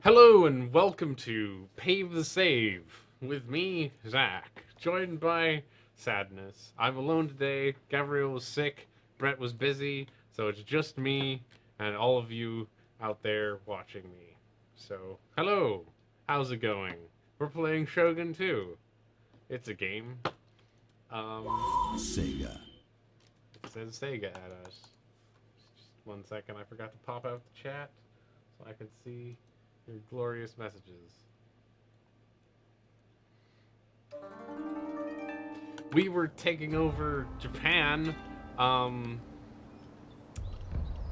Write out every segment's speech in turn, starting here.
Hello and welcome to Pave the Save with me, Zach, joined by Sadness. I'm alone today. Gabriel was sick, Brett was busy, so it's just me and all of you out there watching me. So, hello, how's it going? We're playing Shogun 2. It's a game. Sega. It says Sega at us. Just 1 second, I forgot to pop out the chat so I could see your glorious messages. We were taking over Japan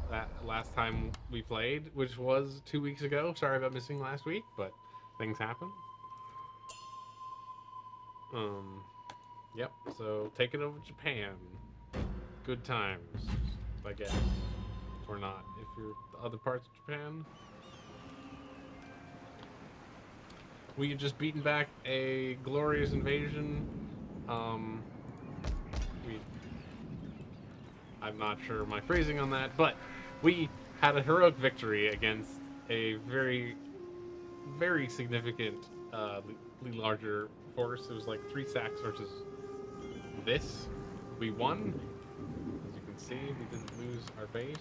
that last time we played, which was 2 weeks ago. Sorry about missing last week, but things happen. Yep, so taking over Japan. Good times, I guess. Or not, if you're the other parts of Japan. We had just beaten back a glorious invasion. I'm not sure my phrasing on that, but we had a heroic victory against a very, very significant, larger force. It was like 3 stacks versus this. We won. As you can see, we didn't lose our base.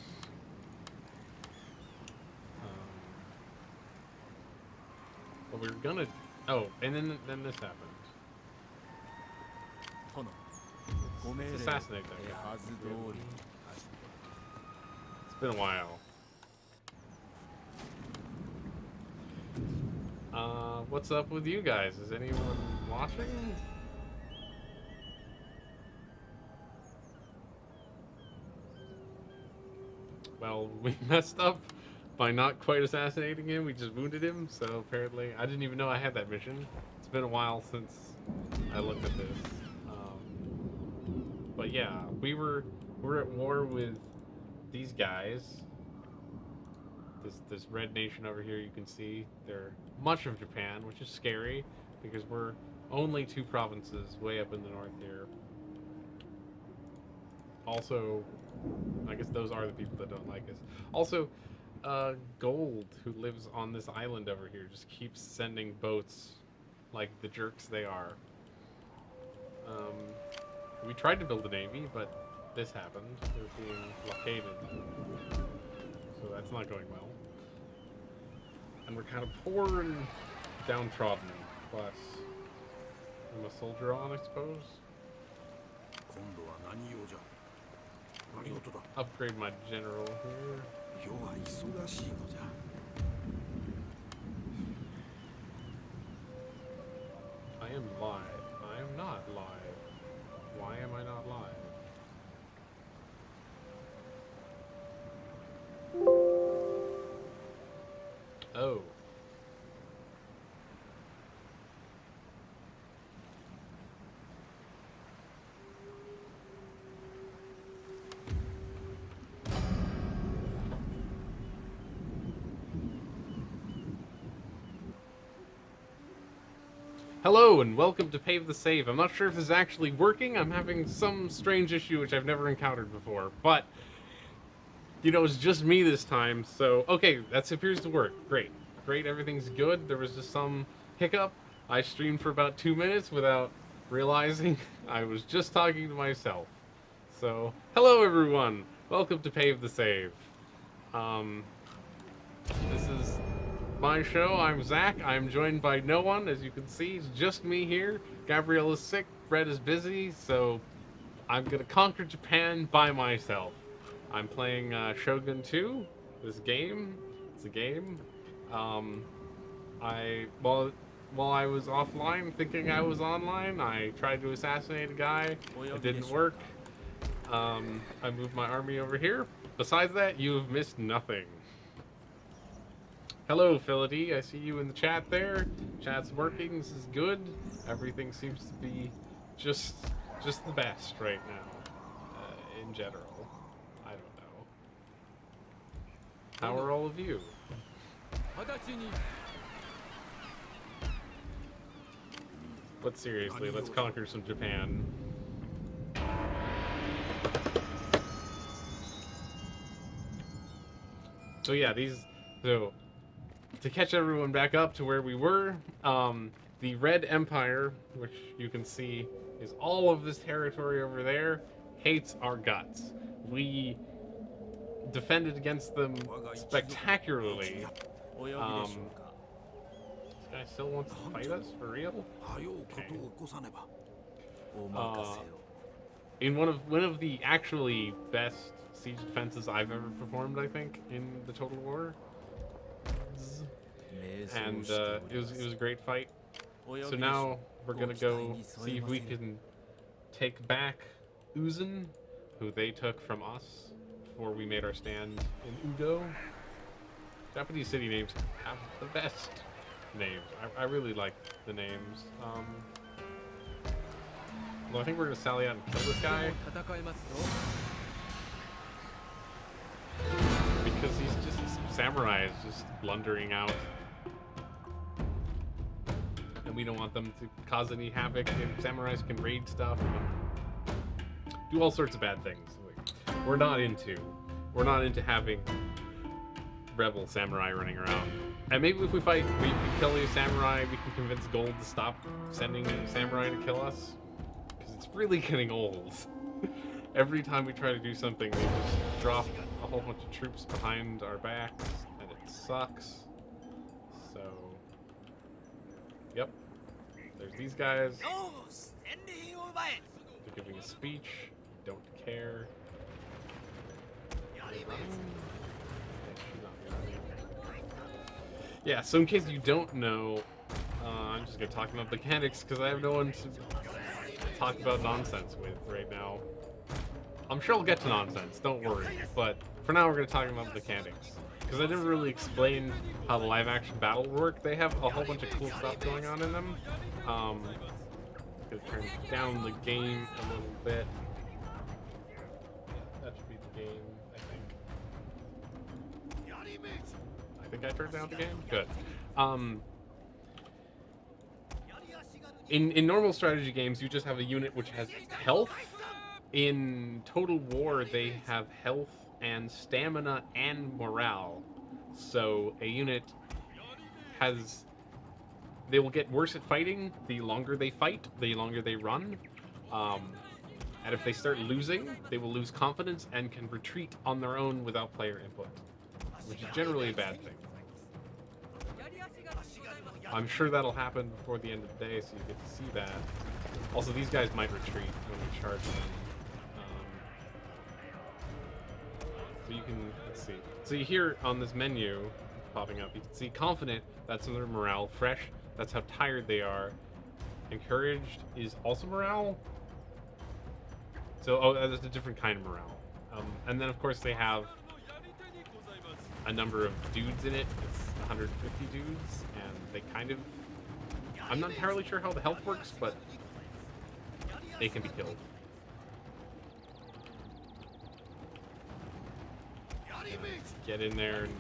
But we were gonna. Oh, and then this happened. Let's assassinate that guy. It's been a while. What's up with you guys? Is anyone watching? Well, we messed up by not quite assassinating him. We just wounded him, so apparently I didn't even know I had that mission. It's been a while since I looked at this. But yeah, we're at war with these guys. This red nation over here, you can see they're much of Japan, which is scary because we're only 2 provinces way up in the north here. Also, I guess those are the people that don't like us. Also, Gold, who lives on this island over here, just keeps sending boats like the jerks they are. We tried to build a navy, but this happened. They're being blockaded. So that's not going well. And we're kind of poor and downtrodden. Plus, I'm a soldier on, I suppose. Upgrade my general here. I am live. I am not live. Why am I not live? Oh. Hello and welcome to Pave the Save. I'm not sure if this is actually working. I'm having some strange issue which I've never encountered before, but you know, it's just me this time, so okay, that appears to work. Great. Great, everything's good. There was just some hiccup. I streamed for about 2 minutes without realizing I was just talking to myself. So, hello everyone. Welcome to Pave the Save. This is my show. I'm Zach. I'm joined by no one, as you can see. It's just me here. Gabrielle is sick. Brett is busy. So I'm gonna conquer Japan by myself. I'm playing Shogun 2. This game. It's a game. While I was offline, thinking I was online, I tried to assassinate a guy. It didn't work. I moved my army over here. Besides that, you have missed nothing. Hello, Phility. I see you in the chat there. Chat's working. This is good. Everything seems to be just the best right now, in general. I don't know. How are all of you? But seriously, let's conquer some Japan. So yeah, so to catch everyone back up to where we were, the Red Empire, which you can see is all of this territory over there, hates our guts. We defended against them spectacularly. This guy still wants to fight us for real? Okay. In one of the actually best siege defenses I've ever performed, I think, in the Total War. And it was a great fight. So now we're gonna go see if we can take back Uzun, who they took from us before we made our stand in Udo. Japanese city names have the best names. I really like the names. Well, I think we're gonna sally out and kill this guy because he's just samurai is just blundering out, and we don't want them to cause any havoc. And samurais can raid stuff, and do all sorts of bad things. We're not into having rebel samurai running around. And maybe if we kill a samurai, we can convince Gold to stop sending a samurai to kill us. Because it's really getting old. Every time we try to do something, they just drop a whole bunch of troops behind our backs, and it sucks. So, yep. There's these guys. They're giving a speech. Don't care. Yeah, so in case you don't know, I'm just gonna talk about mechanics because I have no one to talk about nonsense with right now. I'm sure I'll get to nonsense, don't worry, but for now we're gonna talk about mechanics because I never really explained how the live action battle work. They have a whole bunch of cool stuff going on in them. Gonna turn down the game a little bit. That should be the game, I think I turned down the game? Good. In normal strategy games, you just have a unit which has health. In Total War, they have health and stamina and morale. So a unit they will get worse at fighting the longer they fight, the longer they run. And if they start losing, they will lose confidence and can retreat on their own without player input, which is generally a bad thing. I'm sure that'll happen before the end of the day, so you get to see that. Also, these guys might retreat when we charge them. So you can, let's see. So you hear on this menu popping up, you can see confident, that's their morale. Fresh, that's how tired they are. Encouraged is also morale. So, that's a different kind of morale. And then, of course, they have a number of dudes in it. It's 150 dudes, and they kind of... I'm not entirely sure how the health works, but they can be killed. Get in there and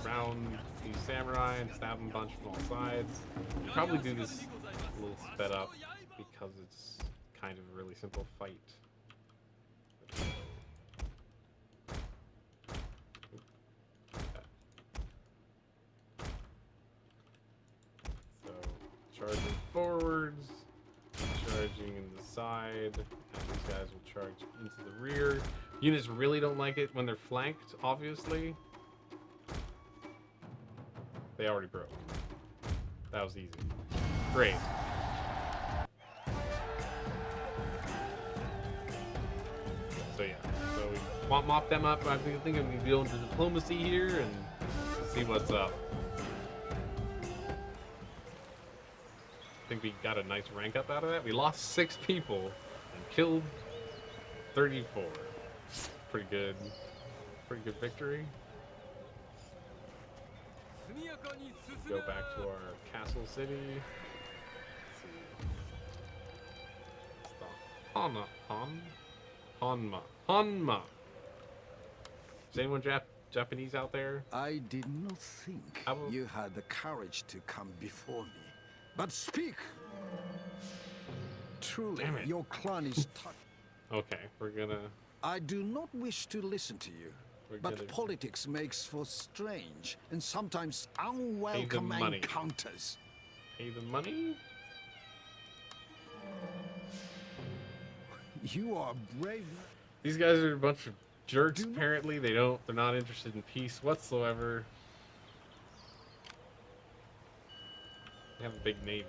surround these samurai and stab them a bunch from all sides. Probably do this a little sped up because it's kind of a really simple fight. So, charging forwards, charging in the side, and these guys will charge into the rear. Units really don't like it when they're flanked, obviously. They already broke. That was easy. Great. So yeah, so we mop them up. I think I'm gonna go into diplomacy here and see what's up. I think we got a nice rank up out of that. We lost 6 people and killed 34. Pretty good victory. Go back to our castle city. Let's see. It's the Hanma. Is anyone Japanese out there? I did not think you had the courage to come before me. But speak! Truly, your clan is tough. Okay, we're gonna... I do not wish to listen to you. But politics makes for strange and sometimes Pay the unwelcome money. encounters. Pay the money? You are brave. These guys are a bunch of jerks, apparently. They're not interested in peace whatsoever. They have a big navy.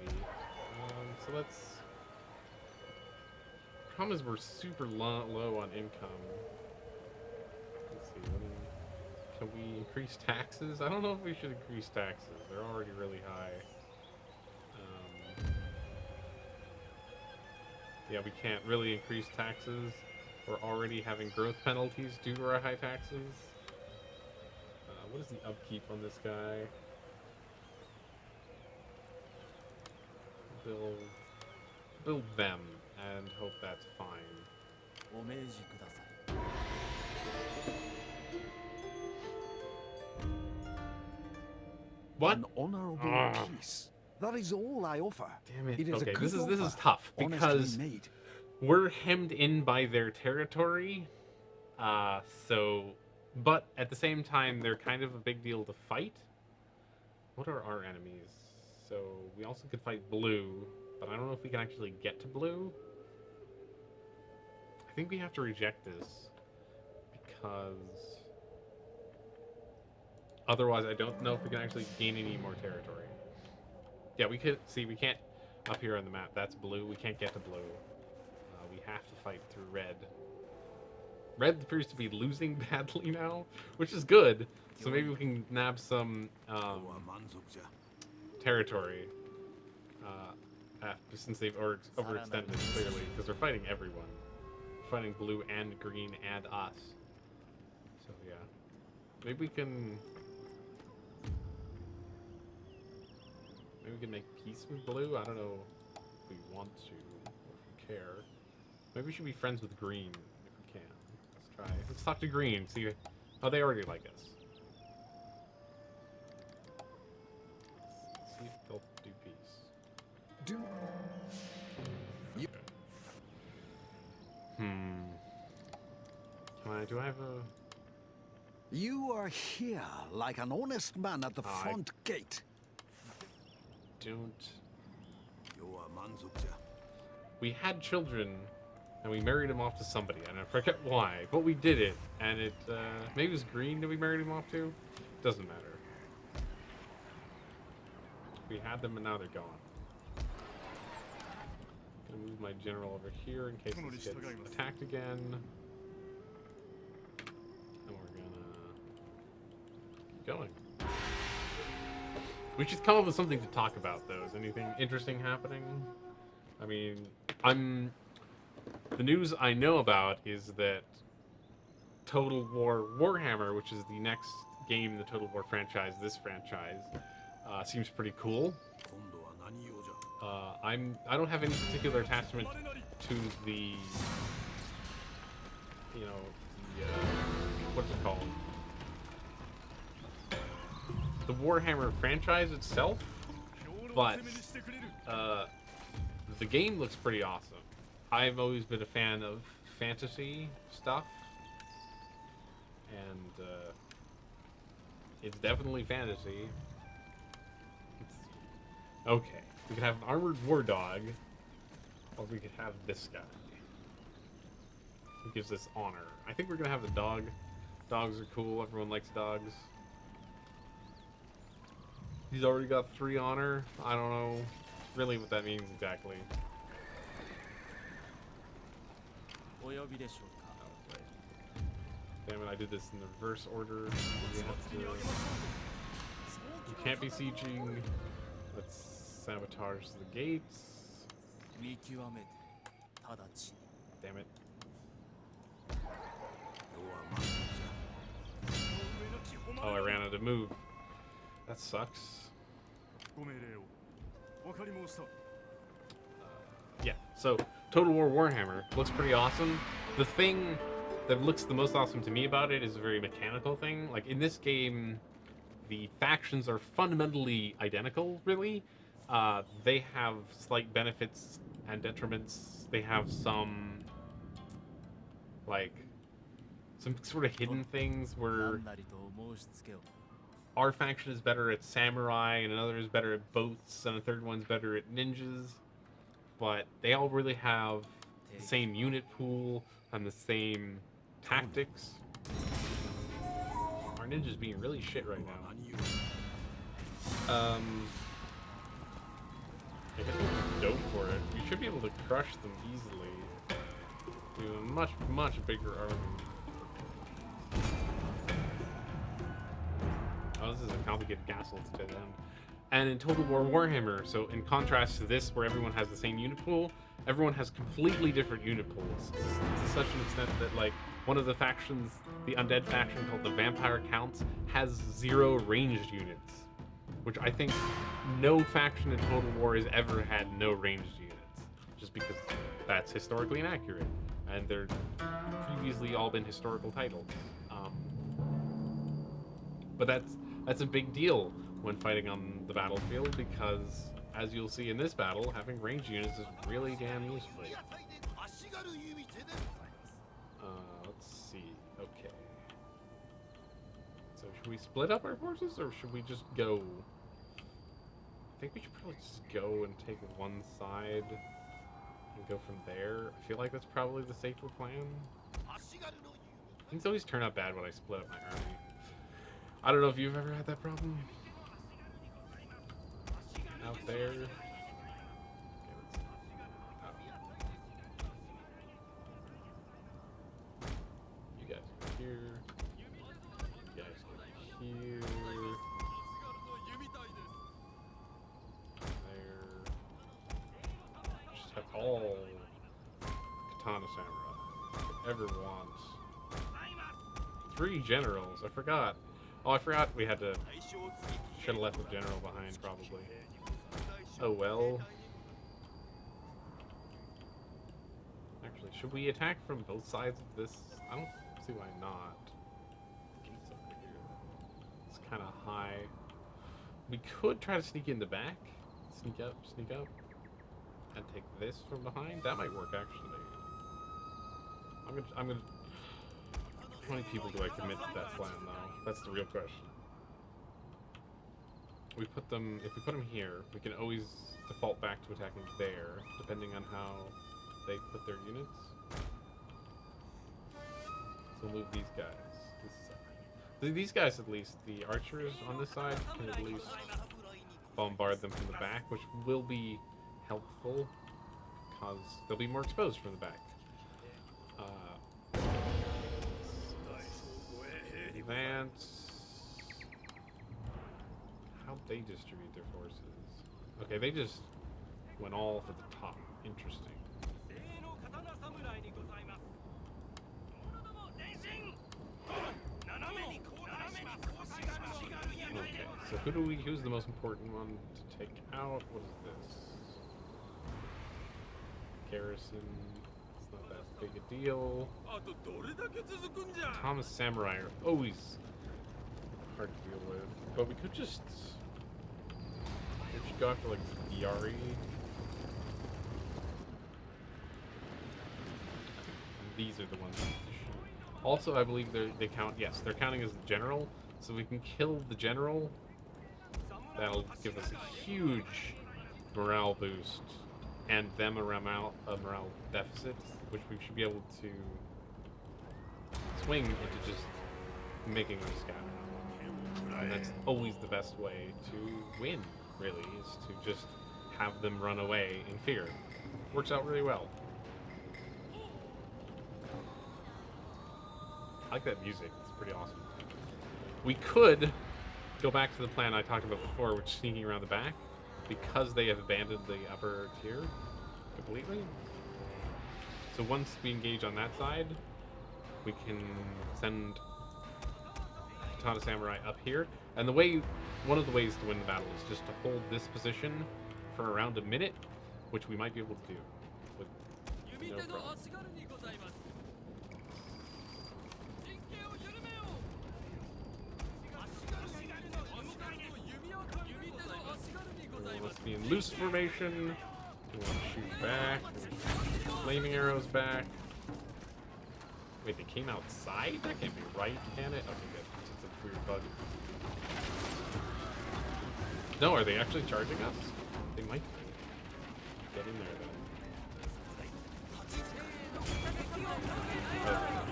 So let's... Problem is we're super low on income. Let's see, can we increase taxes? I don't know if we should increase taxes. They're already really high. Yeah, we can't really increase taxes. We're already having growth penalties due to our high taxes. What is the upkeep on this guy? Build them and hope that's fine. What? An honorable peace. That is all I offer. Damn it. It is Okay, a good this is offer, tough because honestly made. we're hemmed in by their territory. But at the same time, they're kind of a big deal to fight. What are our enemies? So we also could fight blue, but I don't know if we can actually get to blue. I think we have to reject this because otherwise I don't know if we can actually gain any more territory. Yeah, we could see we can't up here on the map. That's blue. We can't get to blue. We have to fight through red. Red appears to be losing badly now, which is good. So maybe we can nab some territory since they've overextended clearly, because they're fighting everyone. They're fighting blue and green and us. So yeah, maybe we can make peace with blue. I don't know if we want to or if we care. Maybe we should be friends with green if we can. Let's try. Let's talk to green. See. Oh, they already like us. See if they'll do peace. You... Do I have a... You are here like an honest man at the front gate. Don't... We had children, and we married him off to somebody, and I forget why, but we did it, and it, maybe it was green that we married him off to? Doesn't matter. We had them, and now they're gone. Gonna move my general over here in case this gets attacked again. And we're gonna keep going. We should come up with something to talk about, though. Is anything interesting happening? I mean, the news I know about is that Total War Warhammer, which is the next game in the Total War franchise, this franchise, seems pretty cool. I don't have any particular attachment to the, what's it called? The Warhammer franchise itself, but the game looks pretty awesome. I've always been a fan of fantasy stuff, and it's definitely fantasy. Okay, we could have an armored war dog, or we could have this guy. Who gives us honor? I think we're gonna have the dog. Dogs are cool. Everyone likes dogs. He's already got 3 honor. I don't know really what that means exactly. Oh, wait. Damn it, I did this in the reverse order. You can't be sieging. Let's sabotage the gates. Damn it. Oh, I ran out of move. That sucks. Yeah, so Total War Warhammer looks pretty awesome. The thing that looks the most awesome to me about it is a very mechanical thing. Like, in this game, the factions are fundamentally identical, really. They have slight benefits and detriments. They have some some sort of hidden things where our faction is better at samurai, and another is better at boats, and a third one's better at ninjas. But they all really have the same unit pool and the same tactics. Our ninja's being really shit right now. I guess we'll go for it. We should be able to crush them easily. We have a much, much bigger army. Oh, this is a complicated castle to them. And in Total War Warhammer, so in contrast to this, where everyone has the same unit pool, everyone has completely different unit pools. To such an extent that, like, one of the factions, the undead faction called the Vampire Counts, has 0 ranged units. Which I think no faction in Total War has ever had no ranged units. Just because that's historically inaccurate. And they're previously all been historical titles. But that's a big deal when fighting on the battlefield, because as you'll see in this battle, having ranged units is really damn useful. Let's see. Okay. So should we split up our forces, or should we just go? I think we should probably just go and take one side and go from there. I feel like that's probably the safer plan. Things always turn out bad when I split up my army. I don't know if you've ever had that problem out there. Okay, you guys go here. You guys go here. There. Just have all katana samurai I could ever want. 3 generals. I forgot. Oh, I forgot we had to. Should have left the general behind, probably. Oh well. Actually, should we attack from both sides of this? I don't see why not. Gates over here. It's kind of high. We could try to sneak in the back. Sneak up, and take this from behind. That might work, actually. I'm gonna. How many people do I commit to that plan, though? That's the real question. If we put them here, we can always default back to attacking there, depending on how they put their units. So we'll move these guys this side. These guys, at least, the archers on this side, can at least bombard them from the back, which will be helpful, because they'll be more exposed from the back. Advance. How'd they distribute their forces? Okay, they just went all for the top. Interesting. Okay, so who's the most important one to take out? What is this? Garrison. It's not that big a deal. Thomas Samurai are always hard to deal with, but we could just go after like Yari. These are the ones to shoot. Also, I believe they count. Yes, they're counting as the general, so we can kill the general. That'll give us a huge morale boost, and them a morale deficit, which we should be able to swing into just making them scatter. And that's always the best way to win, really, is to just have them run away in fear. Works out really well. I like that music, it's pretty awesome. We could go back to the plan I talked about before, which is sneaking around the back, because they have abandoned the upper tier completely. So once we engage on that side, we can send Katana Samurai up here. And one of the ways to win the battle is just to hold this position for around a minute, which we might be able to do with no problem. Let's be in loose formation. We want to shoot back. Flaming arrows back. Wait, they came outside? That can't be right, can it? Okay, good. It's a weird bug. No, are they actually charging us? They might be. Get in there, then.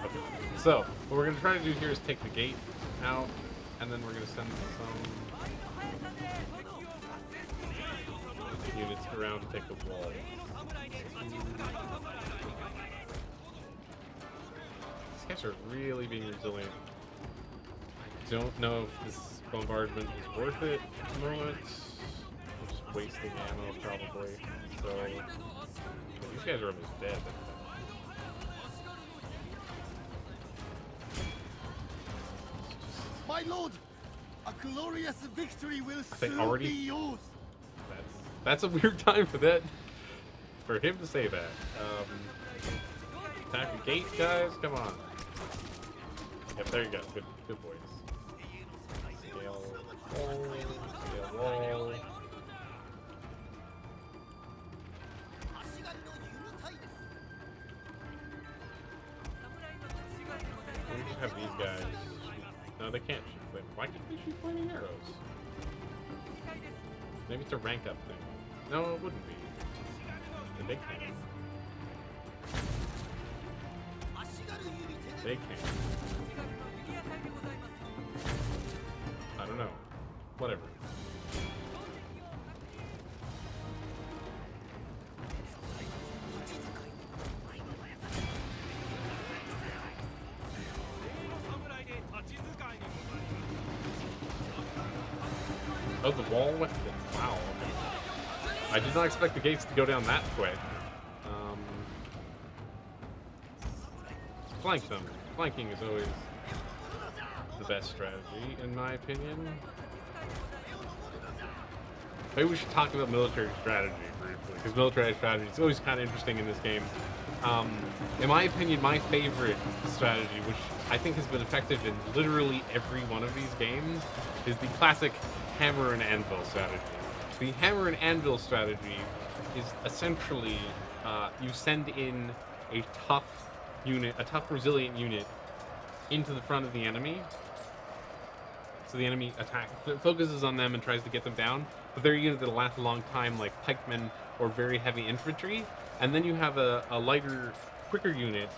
Okay. So, what we're going to try to do here is take the gate out, and then we're going to send some units around to take the wall. These guys are really being resilient. I don't know if this bombardment is worth it at the moment. I'm just wasting ammo, probably. So, these guys are almost dead. My lord, a glorious victory will soon already? be yours. That's a weird time for that. For him to say that. Attack the gate, guys. Come on. Yep, there you go. Good boys. Scale wall. We just have these guys. No, they can't shoot. Wait, why can't they shoot flaming arrows? Maybe it's a rank up thing. No, it wouldn't be. The big cannon. They can't. I don't know. Whatever. Oh, the wall went. Wow. Okay. I did not expect the gates to go down that quick. Flank them. Flanking is always the best strategy, in my opinion. Maybe we should talk about military strategy briefly, because military strategy is always kind of interesting in this game. In my opinion, my favorite strategy, which I think has been effective in literally every one of these games, is the classic hammer and anvil strategy. The hammer and anvil strategy is essentially you send in a tough unit, a tough resilient unit, into the front of the enemy. So the enemy focuses on them and tries to get them down, but they're a unit that'll last a long time, like pikemen or very heavy infantry. And then you have a lighter, quicker unit,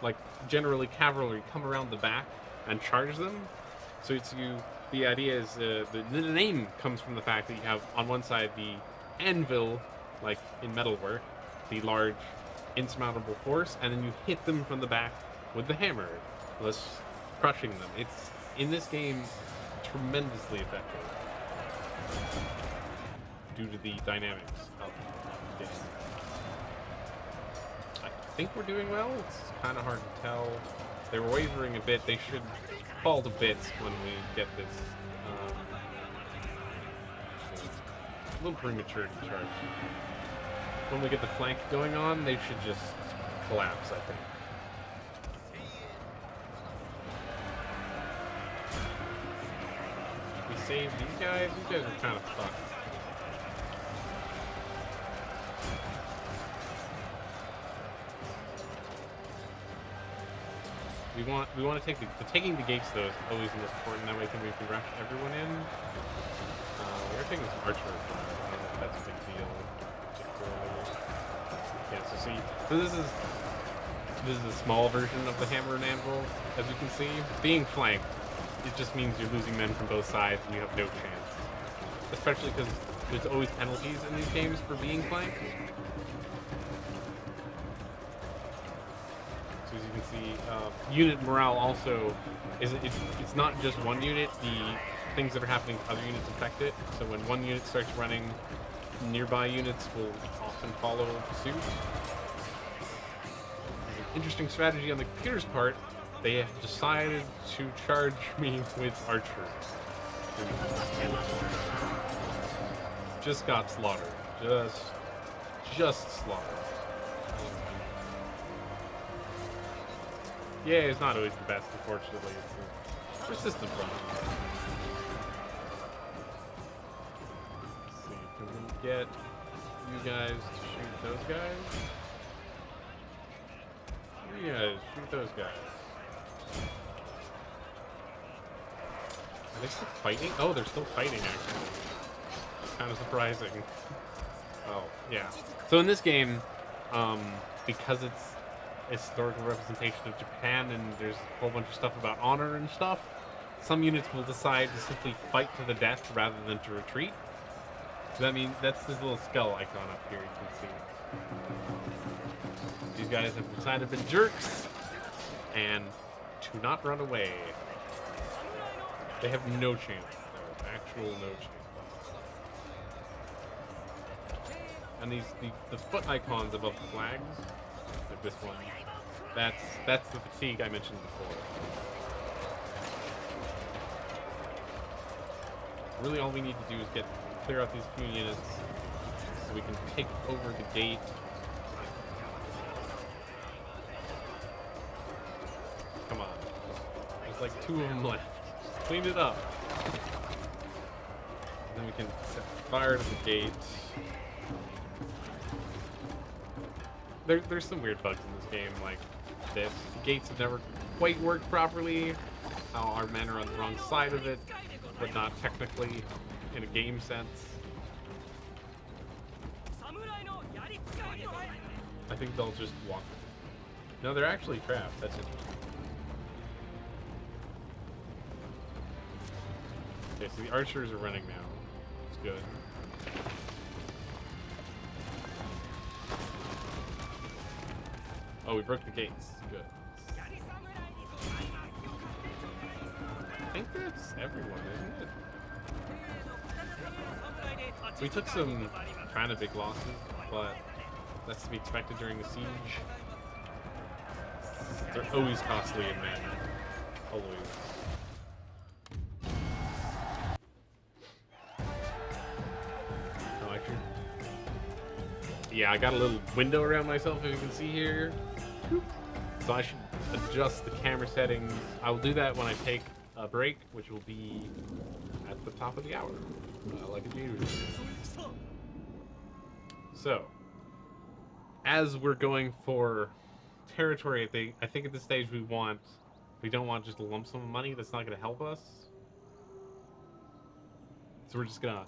like generally cavalry, come around the back and charge them. So it's the idea is the name comes from the fact that you have on one side the anvil, like in metalwork, the large insurmountable force, and then you hit them from the back with the hammer, thus crushing them. It's, in this game, tremendously effective due to the dynamics of the game. I think we're doing well. It's kind of hard to tell. They were wavering a bit. They should fall to bits when we get this. A little premature to charge. When we get the flank going on, they should just collapse, I think. We saved these guys. These guys are kind of fucked. We want to take taking the gates though is always the most important. That way we can rush everyone in. We're taking some archer. I don't know if that's a big deal. Yeah, so see, this is a small version of the hammer and anvil, as you can see. Being flanked, it just means you're losing men from both sides and you have no chance. Especially because there's always penalties in these games for being flanked. So as you can see, unit morale also it's not just one unit. The things that are happening to other units affect it. So when one unit starts running, nearby units will often follow suit. Interesting strategy on the computer's part. They have decided to charge me with archers. Just got slaughtered. Just slaughtered. Yeah, it's not always the best, unfortunately. It's a persistent problem. Let's see, can we get you guys to shoot those guys? You guys, shoot those guys. Are they still fighting? Oh, they're still fighting, actually. Kind of surprising. Oh, yeah. So in this game, because it's a historical representation of Japan and there's a whole bunch of stuff about honor and stuff, some units will decide to simply fight to the death rather than to retreat. So that means that's this little skull icon up here, you can see. These guys have decided to be jerks and to not run away. They have no chance. No, actual no chance. And the foot icons above the flags, like this one, that's the fatigue I mentioned before. Really, all we need to do is clear out these few units so we can take over the gate. Come on, there's like 2 of them left. Just clean it up, and then we can set fire to the gate. There's some weird bugs in this game, like this. The gates have never quite worked properly. How our men are on the wrong side of it, but not technically in a game sense. I think they'll just walk. No, they're actually trapped. That's interesting. Okay, so the archers are running now. It's good. Oh, we broke the gates. Good. I think that's everyone, isn't it? We took some kind of big losses, but that's to be expected during the siege. They're always costly in men. Always. Oh, actually. Yeah, I got a little window around myself, as you can see here. So I should adjust the camera settings. I will do that when I take a break, which will be at the top of the hour, like it usually is. So, as we're going for territory, I think at this stage we don't want just a lump sum of money that's not going to help us. So we're just gonna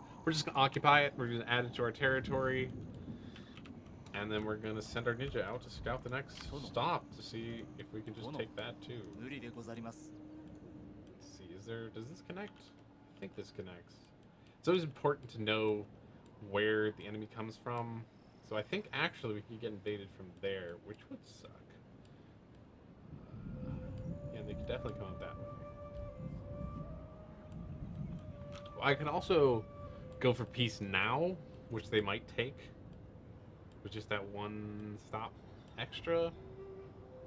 occupy it. We're gonna add it to our territory. And then we're going to send our ninja out to scout the next stop to see if we can just take that too. Let's see, does this connect? I think this connects. It's always important to know where the enemy comes from. So I think actually we could get invaded from there, which would suck. Yeah, they could definitely come out that way. Well, I can also go for peace now, which they might take. With just that one stop extra.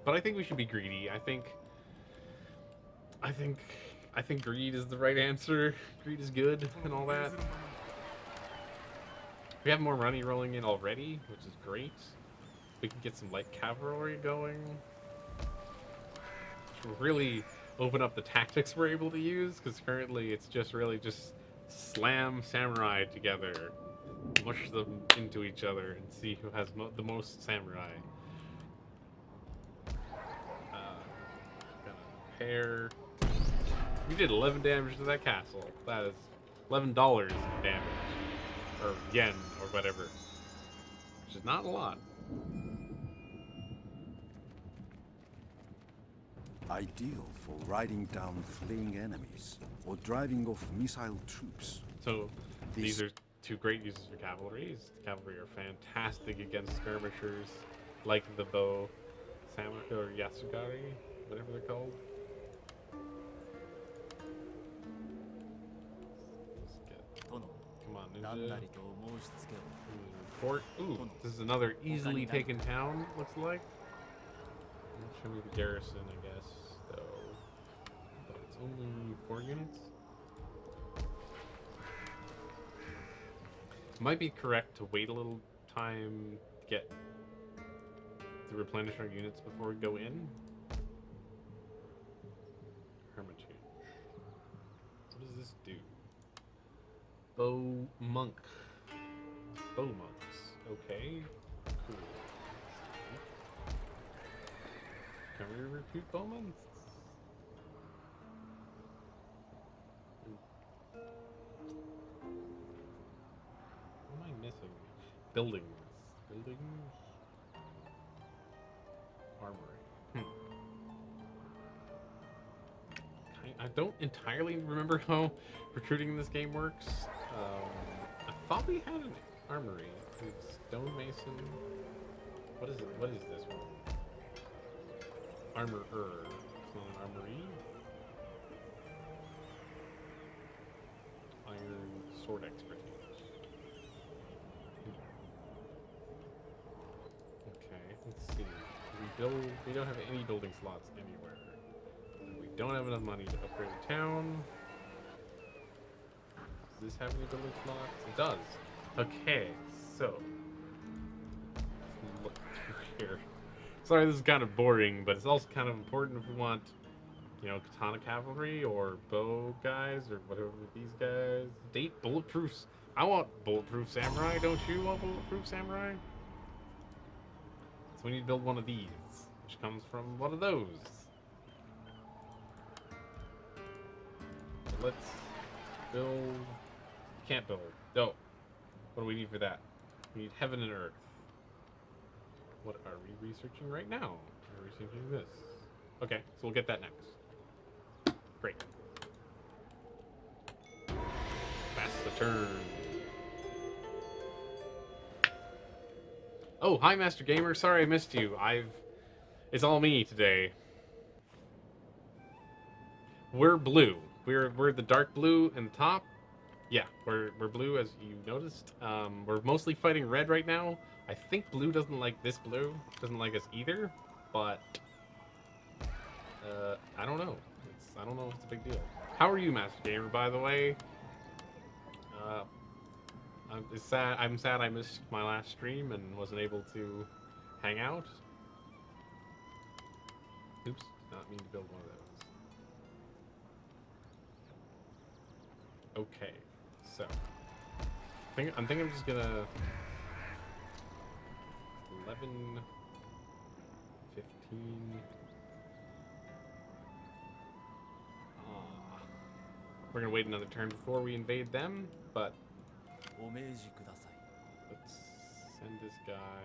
But I think we should be greedy. I think greed is the right answer. Greed is good and all that. We have more money rolling in already, which is great. We can get some light cavalry going. Which will really open up the tactics we're able to use, because currently it's just really just slam samurai together. Mush them into each other and see who has the most samurai. Gonna pair. We did 11 damage to that castle. That is $11 in damage, or yen, or whatever, which is not a lot. Ideal for riding down fleeing enemies or driving off missile troops. So these are 2 great uses for cavalry. Cavalry are fantastic against skirmishers, like the bow, samurai, or yasugari, whatever they're called. Come on, ninja. Report. Ooh, this is another easily taken town, looks like. Show me the garrison, I guess, though. But it's only 4 units. Might be correct to wait a little time to replenish our units before we go in. Hermitage. What does this do? Bow monk. Bow monks. Okay. Cool. Can we recruit bowmen? Buildings. Buildings. Armory. I don't entirely remember how recruiting in this game works. I thought we had an armory. Stonemason. What is it? What is this one? Armorer. It's not an armory. Iron sword expertise. Okay, let's see. We don't have any building slots anywhere. We don't have enough money to upgrade the town. Does this have any building slots? It does. Okay, so let's look through here. Sorry, this is kind of boring, but it's also kind of important if we want, you know, katana cavalry or bow guys or whatever these guys. Date bulletproofs. I want bulletproof samurai. Don't you want bulletproof samurai? So we need to build one of these, which comes from one of those. So let's build. Can't build. No. What do we need for that? We need heaven and earth. What are we researching right now? We're researching this. Okay, so we'll get that next. Great. Pass the turn. Oh, hi, Master Gamer. Sorry I missed you. It's all me today. We're blue. We're the dark blue in the top. Yeah, we're blue, as you noticed. We're mostly fighting red right now. I think blue doesn't like this blue. Doesn't like us either, but I don't know. I don't know if it's a big deal. How are you, Master Gamer, by the way? I'm sad I missed my last stream and wasn't able to hang out. Oops, did not mean to build one of those. Okay, so I think I'm just gonna 11, 15. We're gonna wait another turn before we invade them, but let's send this guy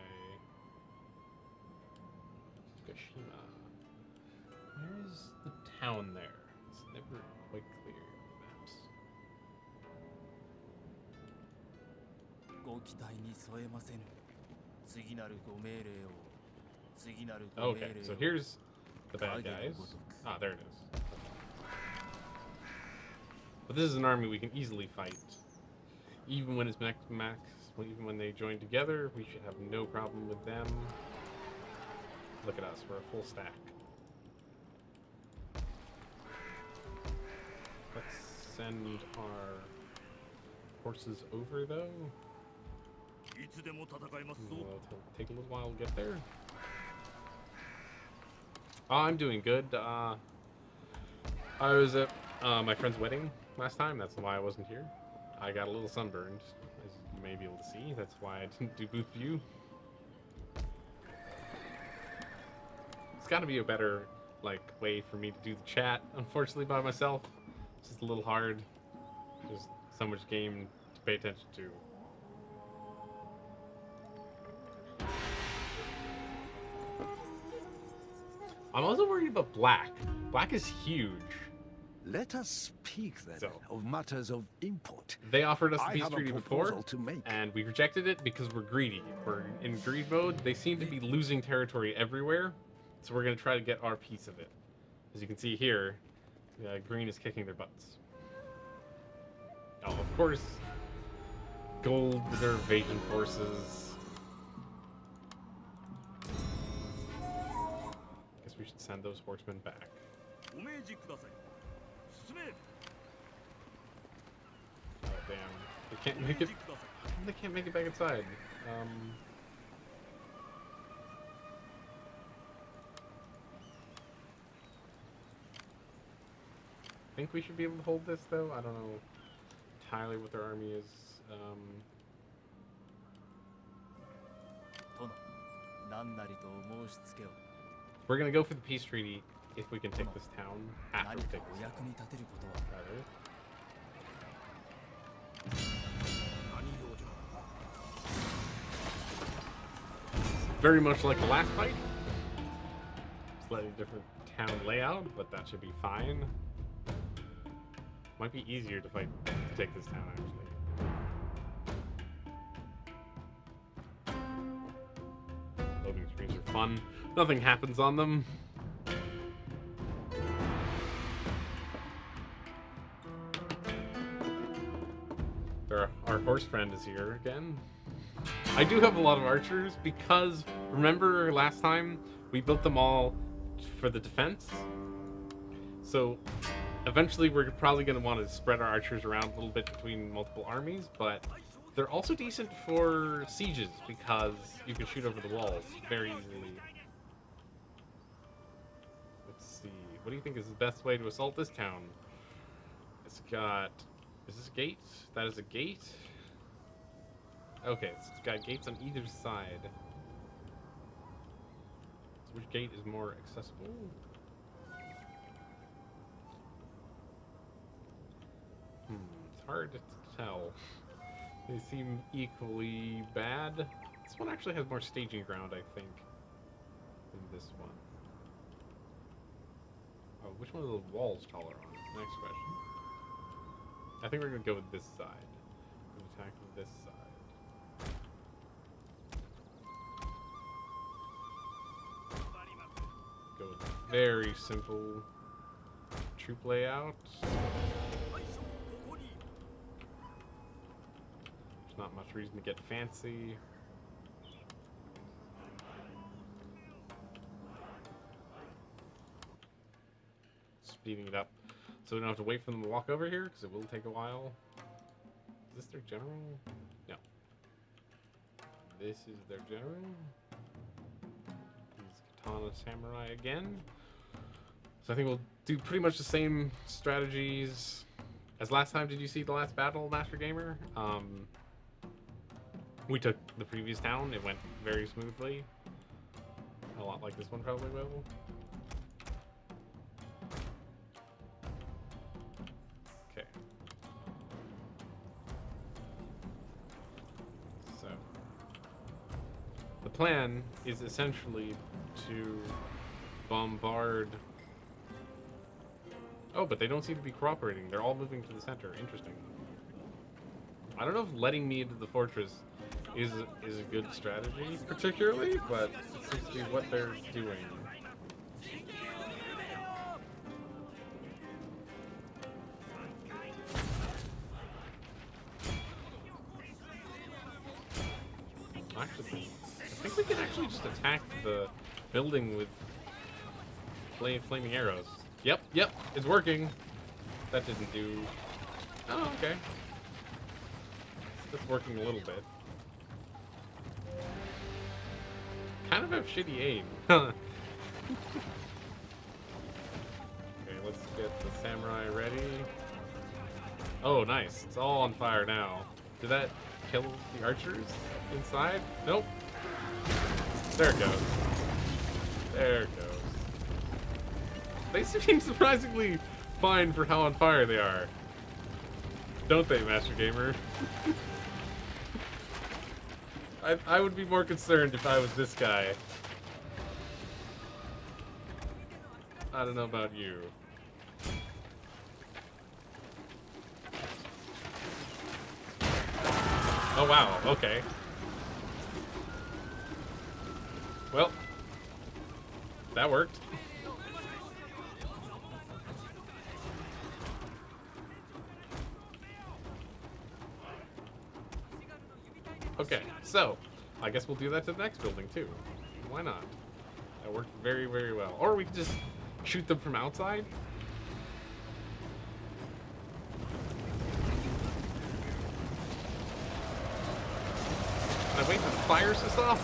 to Kashima. Where's the town there? It's never quite clear in the maps. Okay, so here's the bad guys. Ah, there it is. But this is an army we can easily fight. Even when it's max, even when they join together, we should have no problem with them. Look at us, we're a full stack. Let's send our horses over, though. It'll take a little while to get there. Oh, I'm doing good. I was at my friend's wedding last time. That's why I wasn't here. I got a little sunburned, as you may be able to see. That's why I didn't do booth view. It's got to be a better way for me to do the chat. Unfortunately, by myself, it's just a little hard. There's so much game to pay attention to. I'm also worried about black. Black is huge. Let us speak then of matters of import. They offered us the peace treaty before, and we rejected it because we're greedy. We're in greed mode. They seem to be losing territory everywhere, so we're going to try to get our piece of it. As you can see here, green is kicking their butts. Oh, of course, gold with their invasion forces. Guess we should send those horsemen back. Oh damn! They can't make it. They can't make it back inside. I think we should be able to hold this, though. I don't know entirely what their army is. We're gonna go for the peace treaty if we can take this town. After we take this town, rather. very much like the last fight. Slightly different town layout, but that should be fine. Might be easier to take this town, actually. Loading screens are fun. Nothing happens on them. Our horse friend is here again. I do have a lot of archers because, remember last time we built them all for the defense? So eventually we're probably going to want to spread our archers around a little bit between multiple armies, but they're also decent for sieges because you can shoot over the walls very easily. Let's see. What do you think is the best way to assault this town? It's got... Is this a gate? That is a gate. Okay, it's got gates on either side. So which gate is more accessible? It's hard to tell. They seem equally bad. This one actually has more staging ground, I think, than this one. Oh, which one of the walls taller on? Next question. I think we're gonna go with this side. Attack this side. Go with very simple troop layout. There's not much reason to get fancy. Speeding it up so we don't have to wait for them to walk over here, because it will take a while. Is this their general? No. This is their general. He's Katana Samurai again. So I think we'll do pretty much the same strategies as last time. Did you see the last battle, Master Gamer? We took the previous town. It went very smoothly. A lot like this one probably will. Okay. So the plan is essentially to bombard. Oh, but they don't seem to be cooperating. They're all moving to the center. Interesting. I don't know if letting me into the fortress is a good strategy, particularly, but it seems to be what they're doing. Actually, I think we can actually just attack the building with flaming arrows. Yep, it's working. That didn't do... Oh, okay. That's working a little bit. Kind of have shitty aim. Okay, let's get the samurai ready. Oh, nice. It's all on fire now. Did that kill the archers inside? Nope. There it goes. There it goes. They seem surprisingly fine for how on fire they are. Don't they, Master Gamer? I would be more concerned if I was this guy. I don't know about you. Oh wow, okay. Well, that worked. Okay, so I guess we'll do that to the next building too. Why not? That worked very, very well. Or we can just shoot them from outside. Can I wait for the fire to stop?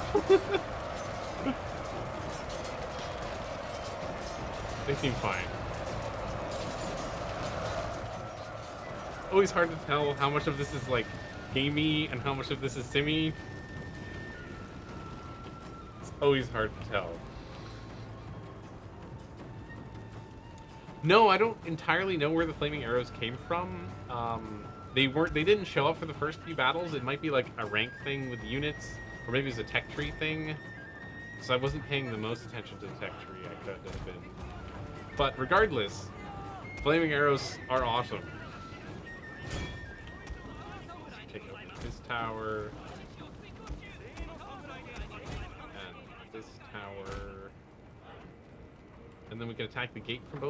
They seem fine. Always hard to tell how much of this is like gamey and how much of this is simmy. It's always hard to tell. No, I don't entirely know where the flaming arrows came from. They didn't show up for the first few battles. It might be like a rank thing with units, or maybe it's a tech tree thing. So I wasn't paying the most attention to the tech tree I could have been. But regardless, flaming arrows are awesome. Take over this tower. And this tower. And then we can attack the gate from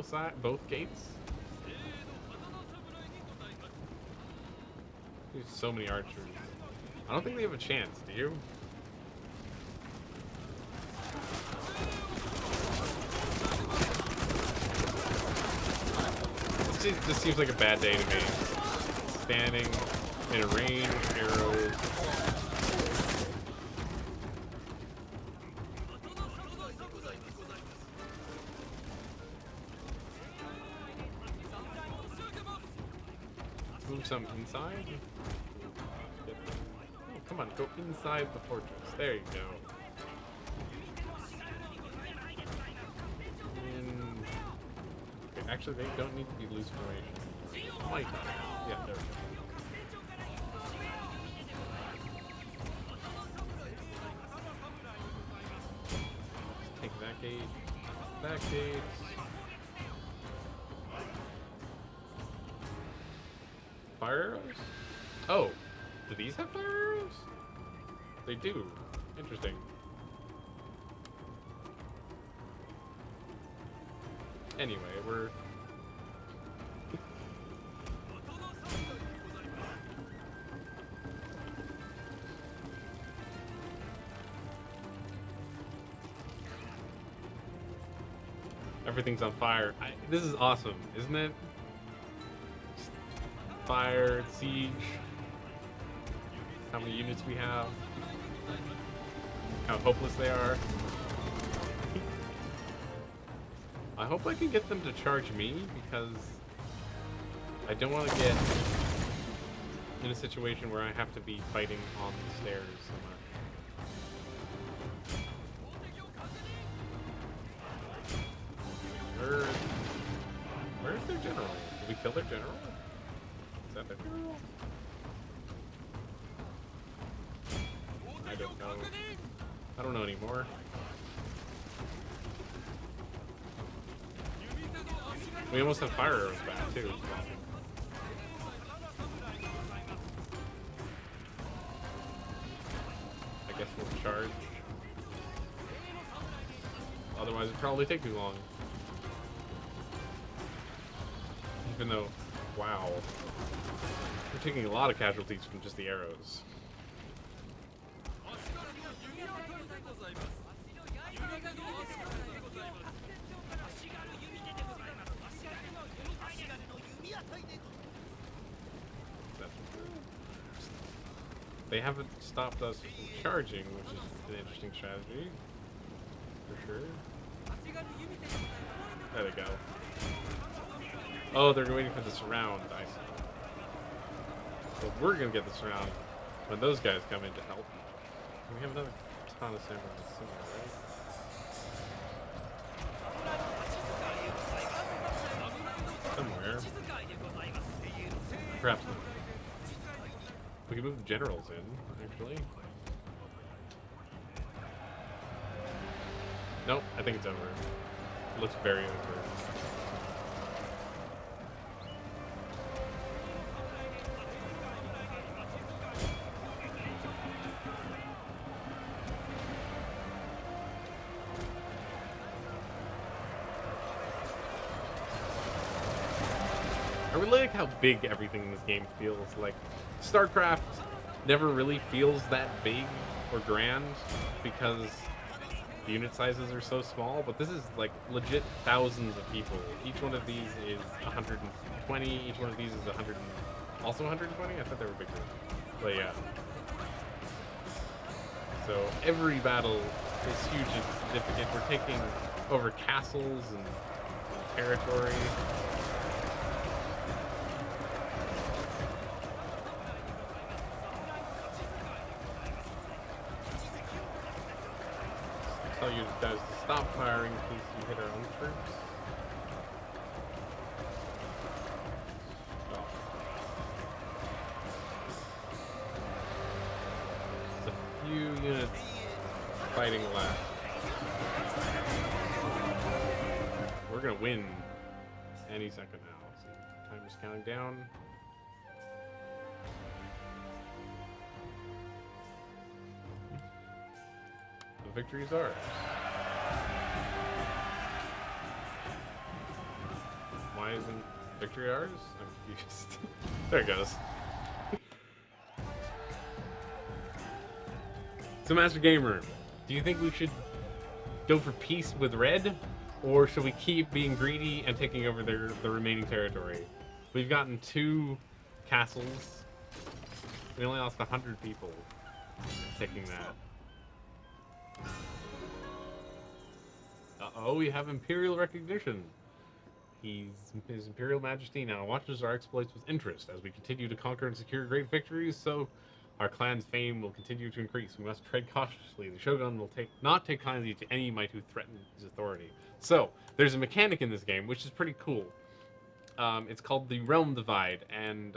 both gates. There's so many archers. I don't think they have a chance, do you? This seems like a bad day to me. Standing in a range of arrows. Move some inside. Oh, come on, go inside the fortress. There you go. Actually, they don't need to be loose formation. Might. Yeah, there we go. Take that gate. That gate. Fire arrows? Oh, do these have fire arrows? They do. Interesting. Anyway, we're... Everything's on fire. This is awesome, isn't it? Fire, siege. How many units we have. How hopeless they are. I hope I can get them to charge me, because I don't want to get in a situation where I have to be fighting on the stairs so much. Where's their general? Did we kill their general? Is that their general? I don't know. I don't know anymore. We almost have fire arrows back too. I guess we'll charge. Otherwise it'd probably take too long. Even though, wow. We're taking a lot of casualties from just the arrows. They haven't stopped us from charging, which is an interesting strategy. For sure. There they go. Oh, they're waiting for the surround. I see. So we're gonna get the surround when those guys come in to help. We have another ton of samurai somewhere, right? Somewhere. Perhaps not. We can move the generals in, actually. Nope, I think it's over. It looks very over. I really like how big everything in this game feels. Like, StarCraft never really feels that big or grand because the unit sizes are so small, but this is like legit thousands of people. Each one of these is 120, each one of these is 100, also 120? I thought they were bigger. But yeah. So every battle is huge and significant. We're taking over castles and territory. Tell you guys to stop firing in case you hit our own troops. Oh. Just a few units fighting left. We're gonna win any second now. So timer's counting down. The victory is ours. Why isn't victory ours? I'm confused. There it goes. So, Master Gamer, do you think we should go for peace with Red, or should we keep being greedy and taking over the remaining territory? We've gotten 2 castles. We only lost 100 people taking that. Uh-oh, we have Imperial recognition. He's His Imperial Majesty now watches our exploits with interest. As we continue to conquer and secure great victories, so our clan's fame will continue to increase. We must tread cautiously. The Shogun will not take kindly to any might who threaten his authority. So, there's a mechanic in this game, which is pretty cool. It's called the Realm Divide, and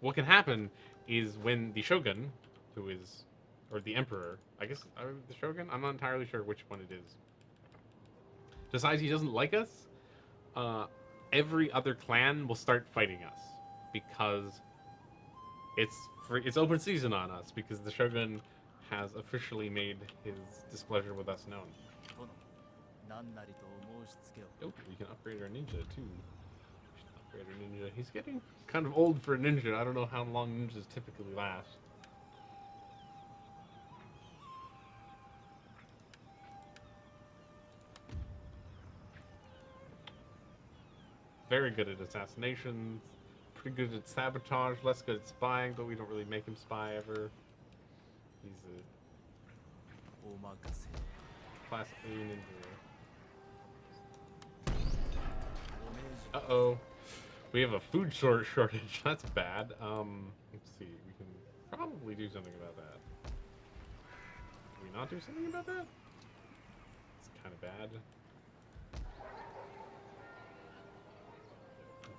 what can happen is when the Shogun, who is, or the Emperor, I guess, the Shogun? I'm not entirely sure which one it is, decides he doesn't like us, every other clan will start fighting us, because it's open season on us, because the Shogun has officially made his displeasure with us known. Oh, we can upgrade our ninja too. We should upgrade our ninja. He's getting kind of old for a ninja. I don't know how long ninjas typically last. Very good at assassinations. Pretty good at sabotage. Less good at spying, but we don't really make him spy ever. He's a class A ninja. Uh-oh. We have a food shortage. That's bad. Let's see. We can probably do something about that. Can we not do something about that? It's kind of bad.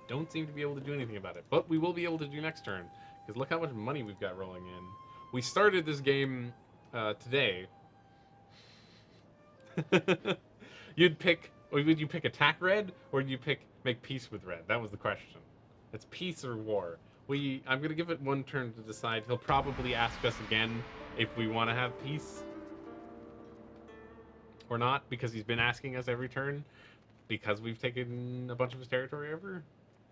Don't seem to be able to do anything about it, but we will be able to do next turn, because look how much money we've got rolling in. We started this game today. Would you pick attack Red, or would you pick make peace with Red? That was the question. It's peace or war. I'm gonna give it one turn to decide. He'll probably ask us again if we want to have peace or not, because he's been asking us every turn, because we've taken a bunch of his territory over.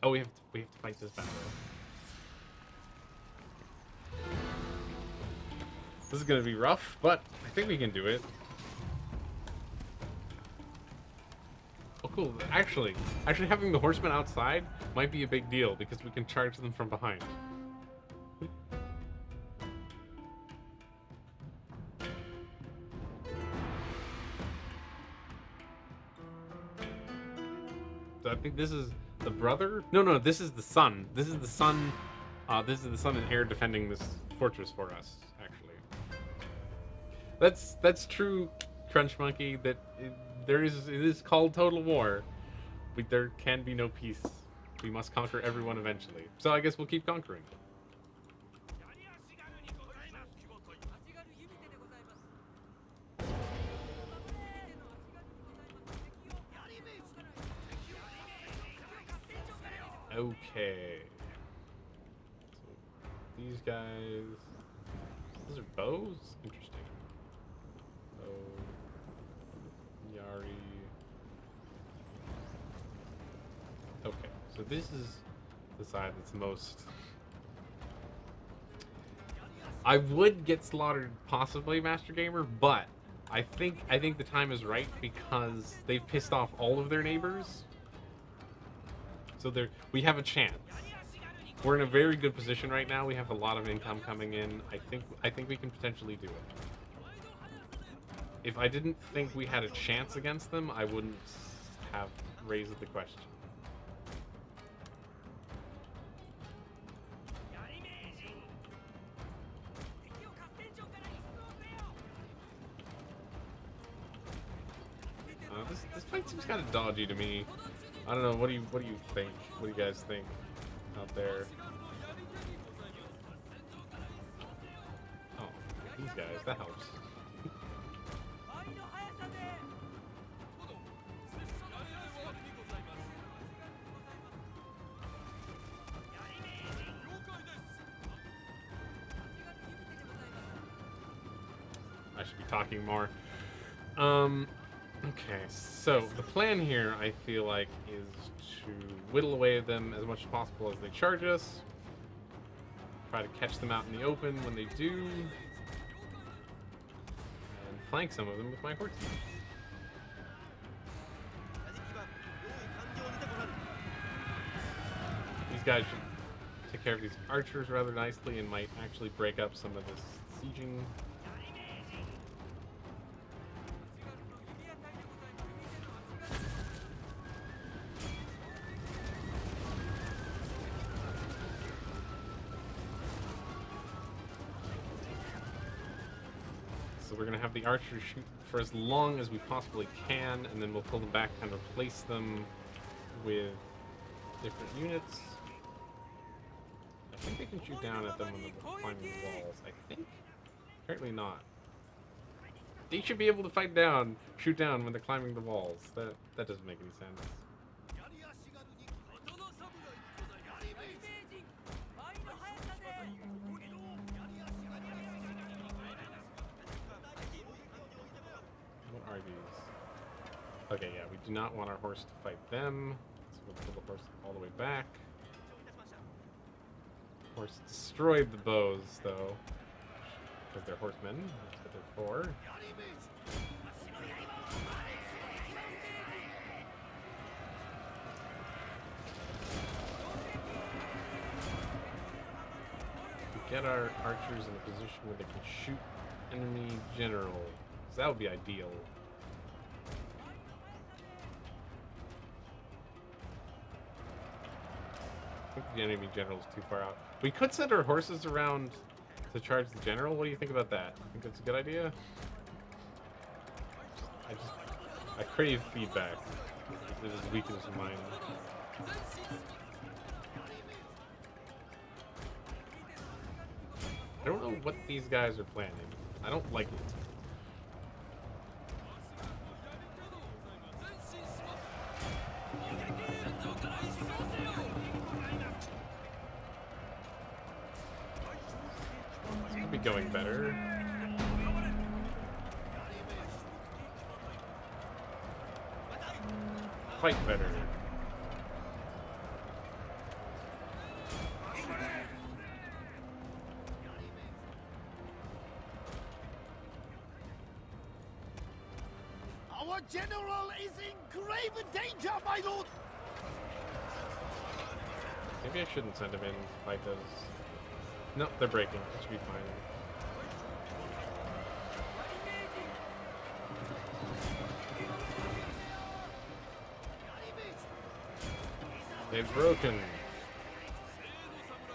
Oh, we have to fight this battle. This is gonna be rough, but I think we can do it. Oh, cool. Actually, having the horsemen outside might be a big deal, because we can charge them from behind. So I think this is the brother? No, this is the son. This is the son. This is the son and heir defending this fortress for us, actually. That's true, Crunch Monkey, that it is called Total War. There can be no peace. We must conquer everyone eventually. So I guess we'll keep conquering. Okay. So these guys, those are bows? Interesting. Bow, Yari. Okay, so this is the side that's most... I would get slaughtered, possibly, Master Gamer, but I think the time is right, because they've pissed off all of their neighbors. So we have a chance. We're in a very good position right now. We have a lot of income coming in. I think we can potentially do it. If I didn't think we had a chance against them, I wouldn't have raised the question. This fight seems kind of dodgy to me. I don't know. What do you think? What do you guys think out there? Oh, these guys. That helps. should be talking more. Okay, so the plan here, I feel like, is to whittle away at them as much as possible as they charge us. Try to catch them out in the open when they do. And flank some of them with my horses. These guys should take care of these archers rather nicely and might actually break up some of this sieging. So we're going to have the archers shoot for as long as we possibly can, and then we'll pull them back and replace them with different units. I think they can shoot down at them when they're climbing the walls. I think. Apparently not. They should be able to shoot down when they're climbing the walls. That doesn't make any sense. What are these? Okay, yeah, we do not want our horse to fight them. So we'll pull the horse all the way back. Horse destroyed the bows, though, because they're horsemen. That's what they're for. Get our archers in a position where they can shoot enemy generals. That would be ideal. I think the enemy general is too far out. We could send our horses around to charge the general. What do you think about that? I think that's a good idea. I crave feedback. It is a weakness of mine. I don't know what these guys are planning. I don't like it. Could be going better. Fight better. Our general is in grave danger, my lord! Maybe I shouldn't send him in to fight those. No, they're breaking. It should be fine. They've broken.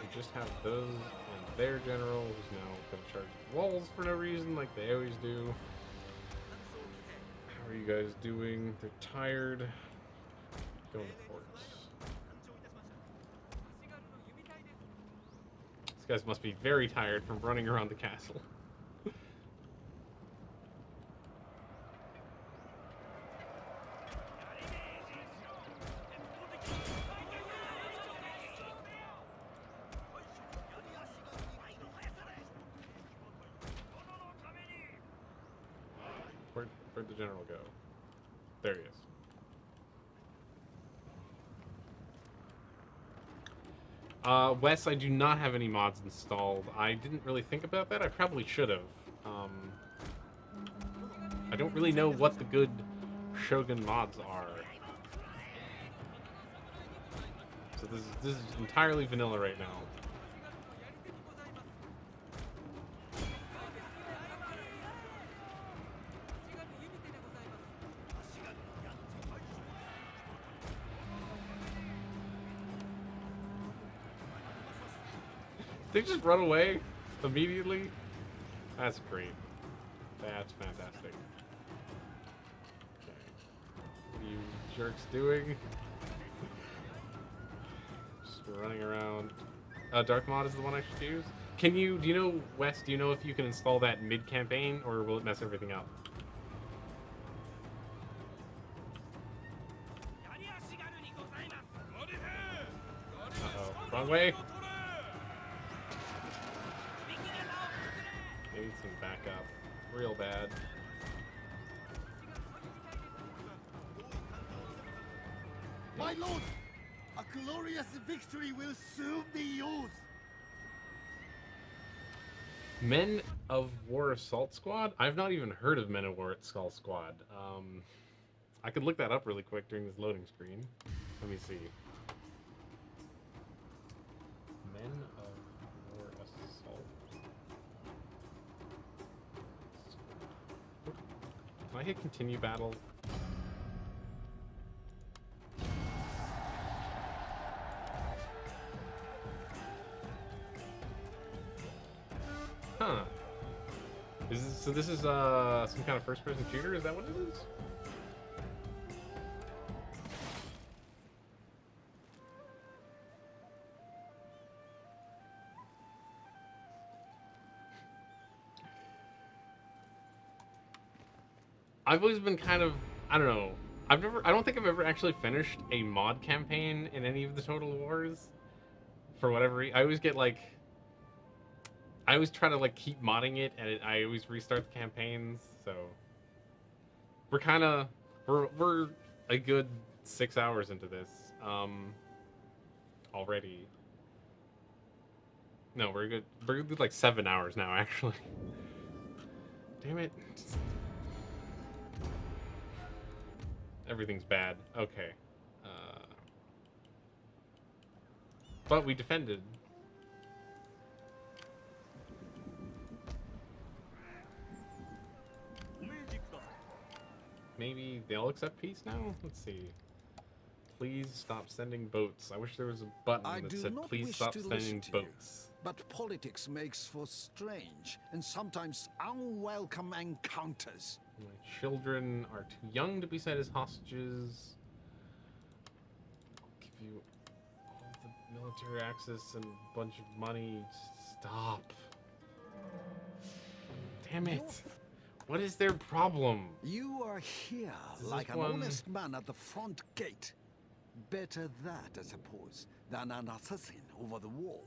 We just have those and their general, who's now going to charge walls for no reason, like they always do. How are you guys doing? They're tired. Going to forts. These guys must be very tired from running around the castle. Where'd the general go? There he is. Wes, I do not have any mods installed. I didn't really think about that. I probably should have. I don't really know what the good Shogun mods are. So this is entirely vanilla right now. They just run away immediately? That's great. That's fantastic. Okay. What are you jerks doing? Just running around. Dark mod is the one I should use? Do you know, Wes, do you know if you can install that mid-campaign, or will it mess everything up? Uh-oh. Wrong way? Need some backup. real bad. My lord, a glorious victory will soon be yours. Men of War Assault Squad? I've not even heard of Men of War Assault Squad. I could look that up really quick during this loading screen. Let me see. Men of War Assault. Can I hit continue battle? Huh. So this is some kind of first-person shooter? Is that what it is? I've always been kind of, I don't know. I don't think I've ever actually finished a mod campaign in any of the Total Wars. For whatever reason, I always get like, I always try to like keep modding it, and I always restart the campaigns. So we're a good 6 hours into this already. No, we're good like 7 hours now actually. Damn it. Everything's bad. Okay. But we defended. Maybe they'll accept peace now? Let's see. Please stop sending boats. I wish there was a button that said please stop sending boats. But politics makes for strange and sometimes unwelcome encounters. My children are too young to be sent as hostages. I'll give you all the military access and a bunch of money. Stop. Damn it. What is their problem? You are here like an honest man at the front gate. Better that, I suppose, than an assassin over the wall.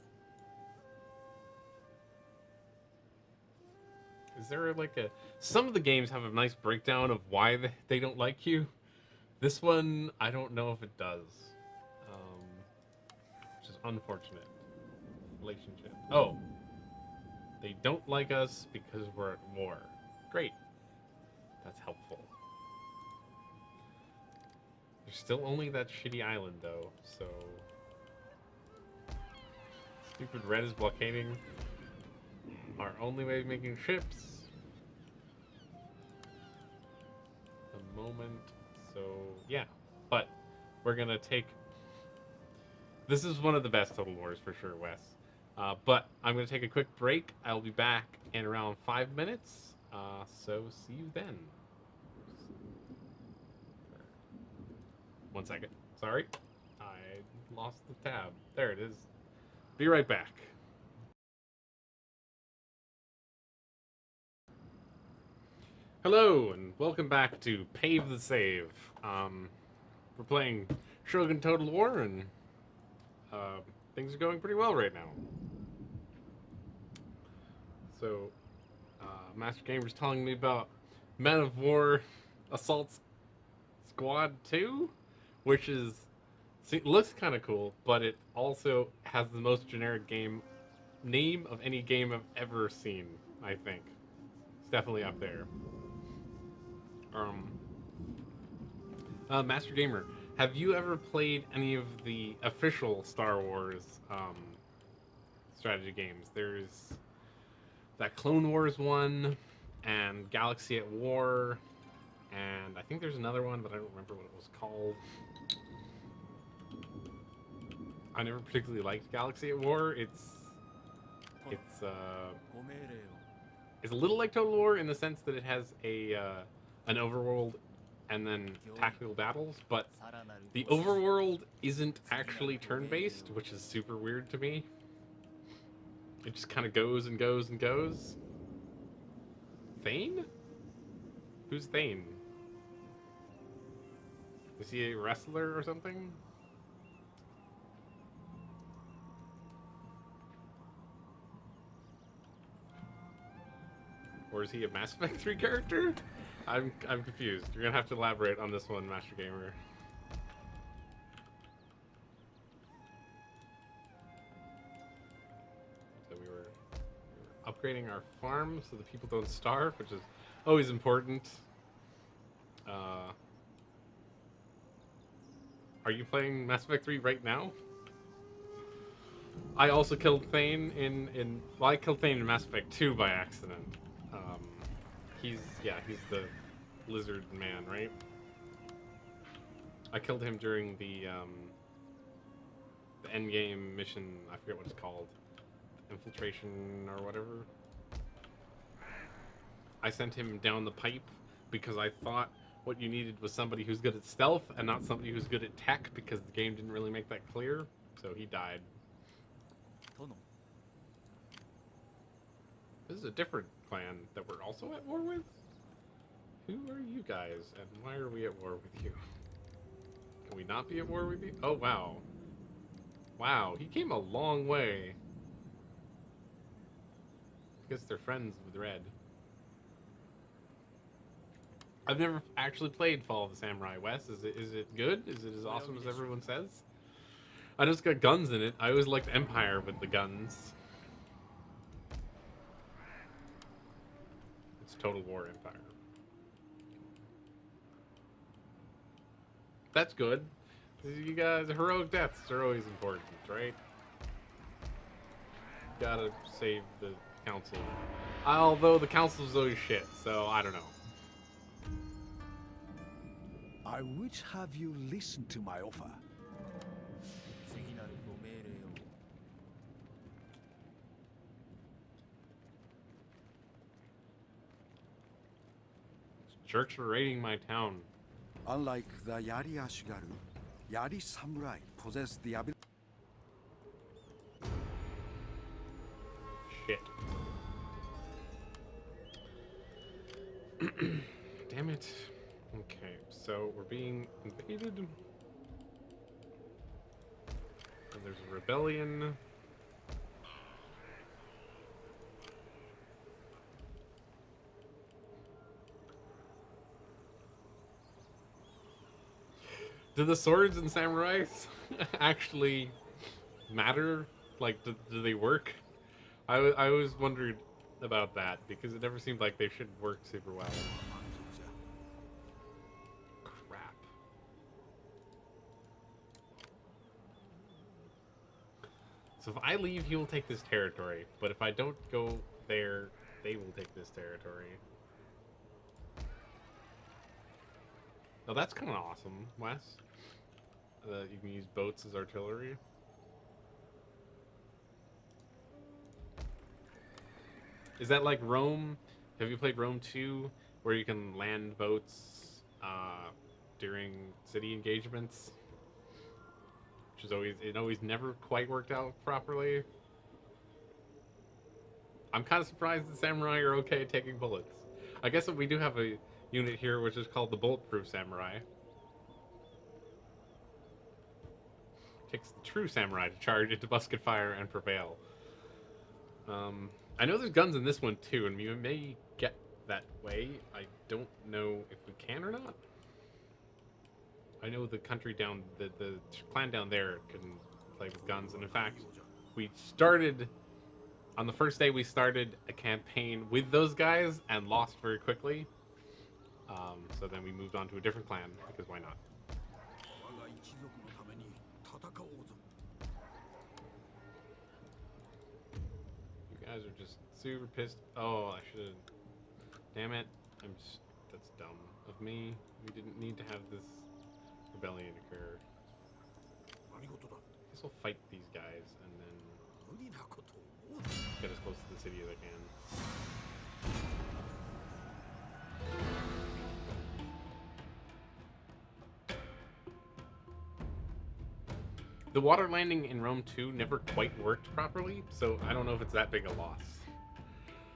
Is there like a... Some of the games have a nice breakdown of why they don't like you. This one, I don't know if it does. Which is unfortunate. Relationship. Oh. They don't like us because we're at war. Great. That's helpful. There's still only that shitty island, though, so... Stupid Red is blockading our only way of making ships. The moment, so yeah. But we're gonna take... This is one of the best Total Wars for sure, Wes. But I'm gonna take a quick break. I'll be back in around 5 minutes. So see you then. 1 second. Sorry. I lost the tab. There it is. Be right back. Hello, and welcome back to Pave the Save. We're playing Shogun Total War, and things are going pretty well right now. So, Master Gamer's telling me about Men of War Assault Squad 2, which is... See, it looks kind of cool, but it also has the most generic game name of any game I've ever seen, I think. It's definitely up there. Master Gamer, have you ever played any of the official Star Wars strategy games? There's that Clone Wars one, and Galaxy at War, and I think there's another one, but I don't remember what it was called. I never particularly liked Galaxy at War. It's a little like Total War in the sense that it has an overworld and then tactical battles, but the overworld isn't actually turn-based, which is super weird to me. It just kind of goes and goes and goes. Thane? Who's Thane? Is he a wrestler or something? Or is he a Mass Effect 3 character? I'm confused. You're gonna have to elaborate on this one, Master Gamer. So we were upgrading our farm so that people don't starve, which is always important. Are you playing Mass Effect 3 right now? I also killed Thane well, I killed Thane in Mass Effect 2 by accident. He's the lizard man, right? I killed him during the end game mission. I forget what it's called, infiltration or whatever. I sent him down the pipe because I thought what you needed was somebody who's good at stealth and not somebody who's good at tech, because the game didn't really make that clear. So he died. This is a different clan that we're also at war with? Who are you guys, and why are we at war with you? Can we not be at war with you? Oh, wow. Wow, he came a long way. I guess they're friends with Red. I've never actually played Fall of the Samurai, Wes. Is it good? Is it as awesome as everyone says? I know it's got guns in it. I always liked Empire with the guns. It's Total War Empire. That's good. You guys, heroic deaths are always important, right? Gotta save the council. Although the council's always shit, so I don't know. I would have you listen to my offer. Jerks are raiding my town. Unlike the Yari Ashigaru, Yari Samurai possess the ability. Shit. Damn it. Okay, so we're being invaded. And there's a rebellion. Do the swords and samurais actually matter? Like, do they work? I always wondered about that, because it never seemed like they should work super well. Crap. So if I leave, he will take this territory. But if I don't go there, they will take this territory. Oh, that's kind of awesome, Wes. You can use boats as artillery. Is that like Rome? Have you played Rome 2, where you can land boats during city engagements? Which is always never quite worked out properly. I'm kind of surprised the samurai are okay at taking bullets. I guess that we do have a unit here which is called the Bulletproof Samurai. Takes the true samurai to charge into musket fire and prevail. I know there's guns in this one too, and we may get that way. I don't know if we can or not. I know the country down, the clan down there can play with guns, and in fact, we started, on the first day we started a campaign with those guys and lost very quickly. So then we moved on to a different clan, because why not? You guys are just super pissed. Oh, I should have. Damn it. That's dumb of me. We didn't need to have this rebellion occur. I guess I'll fight these guys and then get as close to the city as I can. The water landing in Rome 2 never quite worked properly, so I don't know if it's that big a loss.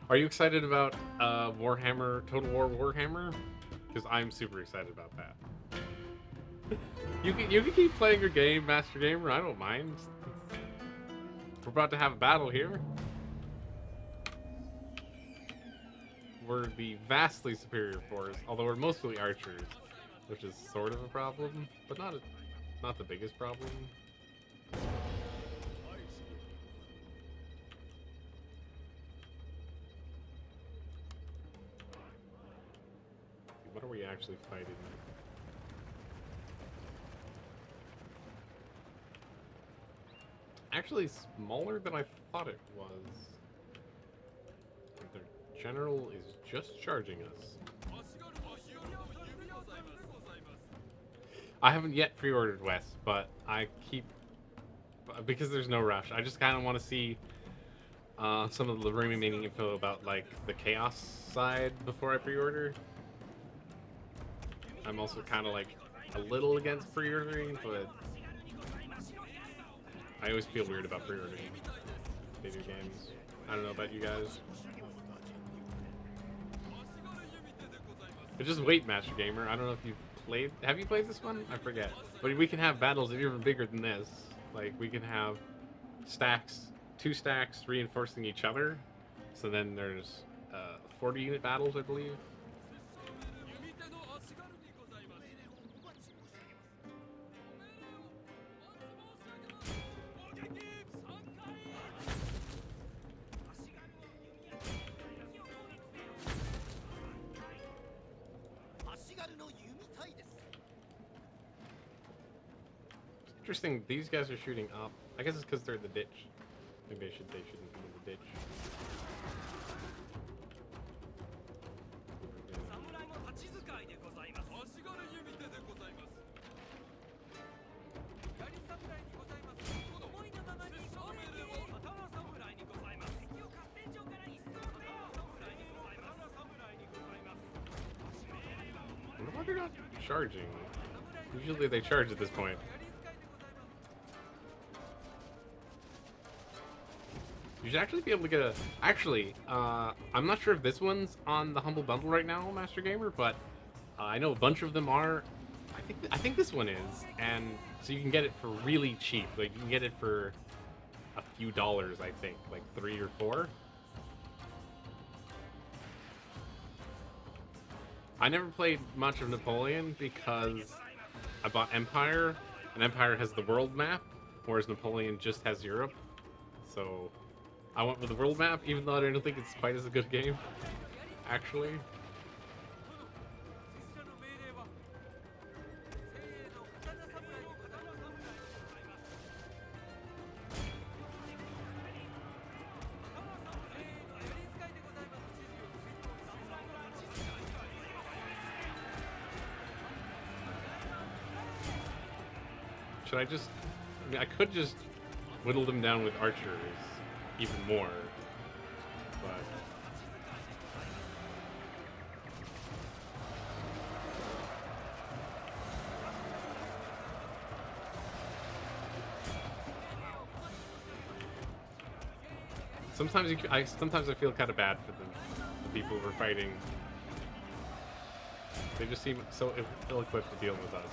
Are you excited about Warhammer, Total War Warhammer? Because I'm super excited about that. You can keep playing your game, Master Gamer. I don't mind. We're about to have a battle here. we're the vastly superior force, although we're mostly archers, which is sort of a problem, but not the biggest problem. What are we actually fighting? Actually smaller than I thought it was. Their general is just charging us. I haven't yet pre-ordered West, but I keep... because there's no rush. I just kind of want to see some of the remaining info about, like, the Chaos side before I pre-order. I'm also kind of, like, a little against pre-ordering, but I always feel weird about pre-ordering video games. I don't know about you guys. But just wait, Master Gamer. I don't know if you've played... Have you played this one? I forget. But we can have battles even bigger than this. Like, we can have stacks, 2 stacks reinforcing each other. So then there's 40 unit battles, I believe. Interesting, these guys are shooting up. I guess it's because they're in the ditch. Maybe they shouldn't be in the ditch. I wonder why they're not charging. Usually they charge at this point. You should actually be able to get a... Actually, I'm not sure if this one's on the Humble Bundle right now, Master Gamer, but I know a bunch of them are. I think this one is, and so you can get it for really cheap. Like, you can get it for a few dollars, I think, like 3 or 4. I never played much of Napoleon because I bought Empire, and Empire has the world map, whereas Napoleon just has Europe. So I went with the world map, even though I don't think it's quite as a good game, actually. Should I just... I mean, I could just whittle them down with archers even more, but... Sometimes I feel kind of bad for the people we're fighting. They just seem so ill-equipped to deal with us.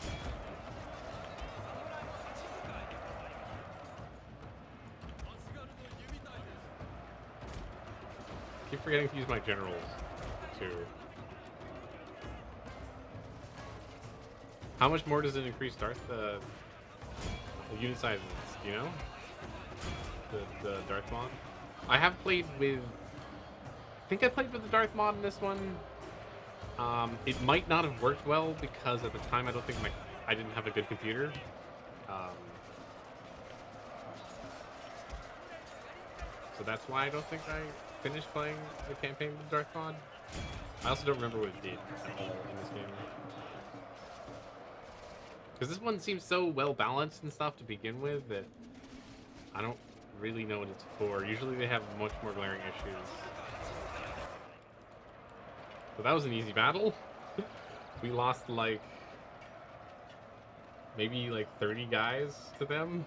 I keep forgetting to use my generals, too. How much more does it increase Darth? The unit sizes, do you know? The Darth mod? I have played with... I think I played with the Darth mod in this one. It might not have worked well because at the time I don't think I didn't have a good computer. So that's why I don't think I finished playing the campaign with the Darth mod. I also don't remember what it did at all in this game. Because this one seems so well balanced and stuff to begin with that I don't really know what it's for. Usually they have much more glaring issues. So that was an easy battle. We lost like maybe like 30 guys to them.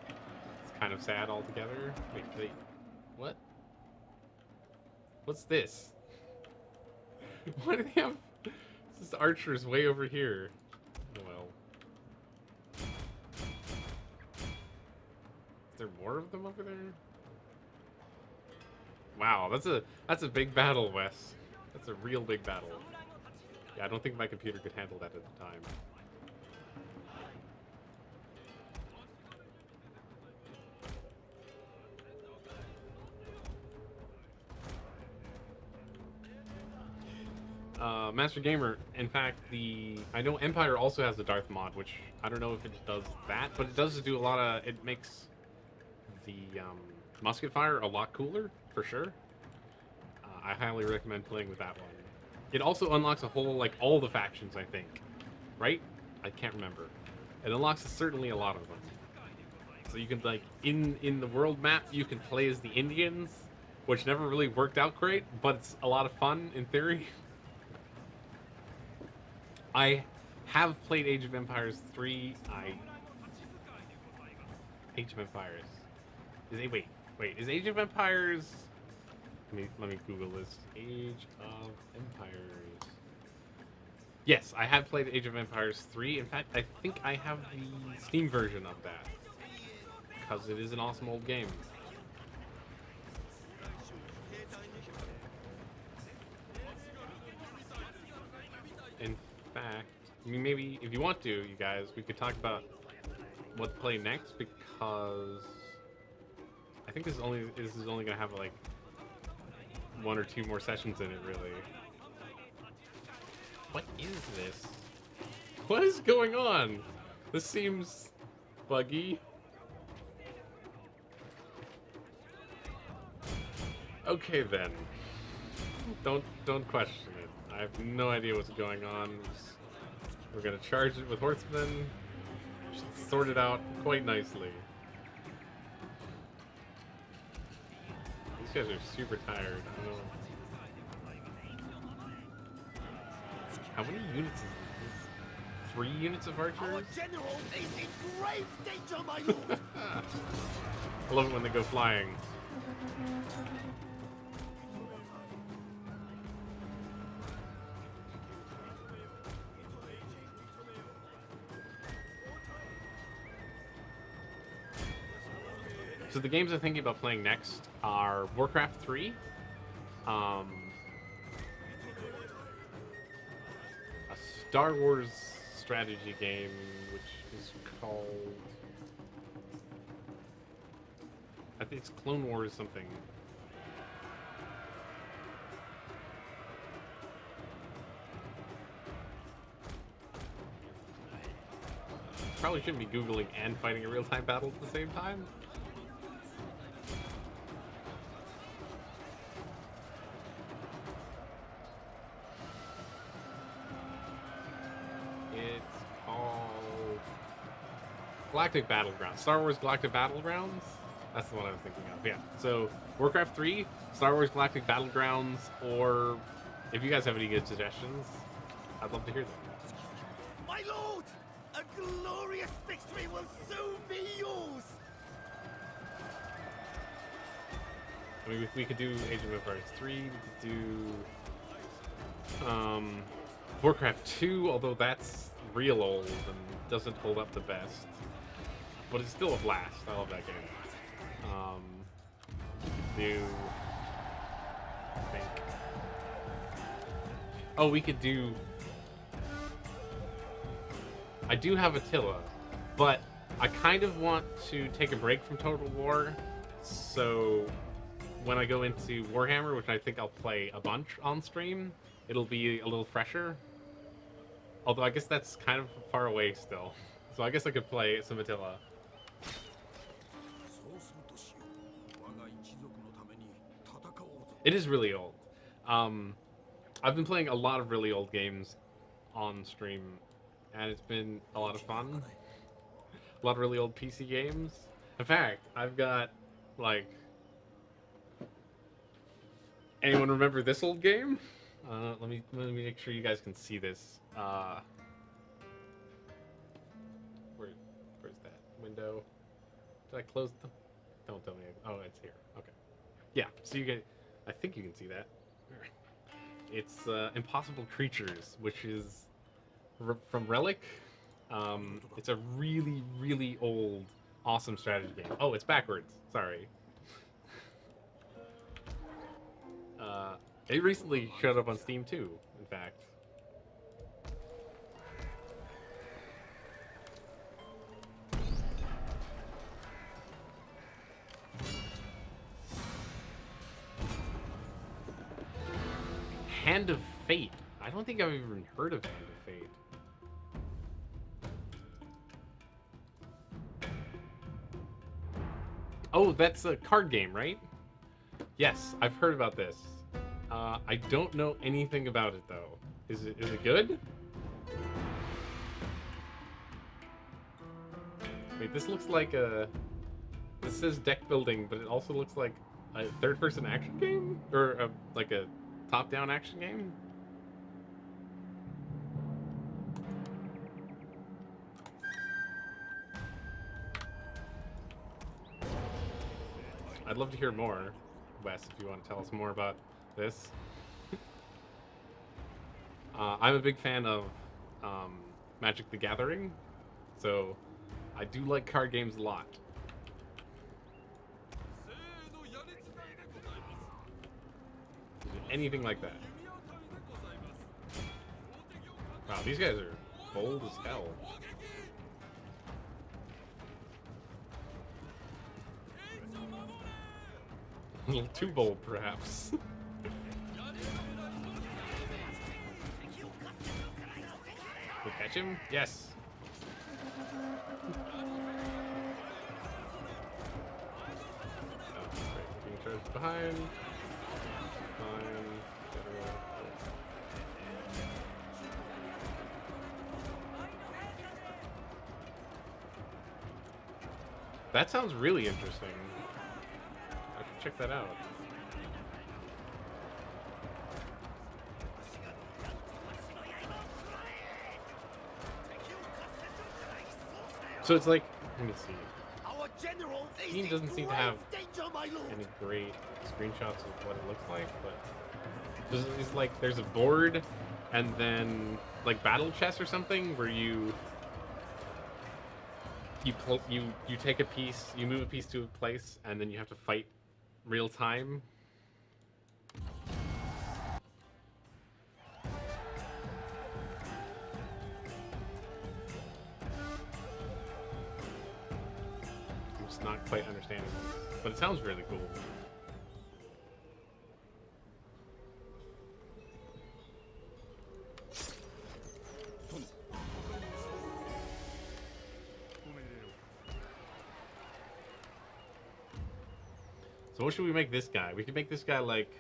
It's kind of sad altogether. Wait, what? What's this? Why do they have this archers way over here? Oh well. Is there more of them over there? Wow, that's a big battle, Wes. That's a real big battle. Yeah, I don't think my computer could handle that at the time. Master Gamer, in fact, I know Empire also has the Darth mod, which I don't know if it does that, but it does do a lot of, it makes the musket fire a lot cooler, for sure. I highly recommend playing with that one. It also unlocks a whole, like, all the factions, I think. Right? I can't remember. It unlocks certainly a lot of them. So you can, like, in the world map, you can play as the Indians, which never really worked out great, but it's a lot of fun, in theory. I have played Age of Empires 3. Age of Empires. Is Age of Empires... Let me Google this. Age of Empires. Yes, I have played Age of Empires 3. In fact, I think I have the Steam version of that. Because it is an awesome old game. In fact, I mean, maybe if you want to, you guys, we could talk about what to play next, because I think this is only gonna have like 1 or 2 more sessions in it, really. What is this? What is going on? This seems buggy. Okay then. Don't question it. I have no idea what's going on. We're gonna charge it with horsemen. Should sort it out quite nicely. These guys are super tired. I don't know. How many units is this? 3 units of archers? Our general is in grave danger, my lord. I love it when they go flying. So the games I'm thinking about playing next are Warcraft 3, a Star Wars strategy game, which is called, I think it's Clone Wars something. Probably shouldn't be Googling and fighting a real-time battle at the same time. Galactic Battlegrounds. Star Wars Galactic Battlegrounds? That's the one I was thinking of. Yeah. So, Warcraft 3, Star Wars Galactic Battlegrounds, or if you guys have any good suggestions, I'd love to hear them. My lord, a glorious victory will soon be yours. I mean, we could do Age of Empires 3, we could do Warcraft 2, although that's real old and doesn't hold up the best. But it's still a blast. I love that game. I think. Oh, we could do... I do have Attila, but I kind of want to take a break from Total War, so when I go into Warhammer, which I think I'll play a bunch on stream, it'll be a little fresher. Although I guess that's kind of far away still. So I guess I could play some Attila. It is really old. I've been playing a lot of really old games on stream, and it's been a lot of fun. A lot of really old PC games. In fact, I've got, like... Anyone remember this old game? Let me make sure you guys can see this. Where's that window? Did I close them? Don't tell me. Oh, it's here. Okay. Yeah. So you get. I think you can see that. It's Impossible Creatures, which is from Relic. It's a really, really old, awesome strategy game. Oh, it's backwards. Sorry. It recently showed up on Steam too, in fact. Hand of Fate. I don't think I've even heard of Hand of Fate. Oh, that's a card game, right? Yes, I've heard about this. I don't know anything about it though. Is it good? Wait, this looks like a. This says deck building, but it also looks like a third-person action game, or like a top-down action game. I'd love to hear more, Wes, if you want to tell us more about this. I'm a big fan of Magic the Gathering, so I do like card games a lot. Anything like that. Wow, these guys are bold as hell. A little too bold, perhaps. We catch him? Yes. Oh, right. Being charged behind. Fine. That sounds really interesting. I should check that out. So it's like, let me see. Our general is Steam doesn't seem to have danger, my lord. any great screenshots of what it looks like, but it's like there's a board and then like battle chess or something where you take a piece, you move a piece to a place, and then you have to fight real time. I'm just not quite understanding this, but it sounds really cool. So what should we make this guy? We could make this guy like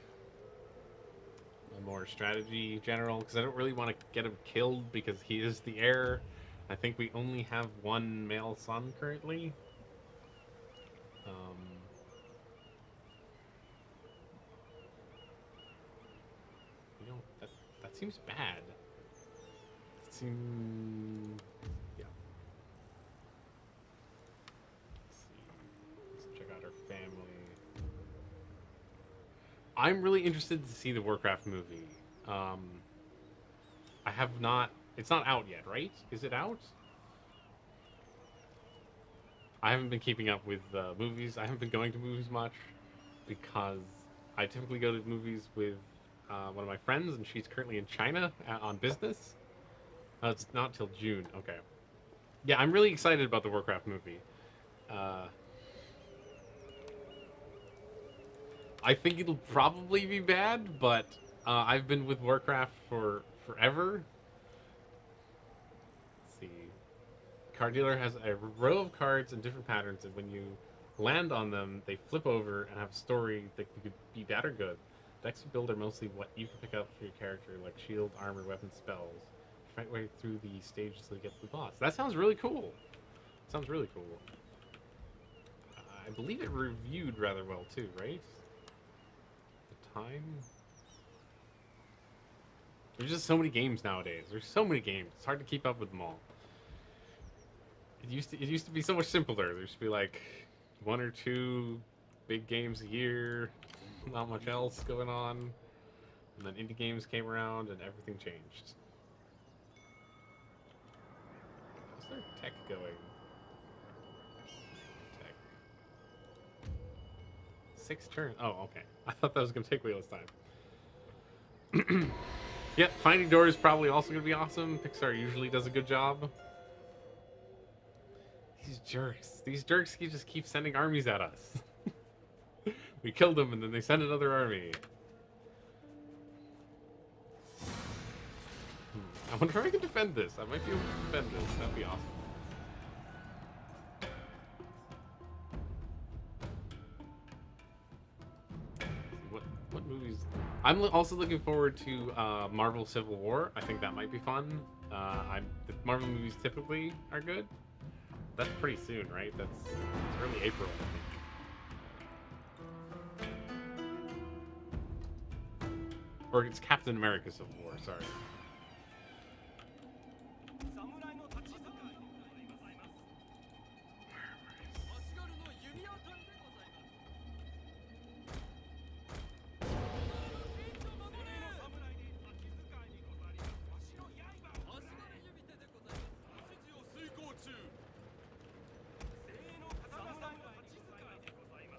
a more strategy general, because I don't really want to get him killed because he is the heir. I think we only have one male son currently. You know, that seems bad. It seems... yeah. Let's see. Let's check out our family. I'm really interested to see the Warcraft movie. I have not... It's not out yet, right? Is it out? I haven't been keeping up with movies. I haven't been going to movies much because I typically go to movies with one of my friends, and she's currently in China on business. It's not till June. Okay. Yeah, I'm really excited about the Warcraft movie. I think it'll probably be bad, but I've been with Warcraft for forever. Let's see. Card dealer has a row of cards in different patterns, and when you land on them, they flip over and have a story that could be bad or good. Decks you build are mostly what you can pick up for your character, like shield, armor, weapons, spells. Fight way through the stage until you get to the boss. That sounds really cool. Sounds really cool. I believe it reviewed rather well too, right? The time. There's just so many games nowadays. There's so many games. It's hard to keep up with them all. It used to be so much simpler. There used to be like one or two big games a year, not much else going on. And then indie games came around and everything changed. How's their tech going? Tech. 6 turns. Oh, okay. I thought that was going to take way less time. Yeah, Finding Dory is probably also going to be awesome. Pixar usually does a good job. These jerks. These jerks just keep sending armies at us. We killed them and then they send another army. I wonder if I can defend this. I might be able to defend this. That'd be awesome. What movies? I'm also looking forward to Marvel Civil War. I think that might be fun. The Marvel movies typically are good. That's pretty soon, right? It's early April, I think. Or it's Captain America Civil War, sorry.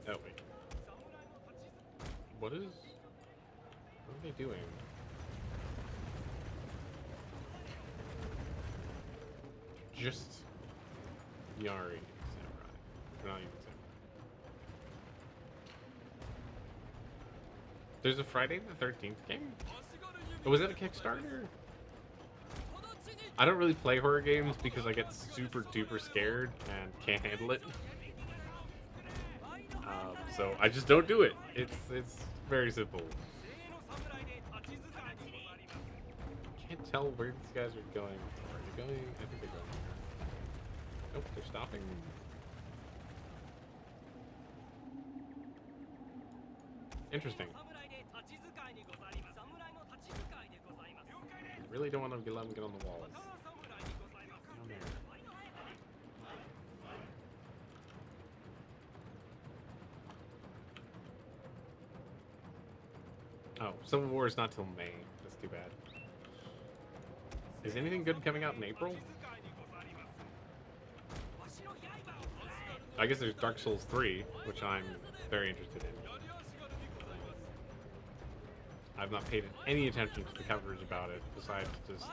Oh, wait. What are they doing? Just Yari Samurai. Not even Samurai. There's a Friday the 13th game? Oh, was that a Kickstarter? I don't really play horror games because I get super duper scared and can't handle it. So I just don't do it. It's very simple. Can't tell where these guys are going. Are they going? I think they're going there. Nope, they're stopping. Interesting. I really don't want to let them get on the walls. Down there. Oh, Civil War is not till May. That's too bad. Is anything good coming out in April? I guess there's Dark Souls 3, which I'm very interested in. I've not paid any attention to the coverage about it, besides just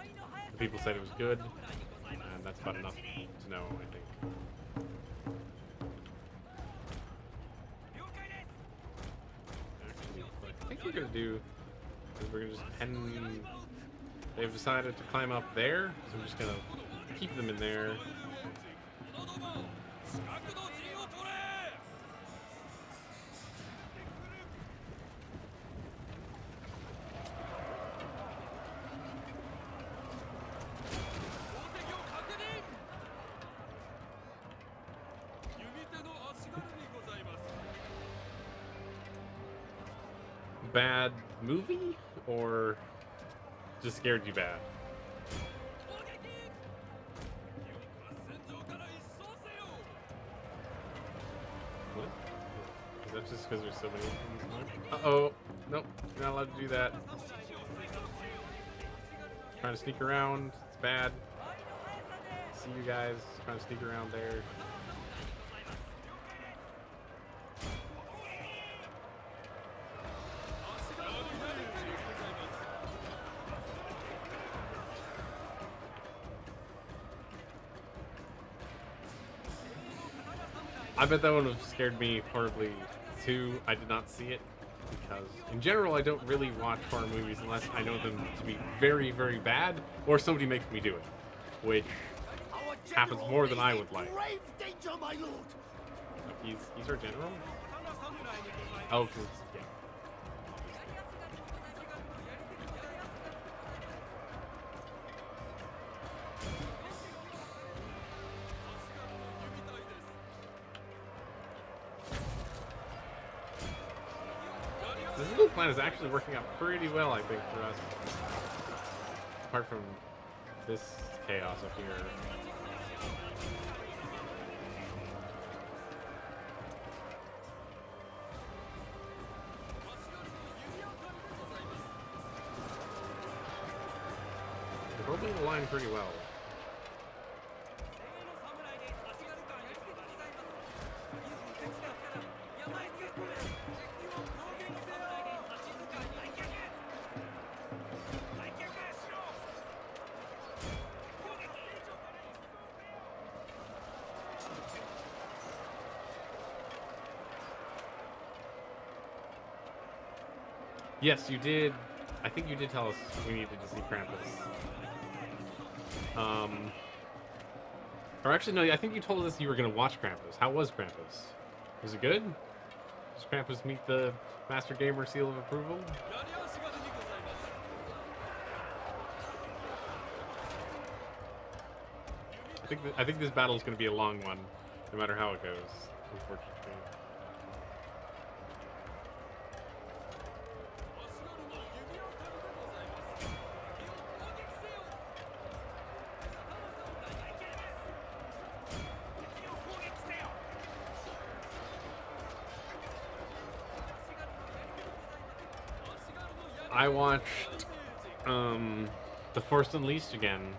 the people said it was good, and that's about enough to know, I think. Actually, what I think we're gonna do is we're gonna just pen. They've decided to climb up there, so I'm just gonna keep them in there. Bad movie or just scared you bad? What? Is that just because there's so many things? Uh-oh. Nope, you're not allowed to do that. Trying to sneak around. It's bad. See you guys trying to sneak around there. I bet that one would have scared me horribly too. I did not see it because, in general, I don't really watch horror movies unless I know them to be very, very bad or somebody makes me do it, which happens more than I would like. Grave danger, my lord. He's our general? Oh, because, yeah. This little plan is actually working out pretty well, I think, for us. Apart from this chaos up here. We're holding the line pretty well. Yes, you did. I think you did tell us we needed to see Krampus. Or actually, no. I think you told us you were going to watch Krampus. How was Krampus? Was it good? Does Krampus meet the Master Gamer seal of approval? I think this battle is going to be a long one, no matter how it goes. Unfortunately. I watched The Force Unleashed again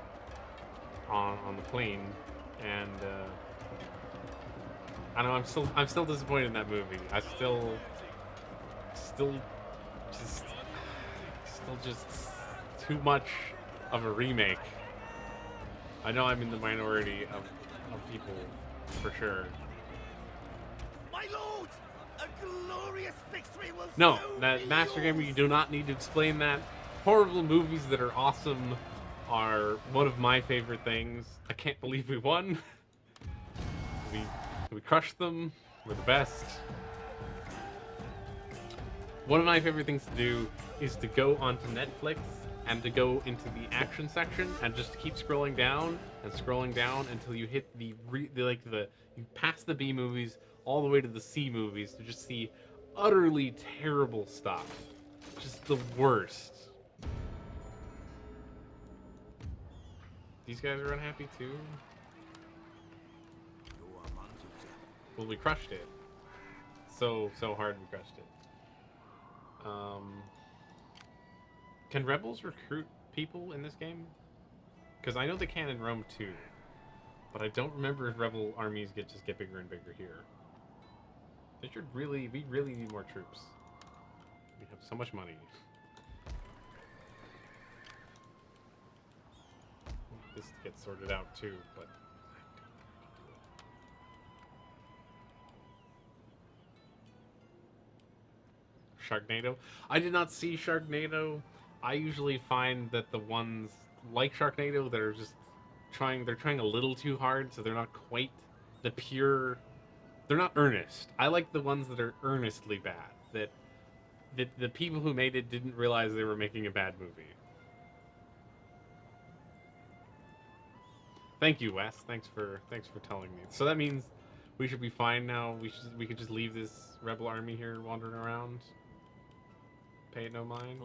on the plane, and I know I'm still disappointed in that movie. I still just too much of a remake. I know I'm in the minority of people for sure. My lords, a glorious victory will No, soon that be Master Gamer, yours. you do not need to explain that. Horrible movies that are awesome are one of my favorite things. I can't believe we won. We crushed them. We're the best. One of my favorite things to do is to go onto Netflix and to go into the action section and just keep scrolling down until you hit you pass the B movies all the way to the C movies to just see utterly terrible stuff. Just the worst. These guys are unhappy too. Well, we crushed it. So hard we crushed it. Can rebels recruit people in this game? Because I know they can in Rome too, but I don't remember if rebel armies just get bigger and bigger here. We really need more troops. We have so much money. This gets sorted out too, but Sharknado. I did not see Sharknado. I usually find that the ones like Sharknado that are just they're trying a little too hard, so they're not quite the pure. They're not earnest. I like the ones that are earnestly bad. That the people who made it didn't realize they were making a bad movie. Thank you, Wes. Thanks for telling me. So that means we should be fine now. We could just leave this rebel army here wandering around. Pay it no mind.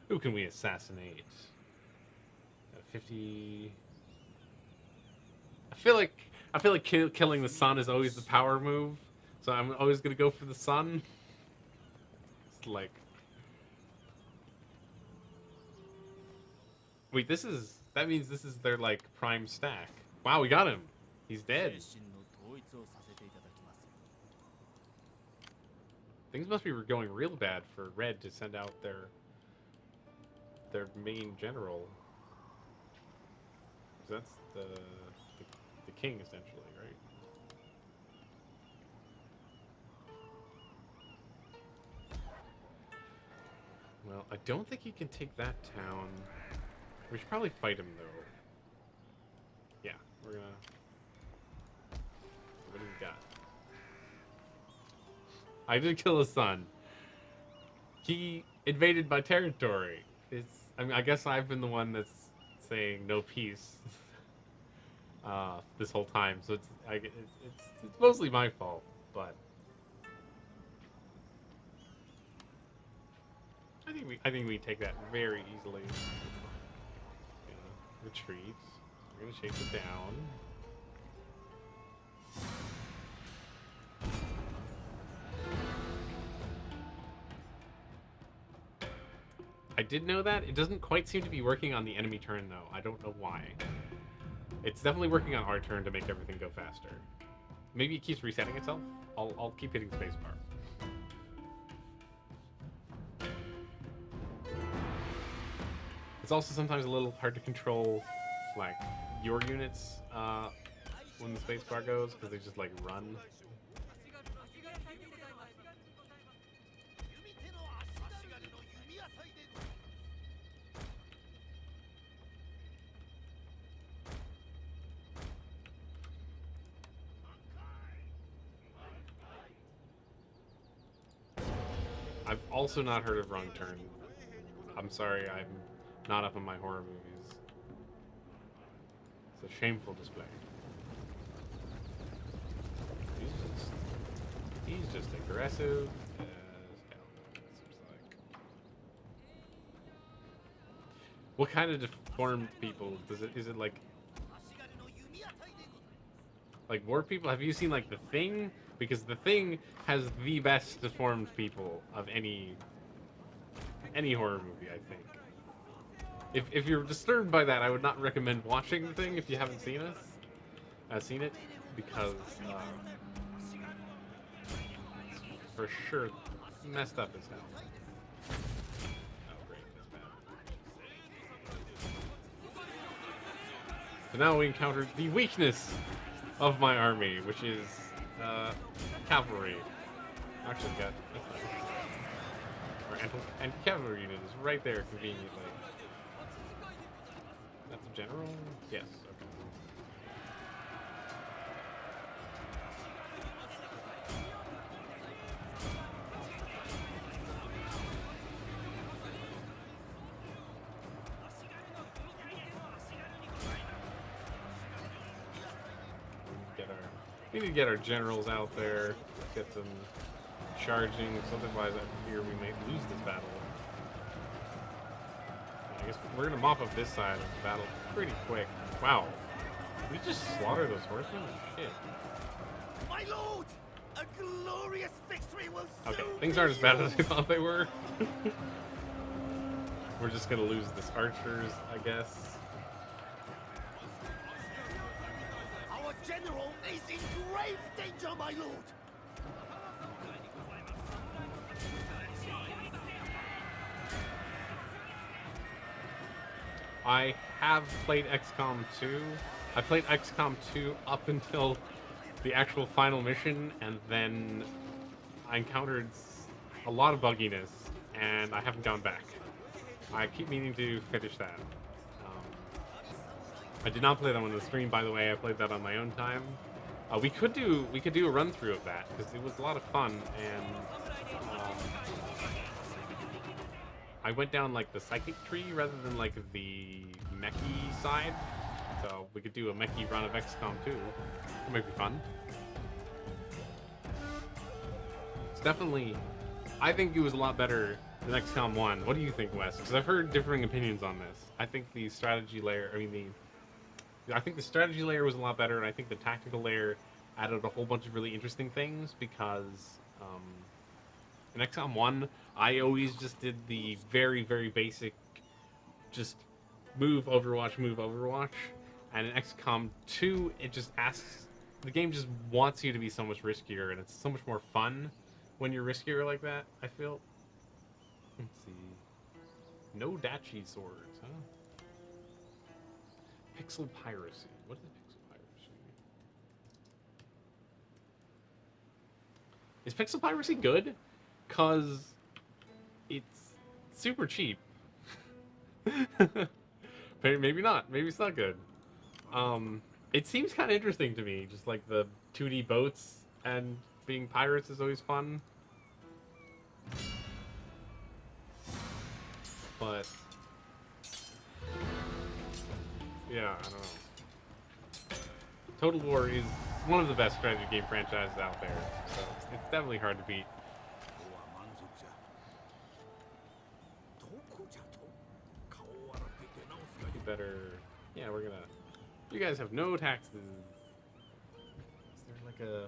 Who can we assassinate? 50. I feel like killing the sun is always the power move, so I'm always gonna go for the sun. It's like, wait, that means this is their like prime stack. Wow, we got him. He's dead. Things must be going real bad for Red to send out their main general. That's the king, essentially, right? Well, I don't think he can take that town. We should probably fight him, though. Yeah, we're gonna... What do we got? I did kill his son. He invaded my territory. I mean, I guess I've been the one that's saying no peace this whole time, so it's mostly my fault, but I think we take that very easily. Retreat. We're gonna chase it down. I did know that. It doesn't quite seem to be working on the enemy turn, though. I don't know why. It's definitely working on our turn to make everything go faster. Maybe it keeps resetting itself. I'll keep hitting spacebar. It's also sometimes a little hard to control, like, your units when the spacebar goes, because they just, like, run. I've also not heard of Wrong Turn. I'm sorry, I'm not up on my horror movies. It's a shameful display. He's just aggressive as hell, it seems like. What kind of deformed people does it? Is it like war people? Have you seen like The Thing? Because The Thing has the best deformed people of any horror movie, I think. If you're disturbed by that, I would not recommend watching The Thing if you haven't seen it, because it's for sure messed up as hell. Oh great, that's bad. So now we encountered the weakness of my army, which is cavalry. Actually, got our anti-cavalry unit is right there conveniently. That's a general? Yes, okay. We need to get our generals out there, get them charging, otherwise I fear we may lose this battle. I guess we're gonna mop up this side of the battle pretty quick. Wow. Did we just slaughter those horsemen? Shit. My lord! A glorious victory will soon Okay, things aren't as bad as I thought they were. We're just gonna lose this archers, I guess. Our general is in grave danger, my lord! I have played XCOM 2. I played XCOM 2 up until the actual final mission, and then I encountered a lot of bugginess, and I haven't gone back. I keep meaning to finish that. I did not play that on the stream, by the way. I played that on my own time. We could do a run through of that because it was a lot of fun, and I went down like the psychic tree rather than like the mechy side. So we could do a mechy run of XCOM 2. It might be fun. It's definitely, I think it was a lot better than XCOM 1. What do you think, Wes? Because I've heard differing opinions on this. I think the strategy layer, I think the strategy layer was a lot better, and I think the tactical layer added a whole bunch of really interesting things because in XCOM 1, I always just did the very, very basic, just move, Overwatch. And in XCOM 2, it just asks, the game just wants you to be so much riskier, and it's so much more fun when you're riskier like that, I feel. Let's see. No Dachi swords, huh? Pixel piracy. What is pixel piracy? Is pixel piracy good? Cause it's super cheap. Maybe not. Maybe it's not good. It seems kind of interesting to me. Just like the 2D boats and being pirates is always fun. But yeah, I don't know. Total War is one of the best strategy game franchises out there, so it's definitely hard to beat. Better. Yeah, we're gonna. You guys have no taxes. Is there like a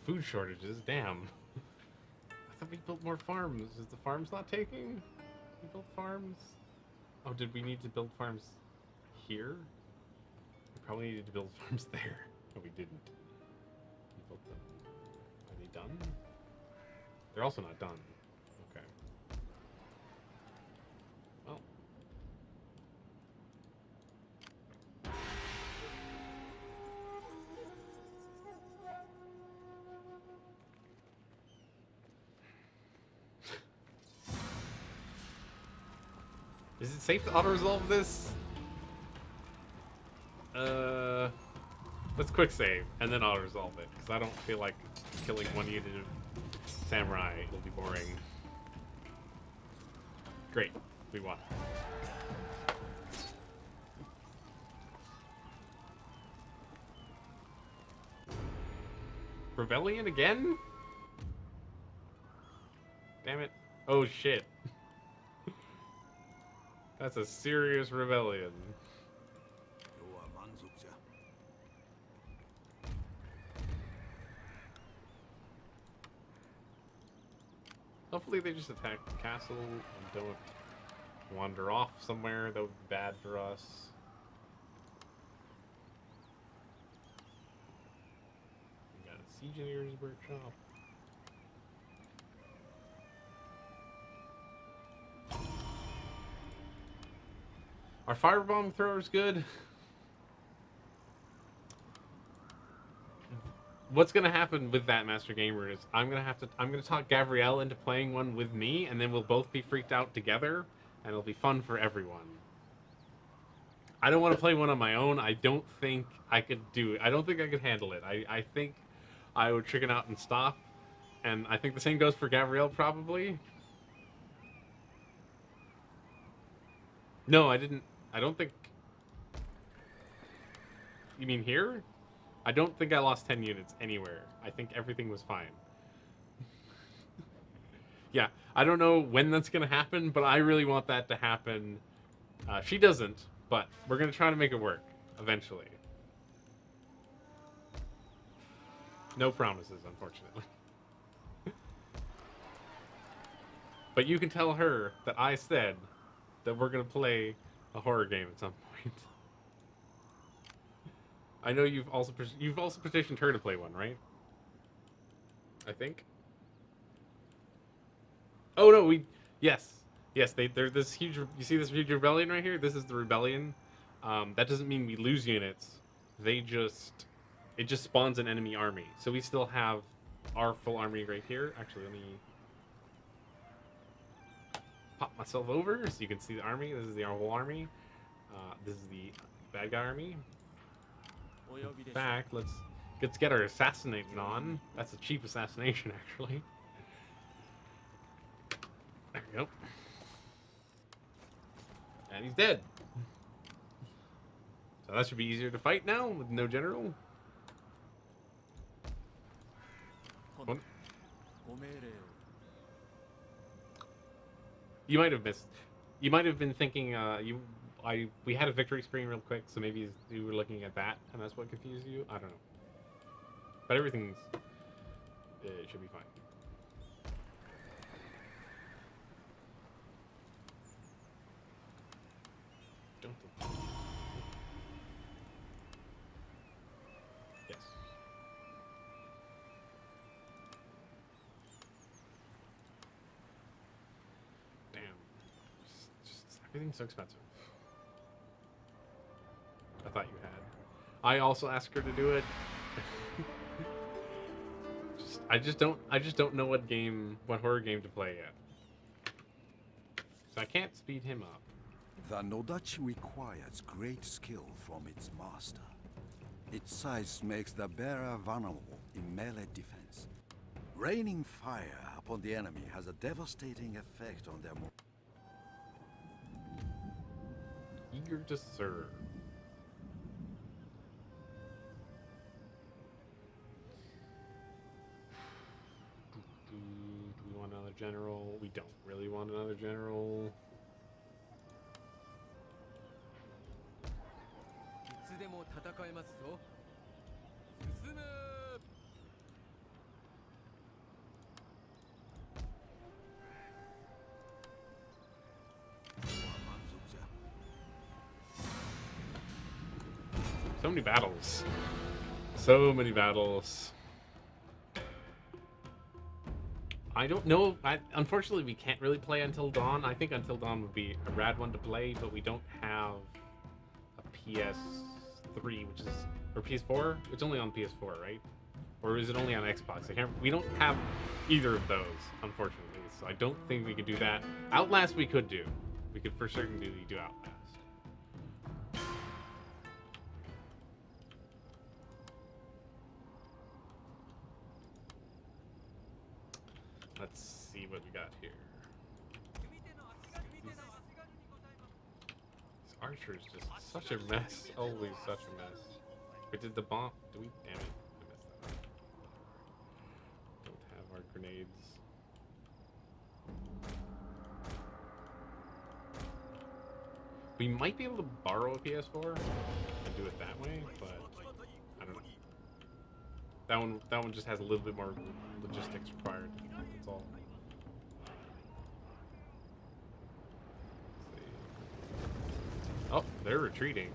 food shortages? Damn. I thought we built more farms. Is the farms not taking? We built farms. Oh, did we need to build farms here? We probably needed to build farms there. No, we didn't. We built them. Are they done? They're also not done. Okay. Well. Is it safe to auto-resolve this? Let's quick save and then auto-resolve it, because I don't feel like killing one unit of Samurai. It'll be boring. Great. We won. Rebellion again? Damn it. Oh shit. That's a serious rebellion. Hopefully they just attack the castle and don't wander off somewhere. That would be bad for us. We got a siege engineer's workshop. Our firebomb thrower's good. What's gonna happen with that, Master Gamer, is I'm gonna talk Gabrielle into playing one with me, and then we'll both be freaked out together, and it'll be fun for everyone. I don't want to play one on my own. I don't think I could do it. I don't think I could handle it. I think I would chicken out and stop, and I think the same goes for Gabrielle probably. No, I didn't. I don't think. You mean here? I don't think I lost 10 units anywhere. I think everything was fine. Yeah, I don't know when that's going to happen, but I really want that to happen. She doesn't, but we're going to try to make it work eventually. No promises, unfortunately. But you can tell her that I said that we're going to play a horror game at some point. I know you've also petitioned her to play one, right? I think. Oh no, yes. There's this huge. You see this huge rebellion right here? This is the rebellion. That doesn't mean we lose units. It just spawns an enemy army. So we still have our full army right here. Actually, let me pop myself over so you can see the army. This is the whole army. This is the bad guy army. In fact, let's get our assassinating on. That's a cheap assassination, actually. There we go. And he's dead. So that should be easier to fight now with no general. What? You might have missed. You might have been thinking. We had a victory screen real quick, so maybe you were looking at that, and that's what confused you. I don't know. But everything's. It should be fine. Yes. Damn. Just everything's so expensive. I thought you had. I also asked her to do it. I just don't know what horror game to play yet. So I can't speed him up. The Nodachi requires great skill from its master. Its size makes the bearer vulnerable in melee defense. Raining fire upon the enemy has a devastating effect on their Eager to serve. Do we want another general? We don't really want another general. So many battles. So many battles. I don't know. Unfortunately, we can't really play Until Dawn. I think Until Dawn would be a rad one to play, but we don't have a PS3, which is, or PS4. It's only on PS4, right? Or is it only on Xbox? We don't have either of those, unfortunately. So I don't think we could do that. Outlast we could do. We could for certain do Outlast. Let's see what we got here. This archer is just such a mess. Always such a mess. We did the bomb. Do we? Damn it. I messed that up. Don't have our grenades. We might be able to borrow a PS4 and do it that way, but I don't know. That one just has a little bit more logistics required. That's all. Let's see. Oh, they're retreating.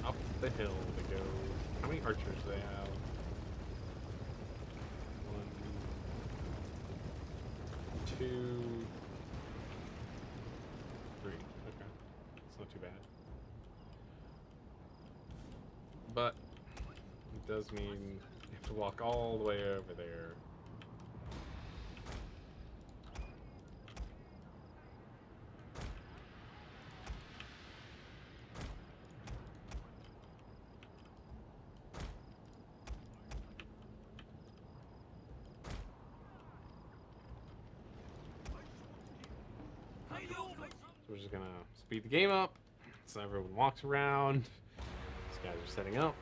Up the hill they go. How many archers do they have? 1, 2, 3. Okay. It's not too bad. But it does mean you have to walk all the way over there. So we're just gonna speed the game up so everyone walks around. These guys are setting up.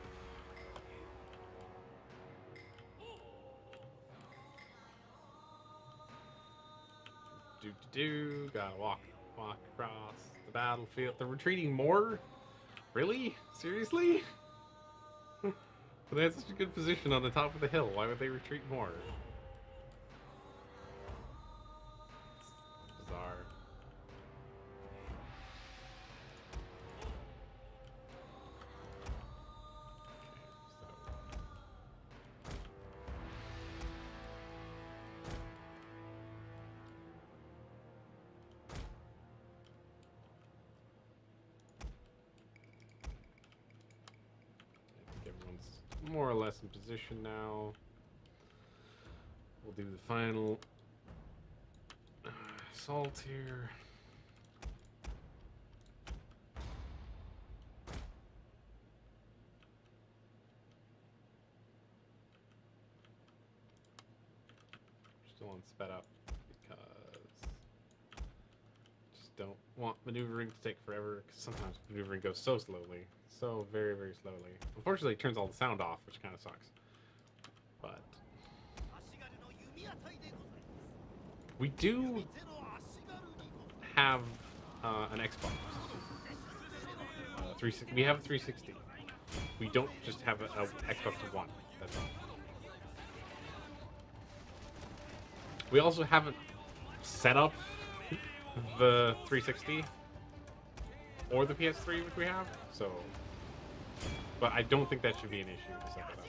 Gotta walk across the battlefield. They're retreating more? Really? Seriously? But they had such a good position on the top of the hill. Why would they retreat more? It's bizarre. More or less in position now. We'll do the final assault here. Still on sped up because just don't want maneuvering to take forever, because sometimes maneuvering goes so slowly. So very, very slowly. Unfortunately, it turns all the sound off, which kind of sucks. But we do have an Xbox. We have a 360. We don't just have a Xbox One. That's all. We also haven't set up the 360 or the PS3, which we have. So. But I don't think that should be an issue to set that up.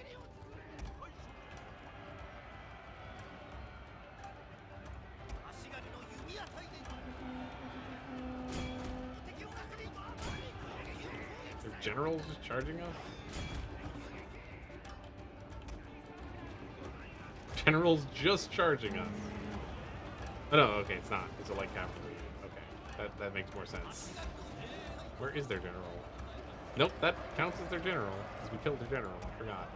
Are generals just charging us? Generals just charging us. Oh no, okay, it's not. It's a light cavalry. Okay, that makes more sense. Where is their general? Nope, that counts as their general, because we killed their general. I forgot.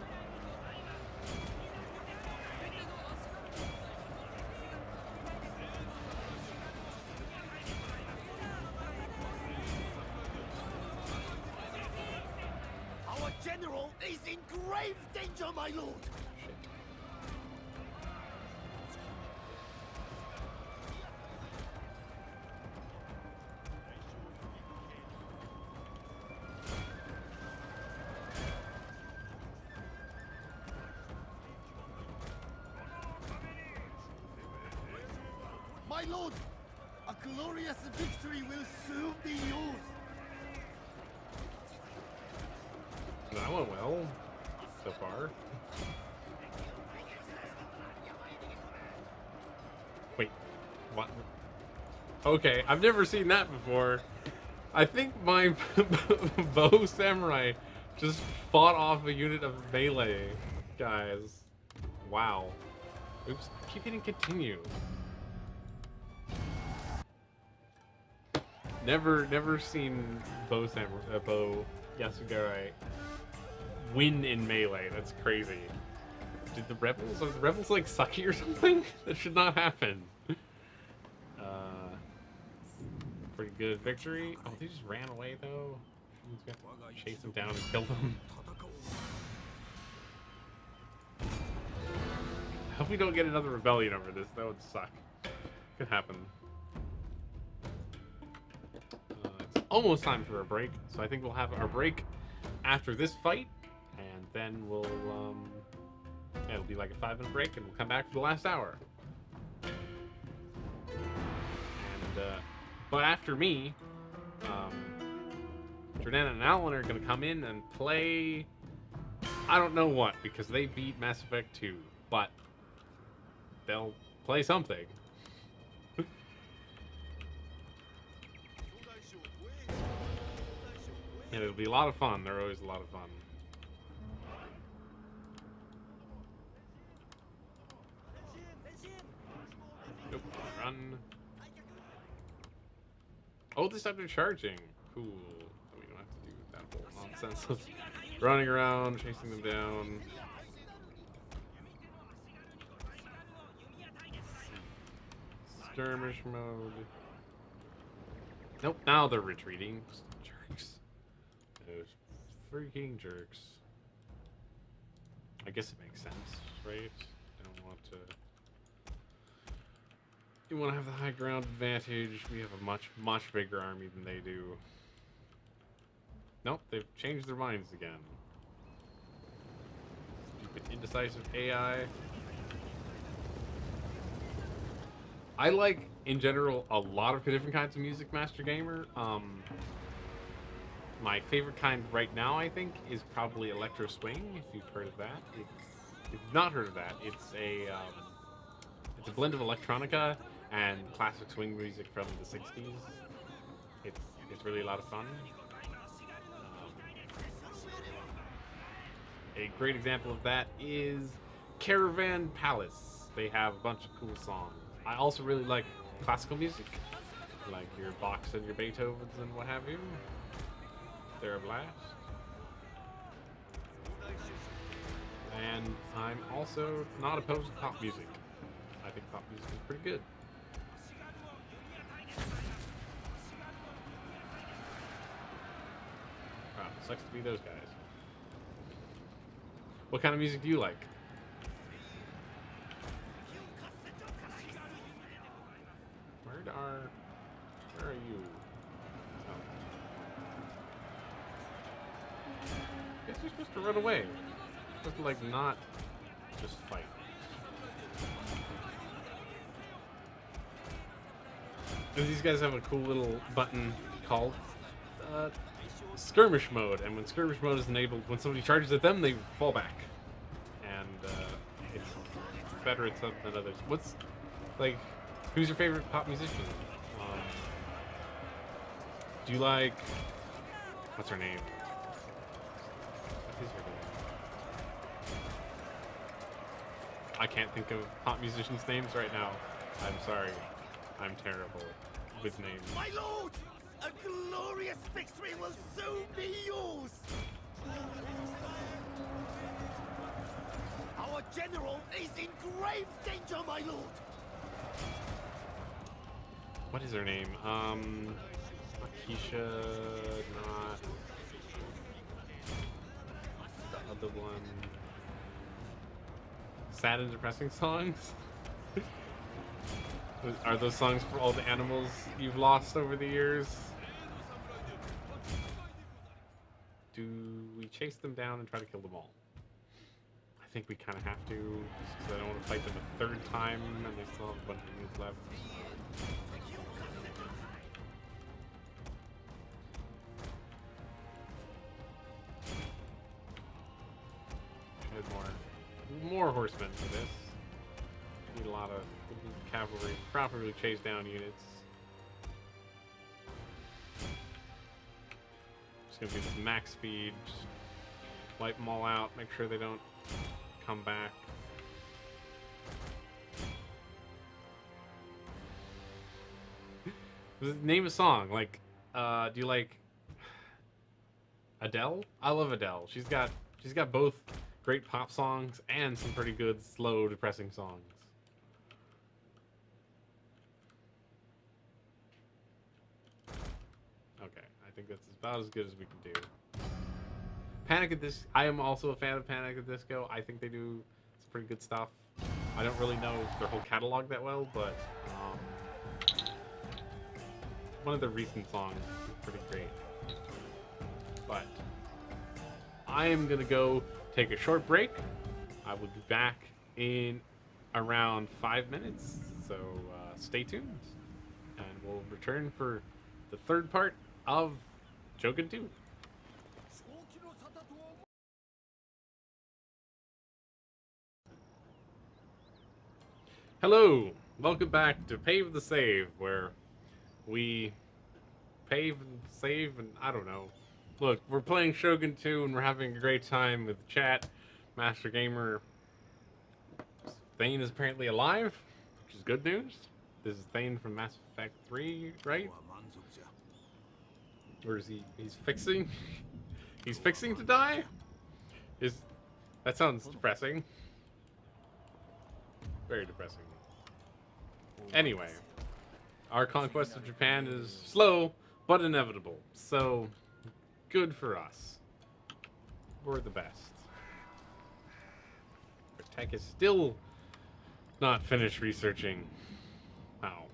Our general is in grave danger, my lord! Shit. My lord, a glorious victory will soon be yours. That went well, so far. Wait, what? Okay, I've never seen that before. I think my bow samurai just fought off a unit of melee guys. Wow. Oops, I keep hitting continue. Never seen bow Yasugari win in melee. That's crazy. Did the rebels? Are the rebels like sucky or something? That should not happen. Pretty good victory. Oh, they just ran away though. He's got to chase them down and kill them. I hope we don't get another rebellion over this. That would suck. Could happen. It's almost time for a break, so I think we'll have our break after this fight, and then we'll it'll be like a 5-minute break, and we'll come back for the last hour. And but after me, Jordana and Alan are gonna come in and play. I don't know what, because they beat Mass Effect 2, but they'll play something. And it'll be a lot of fun. They're always a lot of fun. Nope, run. Oh, this time they're charging. Cool. So we don't have to do that whole nonsense of running around, chasing them down. Skirmish mode. Nope, now they're retreating. Jerks. Those freaking jerks. I guess it makes sense, right? I don't want to... You want to have the high ground advantage. We have a much, much bigger army than they do. Nope, they've changed their minds again. Stupid indecisive AI. I like, in general, a lot of different kinds of music, Master Gamer. My favorite kind right now, I think, is probably Electro Swing, if you've heard of that. If you've not heard of that, it's a blend of electronica and classic swing music from the 60s. It's really a lot of fun. A great example of that is Caravan Palace. They have a bunch of cool songs. I also really like classical music, like your Bachs and your Beethovens and what have you. They're a blast. And I'm also not opposed to pop music. I think pop music is pretty good. Wow, sucks to be those guys. What kind of music do you like? Where are you? Oh. I guess you're supposed to run away. You're supposed to, like, not just fight. And these guys have a cool little button called skirmish mode, and when skirmish mode is enabled, when somebody charges at them, they fall back. And it's better at some than others. What's, like, who's your favorite pop musician? Do you like... What's her name? What is her name? I can't think of pop musicians' names right now. I'm sorry. I'm terrible with names. My lord! A glorious victory will soon be yours! Our general is in grave danger, my lord! What is her name? Keisha, not the other one. Sad and depressing songs? Are those songs for all the animals you've lost over the years? Do we chase them down and try to kill them all? I think we kind of have to, just because I don't want to fight them a third time and they still have a bunch of units left. More horsemen for this. Need a lot of cavalry, properly chase down units. Just gonna do this max speed, just wipe them all out, make sure they don't come back. Name a song. Like, do you like Adele? I love Adele. She's got both great pop songs and some pretty good slow, depressing songs. Okay, I think that's about as good as we can do. Panic at Disco. I am also a fan of Panic at Disco. I think they do some pretty good stuff. I don't really know their whole catalog that well, but one of their recent songs is pretty great. But I am gonna go take a short break. I will be back in around 5 minutes, so stay tuned, and we'll return for the third part of Shogun 2. Hello, welcome back to Pave the Save, where we pave and save, and I don't know. Look, we're playing Shogun 2 and we're having a great time with the chat. Master Gamer Thane is apparently alive, which is good news. This is Thane from Mass Effect 3, right? Or is he's fixing? He's fixing to die? That sounds depressing. Very depressing. Anyway, our conquest of Japan is slow, but inevitable. So, good for us. We're the best. Our tech is still not finished researching. Wow.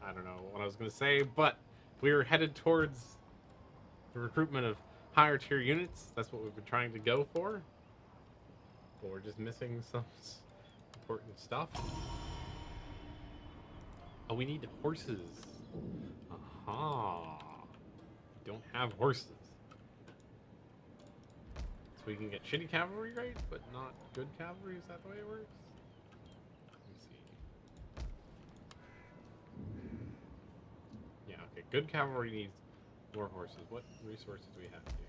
I don't know what I was going to say, but we're headed towards the recruitment of higher tier units. That's what we've been trying to go for. But we're just missing some important stuff. Oh, we need horses. Aha. We don't have horses. So we can get shitty cavalry, right? But not good cavalry? Is that the way it works? Let me see. Yeah, okay. Good cavalry needs more horses. What resources do we have here?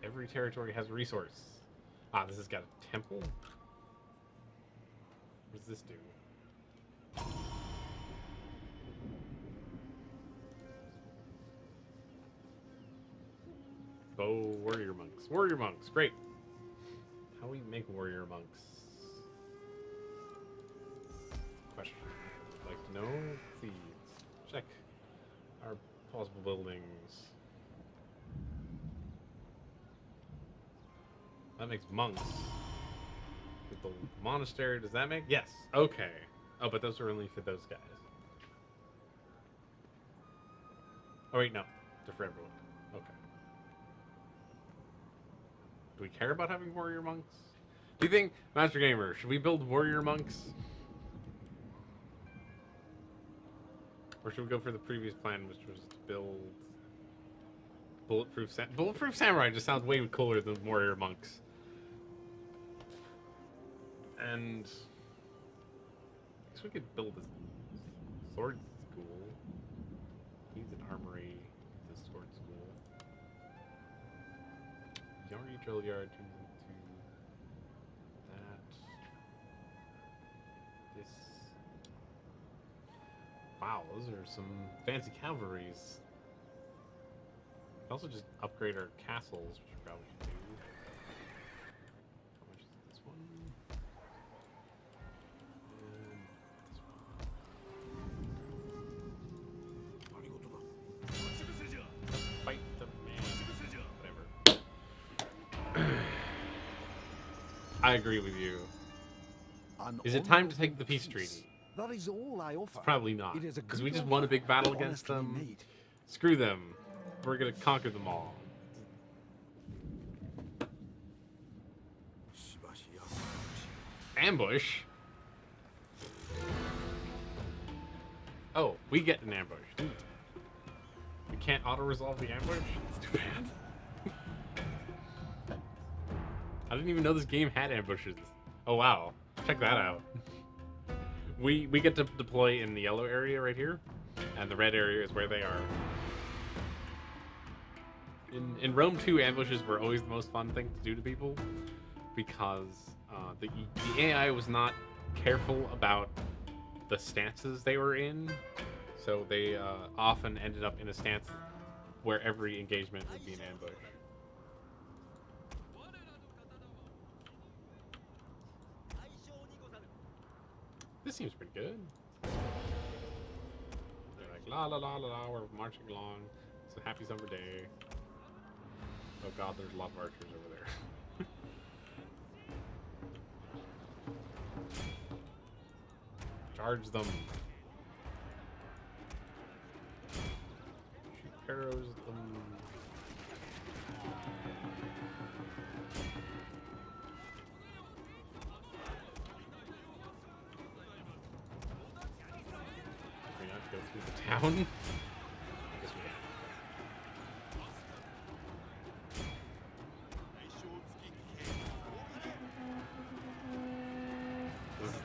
Every territory has a resource. Ah, this has got a temple. What does this do? Bow warrior monks. Warrior monks, great. How do we make warrior monks? Question. I'd like to know. Please check our possible buildings. That makes monks. With the monastery, does that make? Yes. Okay. Oh, but those are only for those guys. Oh wait, no. They're for everyone. Okay. Do we care about having warrior monks? Do you think, Master Gamer, should we build warrior monks? Or should we go for the previous plan, which was to build Bulletproof Samurai just sounds way cooler than warrior monks. And I guess we could build a sword school. He's an armory. He's a sword school. Yari drill yard to that. This. Wow, those are some fancy cavalries. We can also just upgrade our castles, which we probably should do. How much is this one? Fight the man. Whatever. I agree with you. Is it time to take the peace treaty? That is all I offer. It's probably not, It is a because good we just offer, won a big battle against honestly them. made. Screw them. We're gonna conquer them all. Ambush? Oh, we get an ambush. Neat. We can't auto-resolve the ambush? It's too bad. I didn't even know this game had ambushes. Oh wow. Check that out. We get to deploy in the yellow area right here, and the red area is where they are. In Rome 2, ambushes were always the most fun thing to do to people, because the AI was not careful about the stances they were in, so they often ended up in a stance where every engagement would be an ambush. This seems pretty good. They're like, la la la la la, we're marching along. It's a happy summer day. Oh god, there's a lot of archers over there. Charge them. Shoot arrows at them. Can we not go through the town? I guess we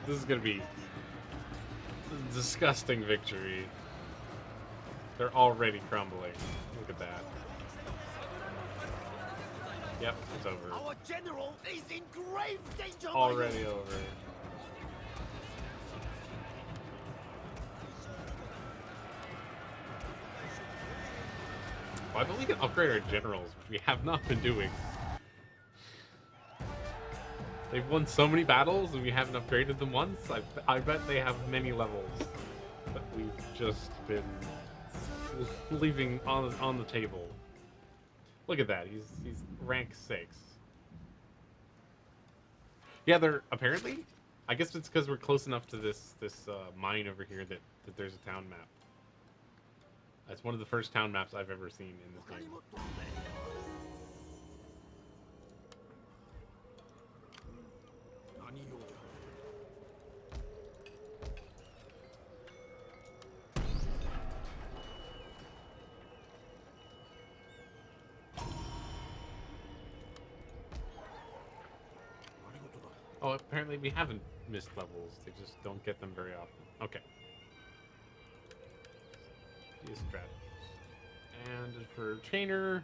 This is gonna be a disgusting victory. They're already crumbling. Look at that. Yep, it's over. Our general is in grave danger. Already over. Well, I bet we can upgrade our generals, which we have not been doing. They've won so many battles and we haven't upgraded them once. I bet they have many levels that we've just been leaving on the table. Look at that. He's rank 6. Yeah, they're apparently. I guess it's because we're close enough to this mine over here that there's a town map. That's one of the first town maps I've ever seen in this game. Oh, apparently we haven't missed levels. They just don't get them very often. Okay. These strategies. And for trainer,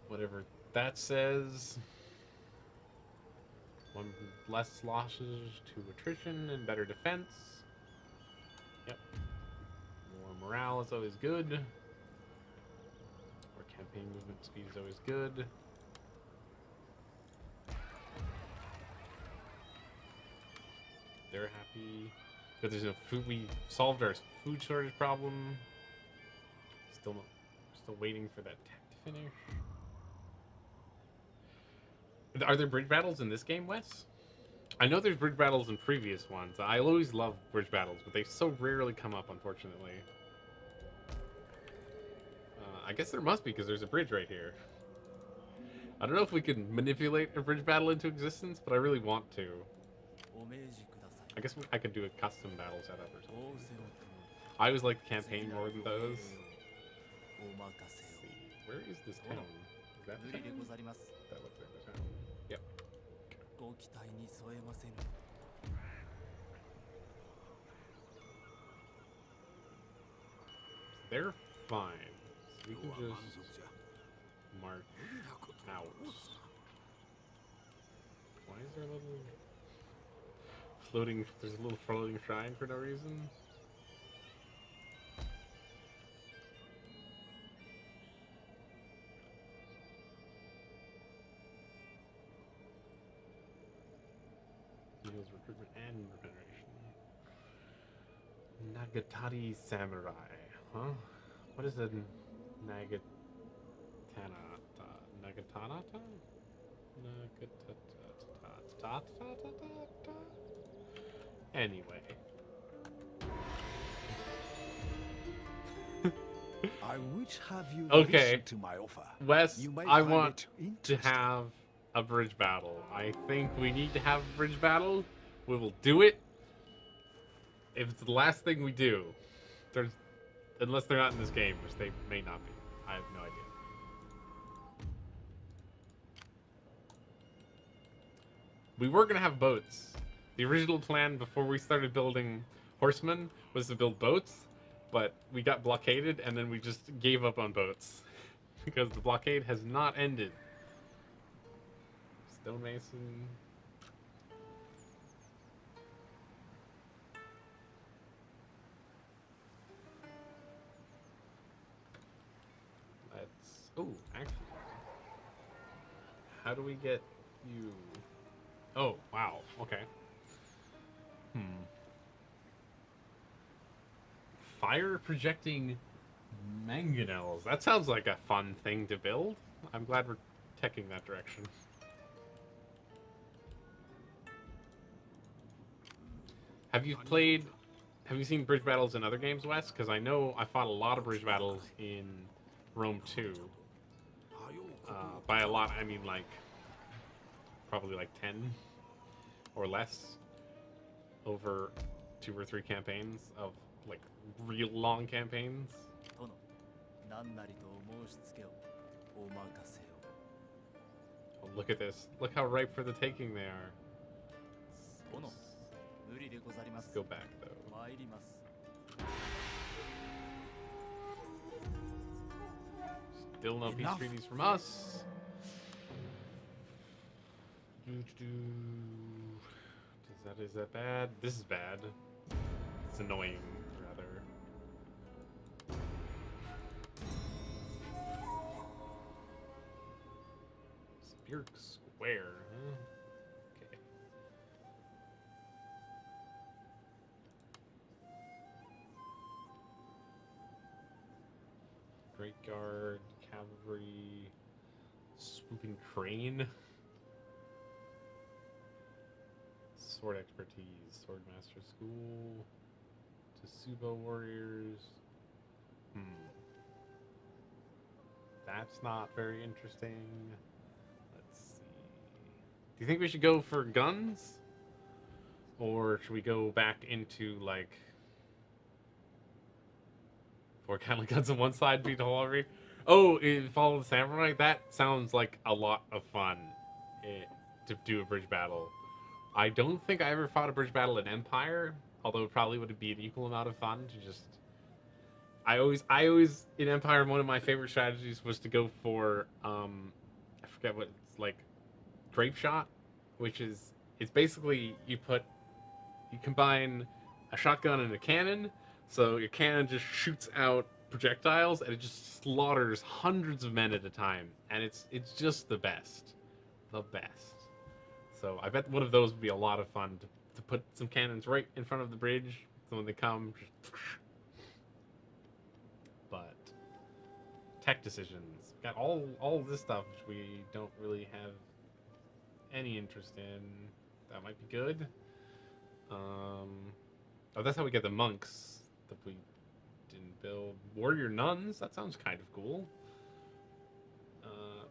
whatever that says. 1 less losses to attrition and better defense. Yep. More morale is always good. More campaign movement speed is always good. They're happy. But there's no food. We solved our food shortage problem. Still waiting for that tech to finish. Are there bridge battles in this game, Wes? I know there's bridge battles in previous ones. I always love bridge battles, but they so rarely come up, unfortunately. I guess there must be, because there's a bridge right here. I don't know if we can manipulate a bridge battle into existence, but I really want to. I guess I could do a custom battle setup or something. I always like the campaign more than those. Let's see. Where is this town? Is that the town? That looks like the town. Yep. They're fine. So we can just mark out. Why is there a little floating? There's a little floating shrine for no reason. Heals recruitment and regeneration. Nagatari Samurai, huh? What is a Nagatanata? Nagatanata? Nagatatata? Anyway. I would have you Okay. listen to my offer. Wes, You may I find want it to interesting. have a bridge battle. I think we need to have a bridge battle. We will do it. If it's the last thing we do, unless they're not in this game, which they may not be. I have no idea. We were gonna have boats. The original plan before we started building horsemen was to build boats, but we got blockaded and then we just gave up on boats because the blockade has not ended. Stonemason. Oh, actually, how do we get you? Oh, wow. Okay. Fire projecting mangonels. That sounds like a fun thing to build. I'm glad we're teching that direction. Have you played? Have you seen bridge battles in other games, Wes? Because I know I fought a lot of bridge battles in Rome 2. By a lot, I mean like probably like 10 or less over 2 or 3 campaigns of like real long campaigns. 殿、何なりとお申し付けをお任せを。 Oh, look at this. Look how ripe for the taking they are. 殿、無理でござりま Let's す。 go back though. 参ります。 Still no peace Enough. treaties from us. Is that bad? This is bad. It's annoying, rather. Spirk Square, huh? Okay. Great Guard, Cavalry, Swooping Crane. Sword Expertise, Swordmaster School, Tsubo Warriors. That's not very interesting. Let's see. Do you think we should go for guns? Or should we go back into, like, four kind of guns on one side, beat the whole army? Oh, Follow the Samurai? That sounds like a lot of fun to do a bridge battle. I don't think I ever fought a bridge battle in Empire, although it probably would be an equal amount of fun to just... I always in Empire, one of my favorite strategies was to go for, I forget what it's like, Grape Shot, which is, it's basically, you combine a shotgun and a cannon, so your cannon just shoots out projectiles, and it just slaughters hundreds of men at a time, and it's just the best. The best. So I bet one of those would be a lot of fun to put some cannons right in front of the bridge, so when they come, just... But tech decisions. Got all this stuff which we don't really have any interest in. That might be good. Oh, that's how we get the monks that we didn't build. Warrior nuns. That sounds kind of cool.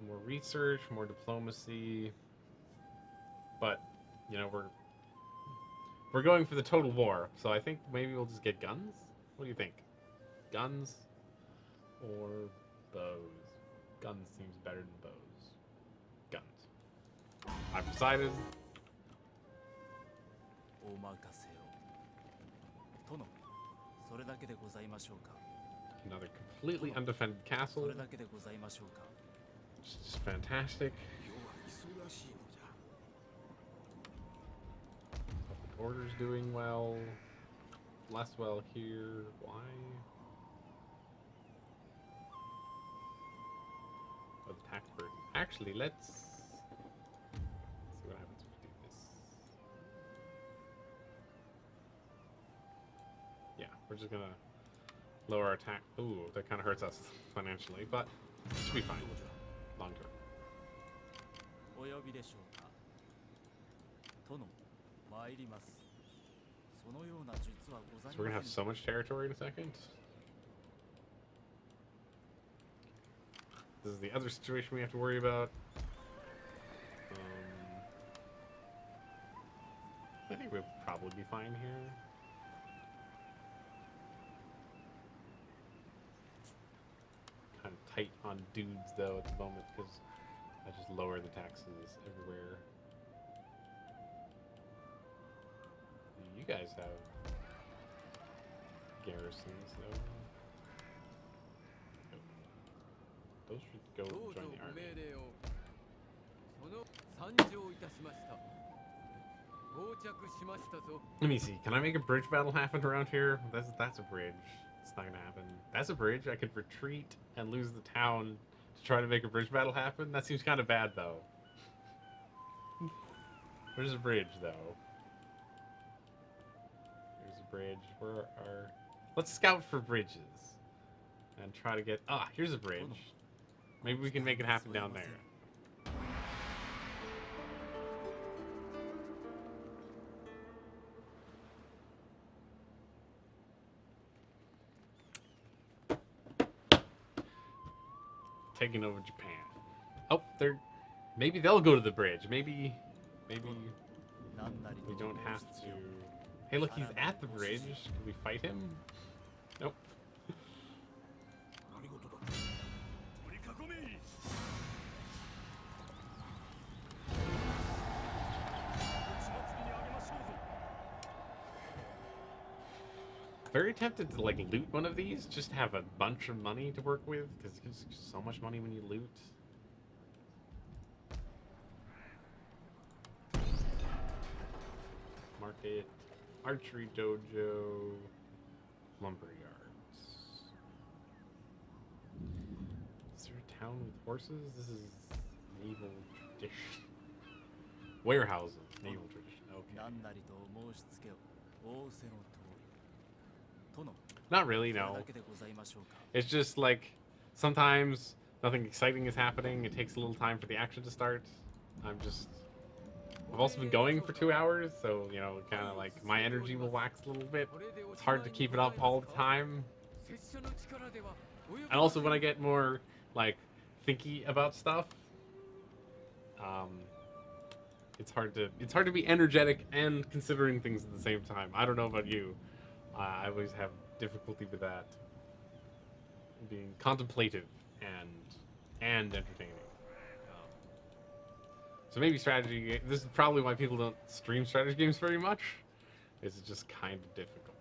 More research, more diplomacy. But, you know, we're going for the total war, so I think maybe we'll just get guns? What do you think? Guns or bows? Guns seems better than bows. Guns. I've decided. お任せを。殿、それだけでございましょうか。 Another completely undefended そ castle. れだけでございましょうか。 Just fantastic. 世は忙しいのじゃ。 The border's doing well. Less well here. Why? Oh, the tax burden. Actually, let's see what happens if we do this. Yeah, we're just gonna lower our tax. Ooh, that kind of hurts us financially, but it should be fine. Long term. お呼びでしょうか。殿、参ります。そのような術はございませ So we're ん。 gonna have so much territory in a second. This is the other situation we have to worry about. I think we'll probably be fine here. Kind of tight on dudes though at the moment because I just lower the taxes everywhere. You guys have garrisons though. Those should go どうぞ join ご the army. 命令を。その参上いたしました。到着しましたぞ。 Let me see. Can I make a bridge battle happen around here? That's a bridge. It's not gonna happen. That's a bridge. I could retreat and lose the town to try to make a bridge battle happen? That seems kind of bad, though. Where's the bridge, though? There's a bridge. Where are... Let's scout for bridges. And try to get... Ah, here's a bridge. Maybe we can make it happen down there. Taking over Japan. Oh, they're... Maybe they'll go to the bridge. Maybe we don't have to... Hey, look, he's at the bridge. Can we fight him? Nope. Very tempted to like loot one of these, just to have a bunch of money to work with, because there's so much money when you loot. Market, archery dojo, lumber yards. Is there a town with horses? This is naval tradition. Warehouses, naval tradition. Okay. Not really, no. It's just like sometimes nothing exciting is happening. It takes a little time for the action to start. I've also been going for 2 hours, so you know, kind of like my energy will wax a little bit. It's hard to keep it up all the time. And also when I get more like thinky about stuff, it's hard to be energetic and considering things at the same time. I don't know about you. I always have difficulty with that. Being contemplative and entertaining. So maybe strategy. This is probably why people don't stream strategy games very much. It's just kind of difficult.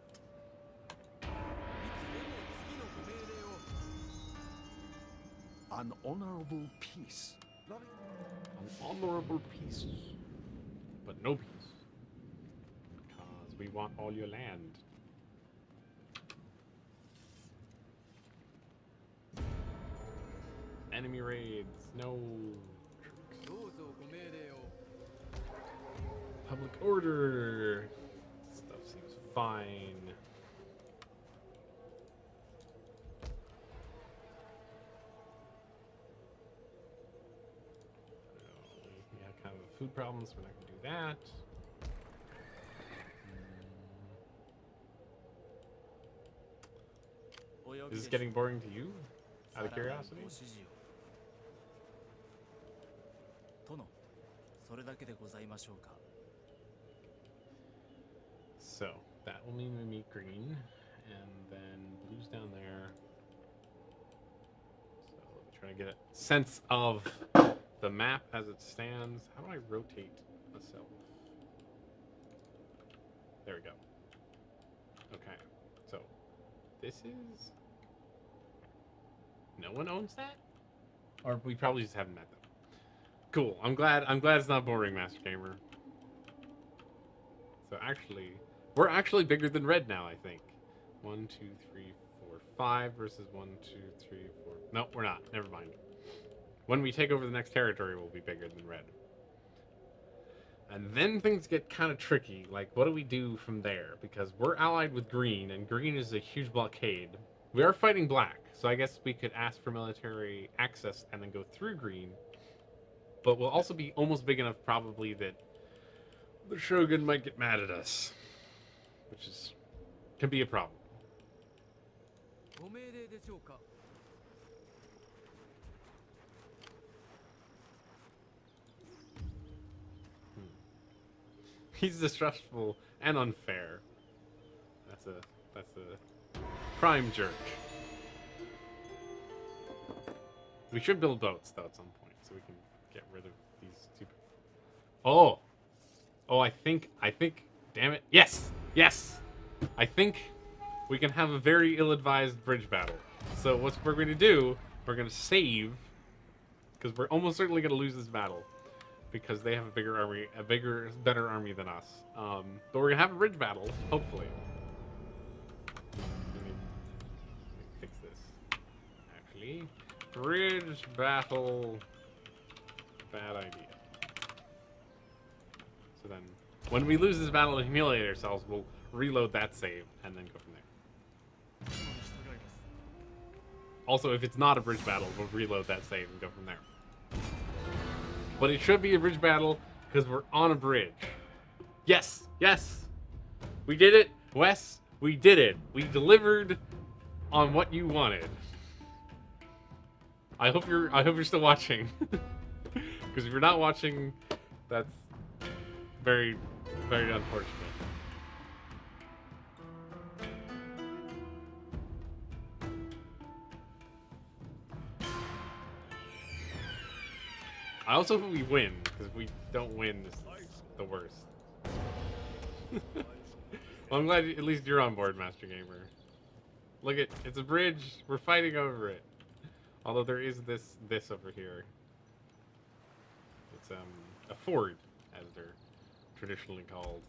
An honorable peace. An honorable peace, but no peace, because we want all your land. Enemy raids, no. Public order. Stuff seems fine. We have kind of food problems, we're not going to do that. Is this getting boring to you? Out of curiosity? So, that will mean we meet green, and then blue's down there. So, let me try to get a sense of the map as it stands. How do I rotate myself? There we go. Okay, so this is... No one owns that? Or we probably just haven't met them. Cool. I'm glad it's not boring, Master Gamer. So actually, we're actually bigger than red now, I think. 1, 2, 3, 4, 5 versus 1, 2, 3, 4. No, we're not. Never mind. When we take over the next territory, we'll be bigger than red. And then things get kind of tricky. Like, what do we do from there? Because we're allied with green, and green is a huge blockade. We are fighting black, so I guess we could ask for military access and then go through green. But we'll also be almost big enough, probably, that the Shogun might get mad at us, which can be a problem. He's distrustful and unfair. That's a prime jerk. We should build boats though at some point, so we can get rid of these two. Oh, I think. Damn it! Yes. I think we can have a very ill-advised bridge battle. So what we're going to do, we're going to save, because we're almost certainly going to lose this battle, because they have a bigger army, better army than us. But we're going to have a bridge battle, hopefully. Let me fix this. Actually, Bridge battle. Bad idea. So then, when we lose this battle and humiliate ourselves, we'll reload that save and then go from there. Also, if it's not a bridge battle, we'll reload that save and go from there. But it should be a bridge battle because we're on a bridge. Yes, yes, we did it, Wes. We did it. We delivered on what you wanted. I hope you're still watching. Because if you're not watching, that's very, very unfortunate. I also hope we win, because if we don't win, this is the worst. Well, I'm glad at least you're on board, Master Gamer. Look at, it's a bridge. We're fighting over it. Although there is this over here. It's a ford, as they're traditionally called.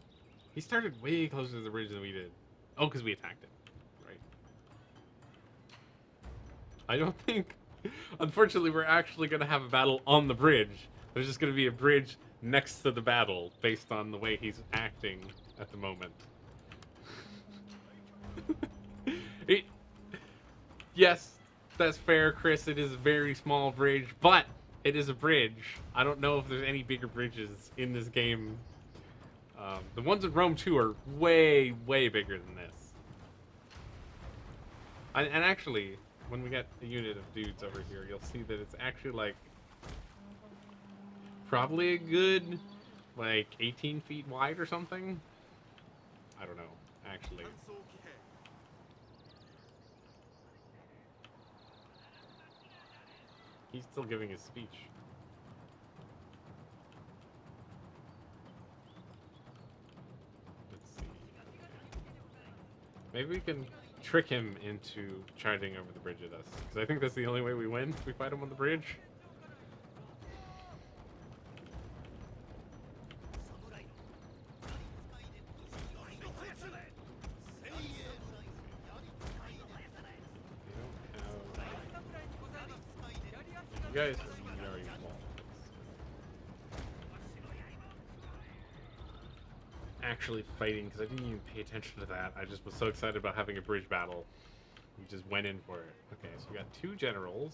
He started way closer to the bridge than we did. Oh, because we attacked it, right? I don't think, unfortunately, we're actually going to have a battle on the bridge. There's just going to be a bridge next to the battle based on the way he's acting at the moment. Yes, that's fair, Chris. It is a very small bridge, but it is a bridge. I don't know if there's any bigger bridges in this game. The ones in Rome 2 are way, way bigger than this. And actually, when we get a unit of dudes over here, you'll see that it's actually like probably a good like 18 feet wide or something. I don't know, actually. He's still giving his speech. Let's see. Maybe we can trick him into charging over the bridge at us. Because I think that's the only way we win. We fight him on the bridge. You guys are very small. Actually fighting, because I didn't even pay attention to that. I just was so excited about having a bridge battle. We just went in for it. Okay, so we got 2 generals.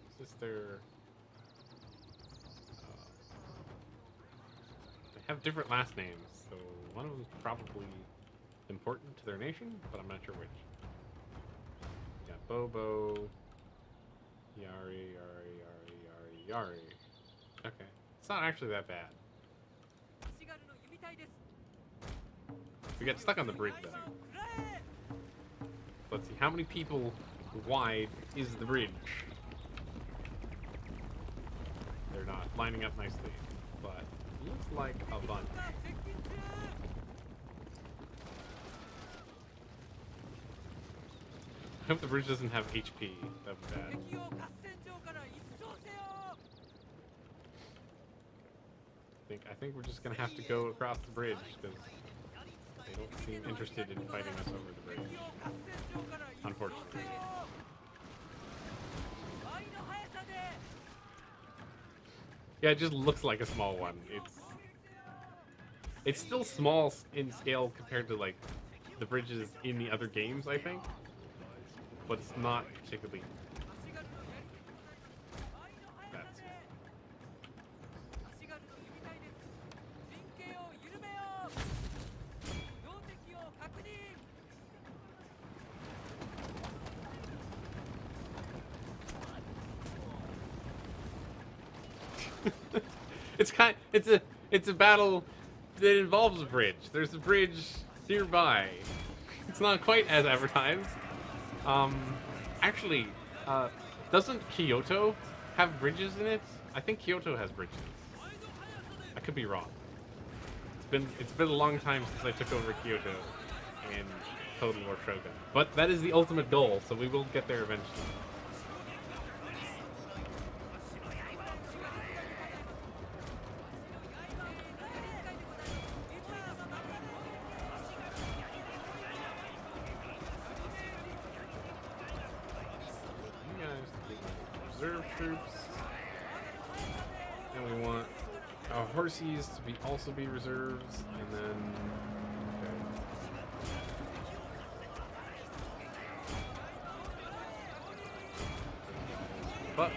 Is this their... they have different last names, so one of them is probably important to their nation, but I'm not sure which. Bobo, Yari. Okay, it's not actually that bad. We got stuck on the bridge though. Let's see, how many people wide is the bridge? They're not lining up nicely, but it looks like a bunch. I hope the bridge doesn't have HP. That'd be bad. I think we're just gonna have to go across the bridge because they don't seem interested in fighting us over the bridge. Unfortunately. Yeah, it just looks like a small one. It's still small in scale compared to like the bridges in the other games, I think. But it's not particularly that small. It's a battle that involves a bridge. There's a bridge nearby. It's not quite as advertised. Actually, doesn't Kyoto have bridges in it? I think Kyoto has bridges. I could be wrong. It's been a long time since I took over Kyoto in Total War Shogun. But that is the ultimate goal, so we will get there eventually. reserve troops. And we want our horses to be also be reserves, and then but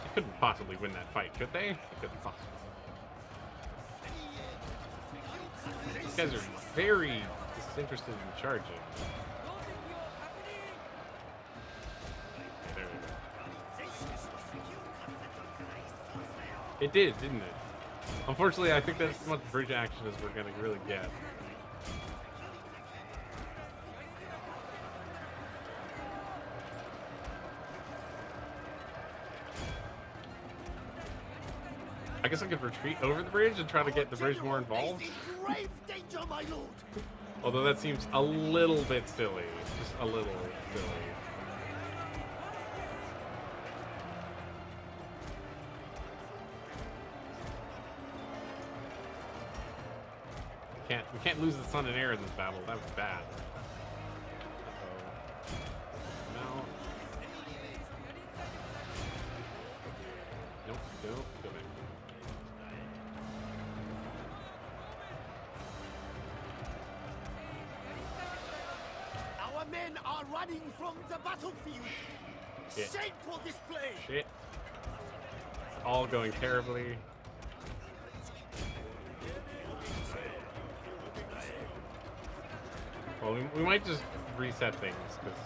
they couldn't possibly win that fight, could they? They couldn't possibly. These guys are very disinterested in charging. There we go. It did, didn't it? Unfortunately, I think that's as much bridge action as we're gonna really get. I guess I could retreat over the bridge and try to get the bridge more involved. Grave danger, my lord. Although that seems a little bit silly. Just a little silly. We can't lose the sun and air in this battle. That was bad. Now. Nope, go back. Our men are running from the battlefield. Shit. Shameful display. Shit. It's all going terribly. Well, we might just reset things, because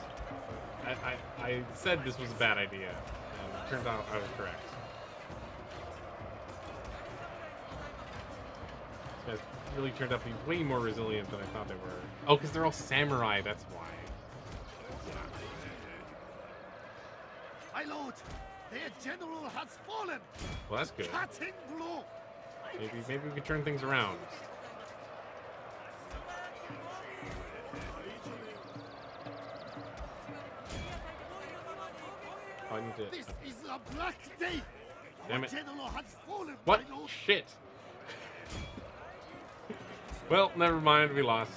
I said this was a bad idea, and it turns out I was correct. These guys really turned out to be way more resilient than I thought they were. Oh, because they're all samurai, that's why. My lord, their general has fallen. Well, that's good. Cutting blow. Maybe we could turn things around. Oh, I need to... This is a black day. Damn Our it. general has fallen. What? My lord. Shit. Well, never mind. We lost.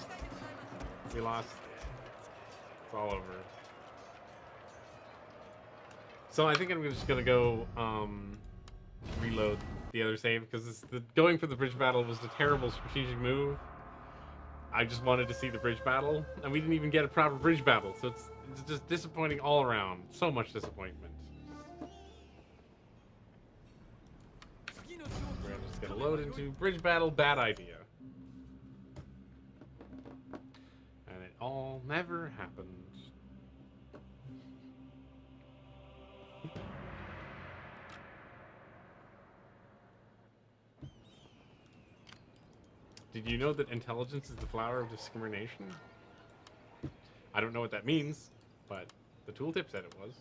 We lost. It's all over. So I think I'm just gonna go reload the other save, because going for the bridge battle was a terrible strategic move. I just wanted to see the bridge battle, and we didn't even get a proper bridge battle, so it's just disappointing all around. So much disappointment. We're just gonna load into bridge battle, bad idea. And it all never happened. Did you know that intelligence is the flower of discrimination? I don't know what that means, but the tooltip said it was.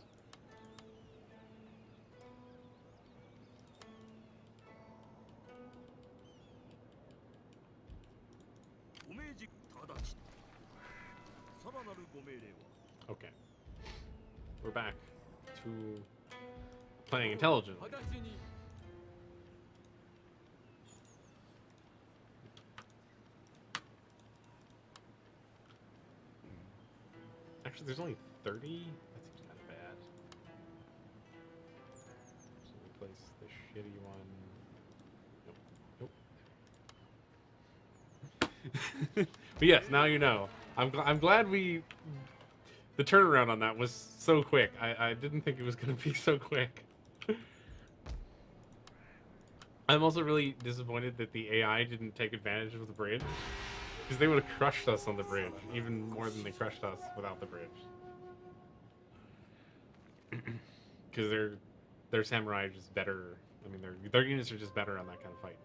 Okay. We're back to playing intelligent. Actually, there's only 30? That seems kind of bad. So replace the shitty one. Nope. But yes, now you know. I'm glad the turnaround on that was so quick. I didn't think it was going to be so quick. I'm also really disappointed that the AI didn't take advantage of the bridge. Because they would have crushed us on the bridge, even more than they crushed us without the bridge. Because their samurai are just better. I mean, their units are just better on that kind of fight.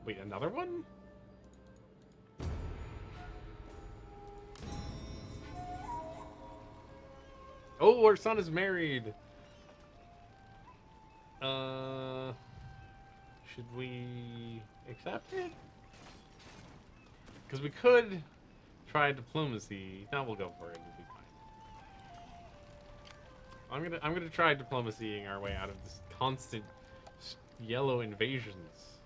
Wait, another one? Oh, our son is married. Should we accept it? Because we could try diplomacy. No, we'll go for it. It'll be fine. I'm gonna try diplomacying our way out of this constant yellow invasions.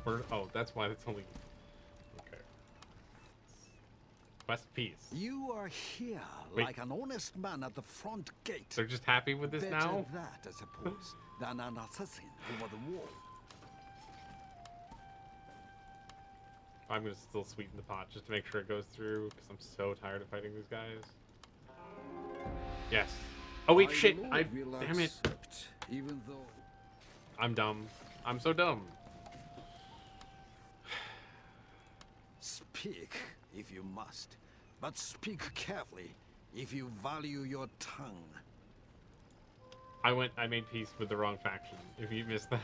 Oh, that's why it's only... Okay. Quest peace. You are here Wait. like an honest man at the front gate. They're just happy with this Better now? that, I suppose, than an assassin over the wall. I'm gonna still sweeten the pot just to make sure it goes through, because I'm so tired of fighting these guys. Yes. Oh wait, My shit! lord will Damn it! accept, even though I'm dumb. I'm so dumb. speak if you must, but speak carefully if you value your tongue. I made peace with the wrong faction. If you missed that.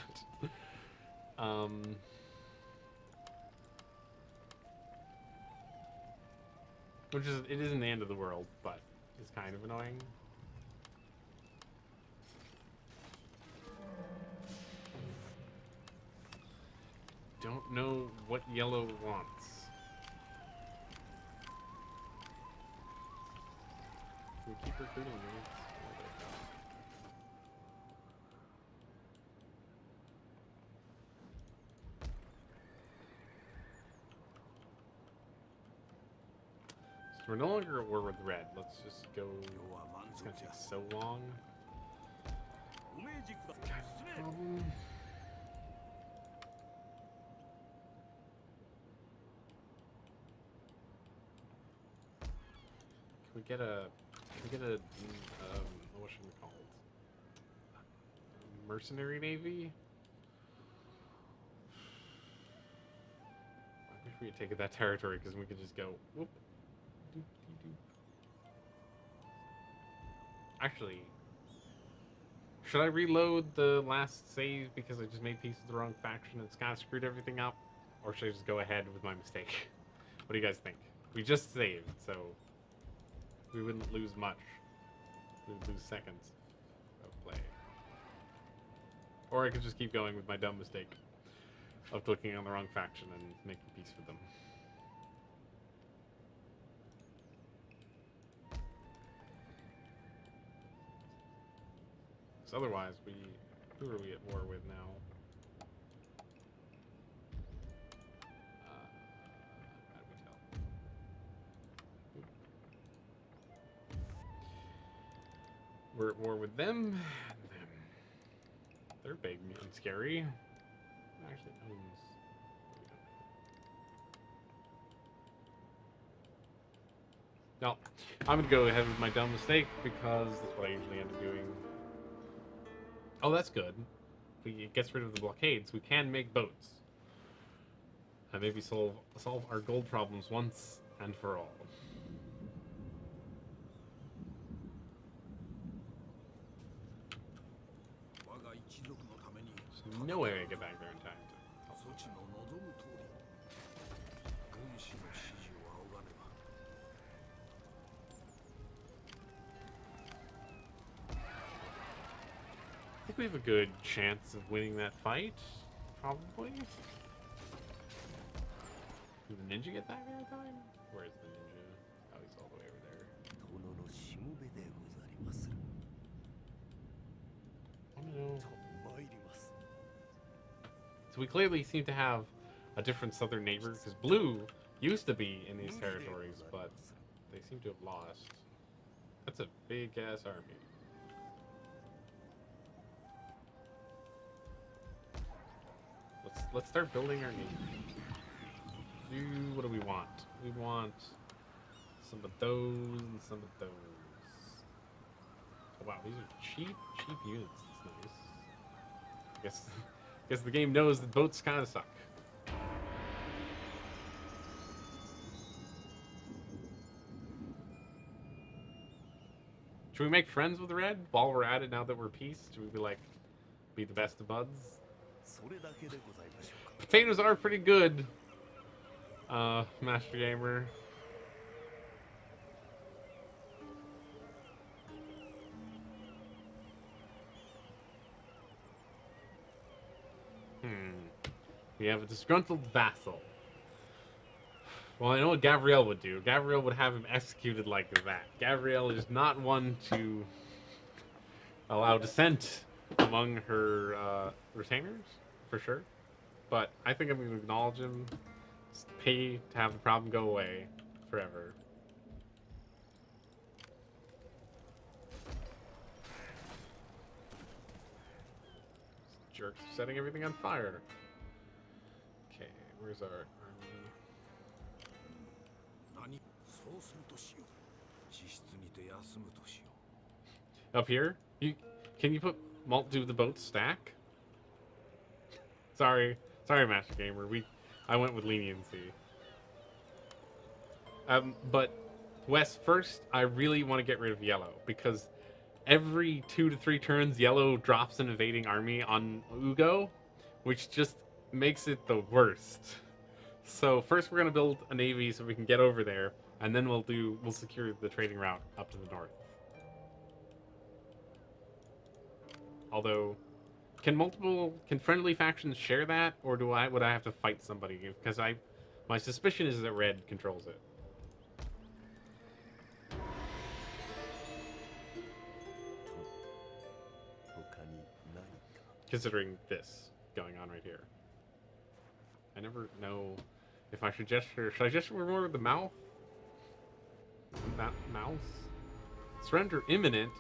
Which is, it isn't the end of the world, but it's kind of annoying. Don't know what yellow wants. We keep recruiting units. Oh, there we go. So we're no longer at war with red. Let's just go. It's gonna take so long. Can we get a what should we call it? Mercenary navy? I wish we had taken that territory because we could just go whoop. Doop, dee, doop. Actually, should I reload the last save because I just made peace with the wrong faction and it's kind of screwed everything up? Or should I just go ahead with my mistake? What do you guys think? We just saved, so we wouldn't lose much. We would lose seconds of play. Or I could just keep going with my dumb mistake of clicking on the wrong faction and making peace with them. Because otherwise, who are we at war with now? How do we tell? We're at war with them and them. They're big and scary. Who actually owns? No, I'm gonna go ahead with my dumb mistake because that's what I usually end up doing. Oh, that's good. It gets rid of the blockades. We can make boats. And maybe solve our gold problems once and for all. There's no way I get back there in time. I think we have a good chance of winning that fight. Probably. Did the ninja get back there in time? Where is the ninja? Oh, he's all the way over there. Oh no. So we clearly seem to have a different southern neighbor, because blue used to be in these territories, but they seem to have lost. That's a big ass army. Let's start building our navy. What do we want? We want some of those and some of those. Oh, wow, these are cheap units. That's nice. Guess the game knows that boats kind of suck. Should we make friends with Red while we're at it? Now that we're peace, should we be the best of buds? Potatoes are pretty good, Master Gamer. We have a disgruntled vassal. Well, I know what Gabrielle would do. Gabrielle would have him executed like that. Gabrielle is not one to allow dissent among her retainers, for sure. But I think I'm going to acknowledge him, pay to have the problem go away forever. Jerks setting everything on fire. Okay, where's our army? Up here? Can you do the boat stack? Sorry, Master Gamer. I went with leniency. But Wes, first I really want to get rid of yellow because every 2 to 3 turns, yellow drops an invading army on Ugo, which just makes it the worst. So first we're gonna build a navy so we can get over there, and then we'll secure the trading route up to the north. Although, can friendly factions share that, or would I have to fight somebody? Because my suspicion is that red controls it. Considering this going on right here, I never know if I should gesture. Should I gesture more with the mouth? That mouse? Surrender imminent.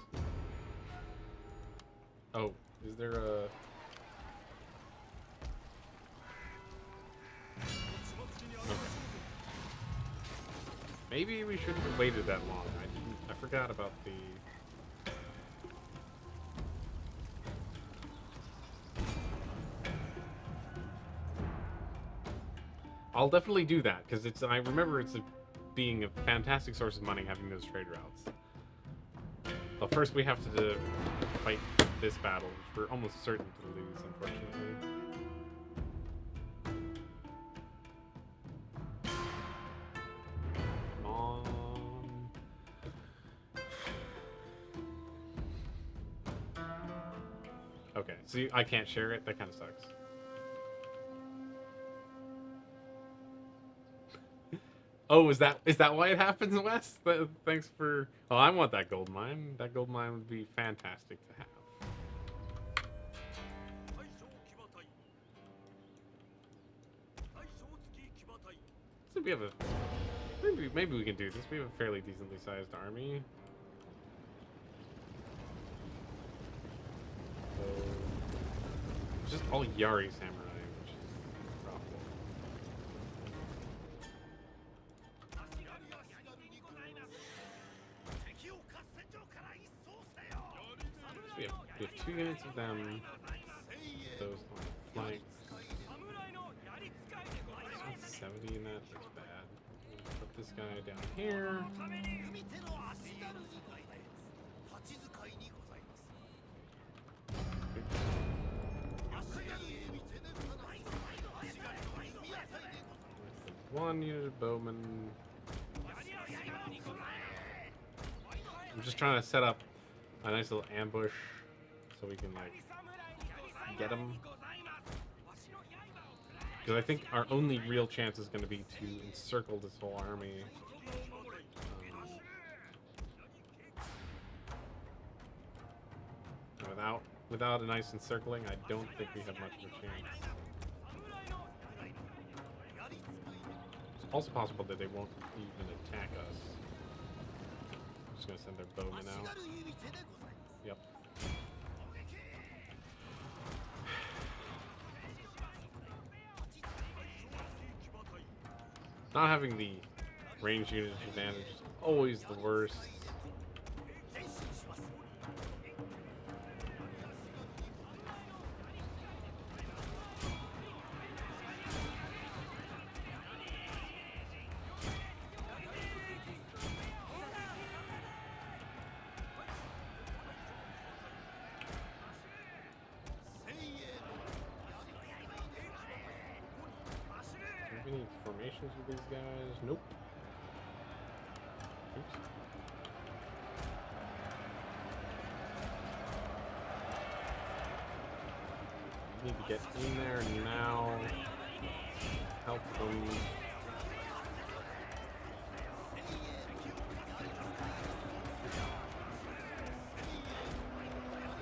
Oh, is there a... Okay. Maybe we shouldn't have waited that long. I forgot about the... I'll definitely do that, because I remember being a fantastic source of money having those trade routes. But first we have to fight this battle, which we're almost certain to lose, unfortunately. Come on. Okay, so I can't share it? That kind of sucks. Oh, is that why it happens, Wes? Thanks for... Oh, I want that gold mine. That gold mine would be fantastic to have. So we have a... Maybe we can do this. We have a fairly decently sized army. So, just all Yari samurai, which is profitable. We have 2 units of them. Those on flanks. 70 in that. That's bad. Put this guy down here. One unit of bowmen. I'm just trying to set up a nice little ambush so we can like get them. Because I think our only real chance is going to be to encircle this whole army. Without a nice encircling, I don't think we have much of a chance. It's also possible that they won't even attack us. I'm just going to send their bowmen out. Yep. Not having the range unit advantage is always the worst. Any formations with these guys? Nope. Oops. Need to get in there now. Help them.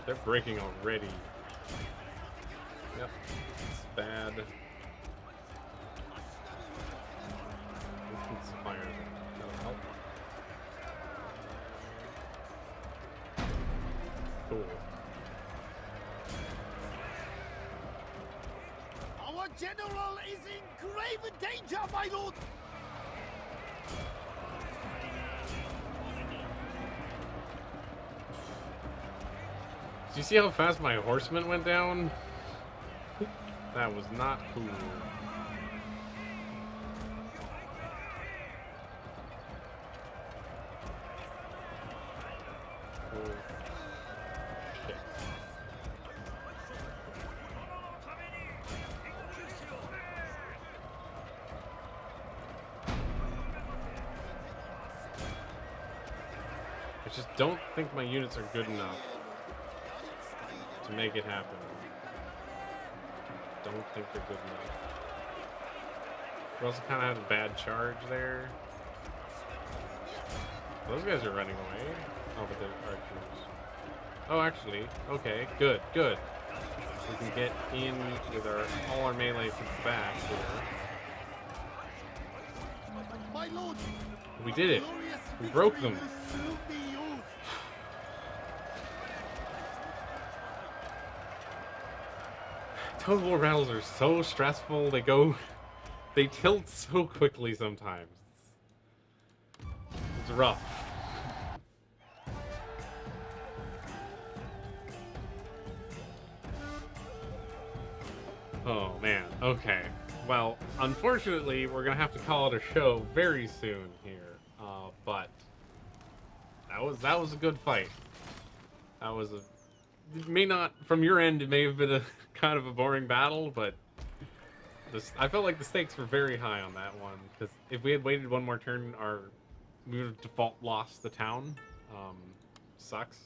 They're breaking already. Yep. It's bad. Let's fire them. That'll help. Cool. Our general is in grave danger, my lord! Did you see how fast my horseman went down? That was not cool. Oh, shit. I just don't think my units are good enough to make it happen. Don't think they're good enough. We also kind of had a bad charge there. Those guys are running away. Oh, but they're archers. Oh, actually, okay, good, good. We can get in with all our melee from the back here. My lord! We did it. Glorious We broke victory them. will soon be yours. Total War battles are so stressful. They tilt so quickly sometimes. It's rough. Oh man. Okay. Well, unfortunately, we're gonna have to call it a show very soon here. But that was a good fight. That was a. It may not, from your end, it may have been a kind of a boring battle, but I felt like the stakes were very high on that one, because if we had waited one more turn, we would have default lost the town. Sucks.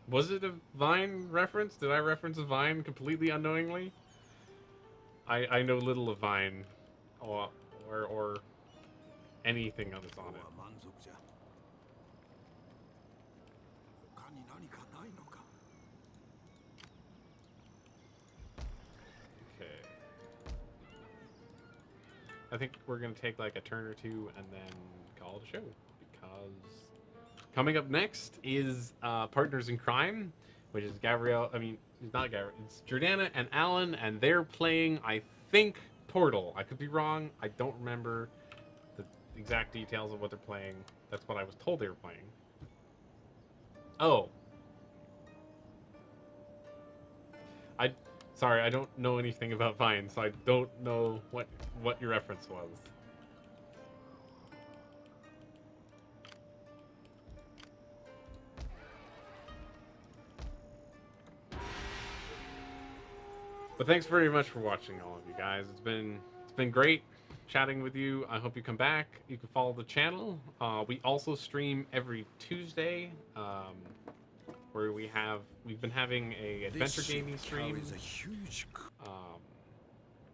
Was it a Vine reference? Did I reference a Vine completely unknowingly? I know little of Vine, or anything that's on it. Okay. I think we're gonna take like a turn or two and then call it a show, because coming up next is Partners in Crime, which is Gabrielle. I mean, it's not Gabrielle. It's Jordana and Alan, and they're playing, I think, Portal. I could be wrong. I don't remember the exact details of what they're playing. That's what I was told they were playing. Oh. Sorry, I don't know anything about Vine, so I don't know what your reference was. But thanks very much for watching, all of you guys. It's been great chatting with you. I hope you come back. You can follow the channel. We also stream every Tuesday, where we've been having a adventure gaming stream. A huge...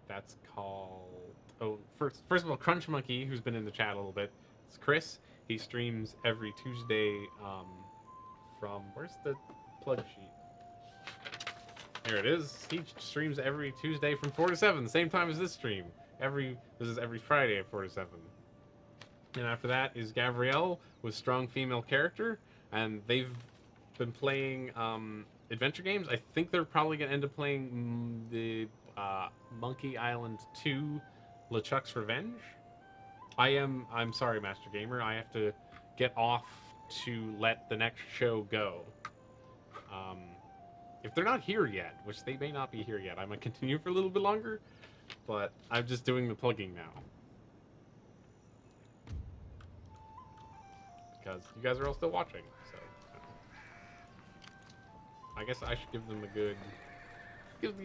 That's called, first of all, Crunch Monkey, who's been in the chat a little bit. It's Chris. He streams every Tuesday from, where's the plug sheet? Here it is. He streams every Tuesday from 4 to 7, the same time as this stream. This is every Friday at 4 to 7. And after that is Gabrielle with strong female character, and they've been playing adventure games. I think they're probably gonna end up playing the Monkey Island 2 LeChuck's Revenge. I'm sorry, Master Gamer. I have to get off to let the next show go. If they're not here yet, which they may not be here yet, I'm gonna continue for a little bit longer, but I'm just doing the plugging now. Because you guys are all still watching, so I guess I should give them a good, give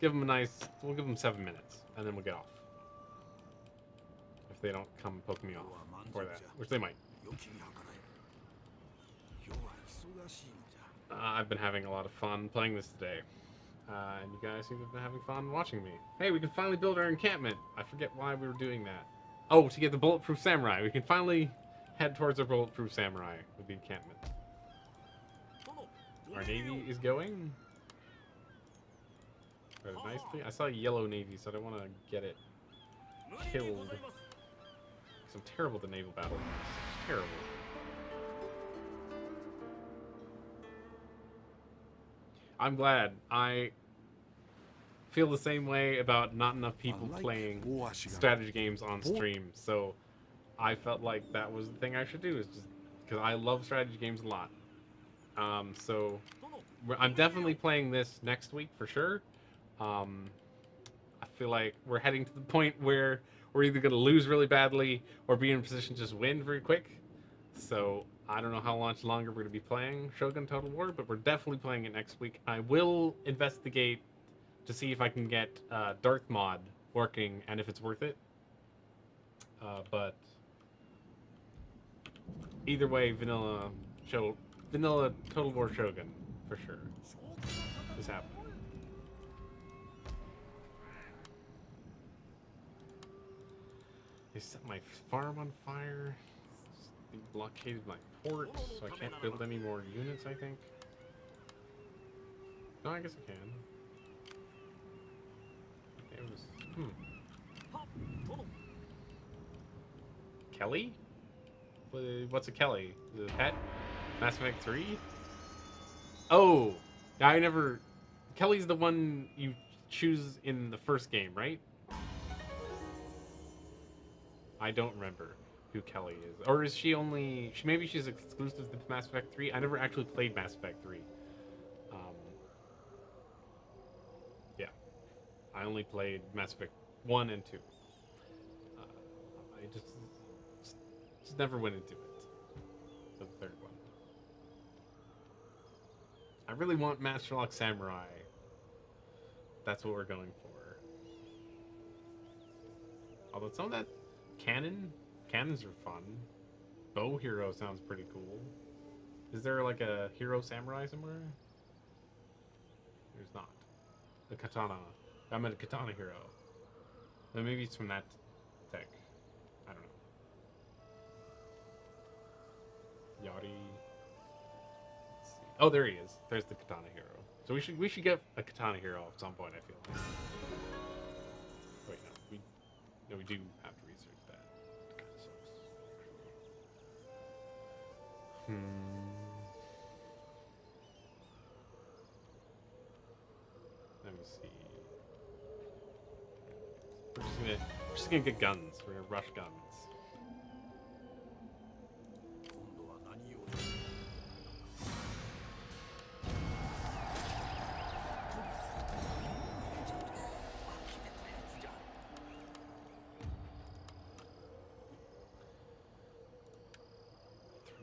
them a nice, we'll give them 7 minutes, and then we'll get off. If they don't come and poke me off before that, which they might. I've been having a lot of fun playing this today. And you guys seem to have been having fun watching me. Hey, we can finally build our encampment. I forget why we were doing that. Oh, to get the Bulletproof Samurai. We can finally head towards our Bulletproof Samurai with the encampment. Our navy is going. Very nicely. I saw a yellow navy, so I don't want to get it killed. 'Cause I'm terrible at the naval battle. It's terrible. I'm glad. I feel the same way about not enough people playing strategy games on stream. So I felt like that was the thing I should do, is just because I love strategy games a lot. So I'm definitely playing this next week for sure. I feel like we're heading to the point where we're either going to lose really badly or be in a position to just win very quick. So I don't know how much longer we're going to be playing Shogun Total War, but we're definitely playing it next week. I will investigate to see if I can get Darth mod working and if it's worth it. But either way, vanilla Total War Shogun for sure is happening. They set my farm on fire. They blockaded my port, so I can't build any more units, I think. No, I guess I can. It was... Kelly? What's a Kelly? Is it a pet? Mass Effect 3? Oh! I never... Kelly's the one you choose in the first game, right? I don't remember who Kelly is. Or is she only... Maybe she's exclusive to Mass Effect 3? I never actually played Mass Effect 3. Yeah. I only played Mass Effect 1 and 2. I just never went into it. The third one. I really want Master Lock Samurai. That's what we're going for. Although some of that cannons are fun. Bow hero sounds pretty cool. Is there like a hero samurai somewhere? There's not. A katana. I meant a katana hero. Then maybe it's from that tech. I don't know. Yachty. Let's see. Oh, there he is. There's the katana hero. So we should get a katana hero at some point, I feel like. Wait, no, we do have to research that. It kind of sucks. Let me see. We're just gonna get guns. We're gonna rush guns.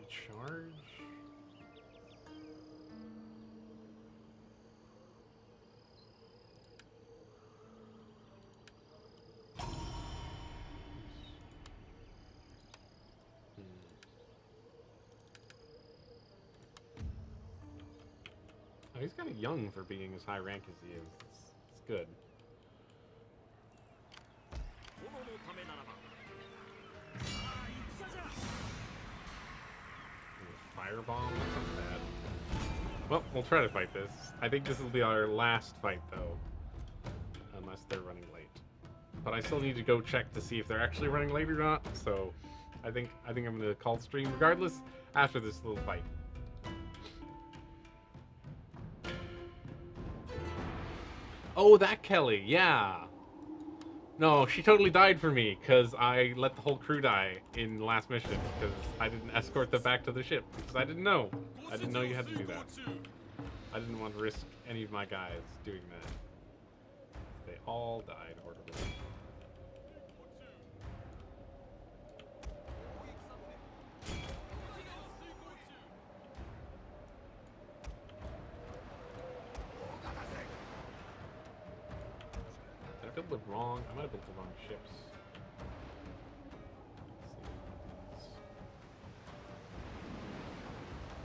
Charge. Oh, he's kind of young for being as high rank as he is. It's good. Firebomb? That's not bad. Well, we'll try to fight this. I think this will be our last fight, though. Unless they're running late. But I still need to go check to see if they're actually running late or not. So, I think I'm going to call the stream regardless after this little fight. Oh, that Kelly, yeah. No, she totally died for me because I let the whole crew die in the last mission because I didn't escort them back to the ship because I didn't know. I didn't know you had to do that. I didn't want to risk any of my guys doing that. They all died horribly. Did I build the wrong? I might have built the wrong ships.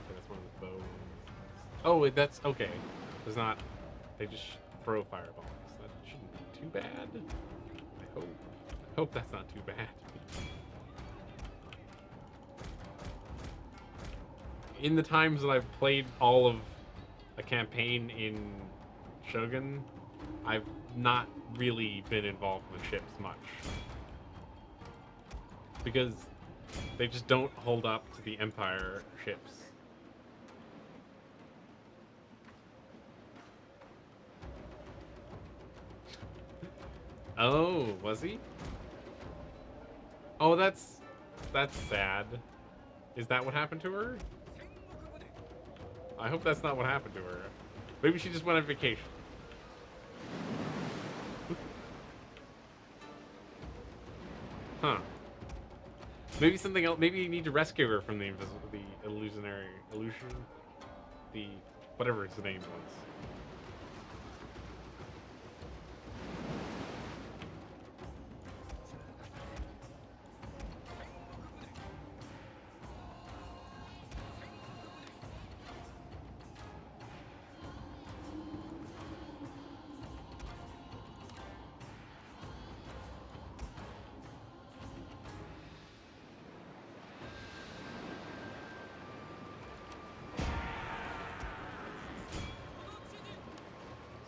Okay, that's one of the bows. Oh, that's okay. It's not. They just throw fireballs. That shouldn't be too bad. I hope that's not too bad. In the times that I've played all of a campaign in Shogun, I've not really been involved with ships much. Because they just don't hold up to the Empire ships. Oh, was he? Oh, that's sad. Is that what happened to her? I hope that's not what happened to her. Maybe she just went on vacation. Huh. Maybe something else. Maybe you need to rescue her from the illusionary illusion, the whatever its name was.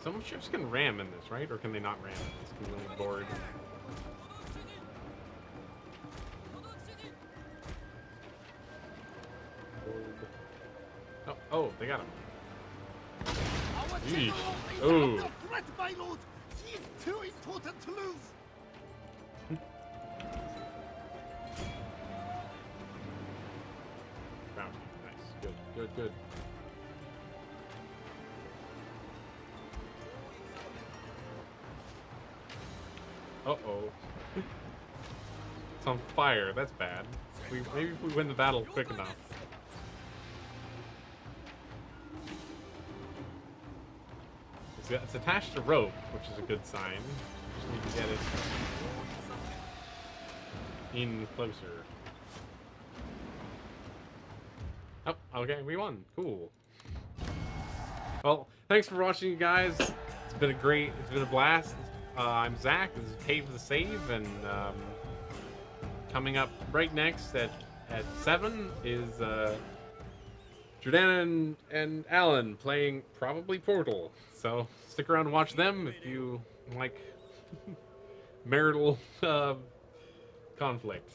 Some ships can ram in this, right? Or can they not ram in this? Can we only board? Oh, oh, they got him. Our Yeesh. general is Ooh. under threat, my lord. He's too important to lose. Found you. Nice. Good, good, good. Uh-oh. It's on fire. That's bad. Maybe if we win the battle quick enough. It's attached to rope, which is a good sign. Just need to get it in closer. Oh, okay, we won. Cool. Well, thanks for watching, you guys. It's been a blast. I'm Zach. This is Pave the Save, and coming up right next at 7 is Jordana and Alan playing probably Portal. So stick around and watch them if you like marital conflict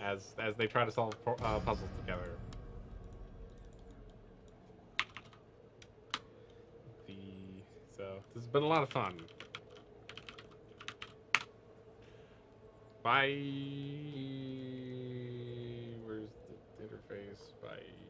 as they try to solve puzzles together. So this has been a lot of fun. Bye. Where's the interface? Bye.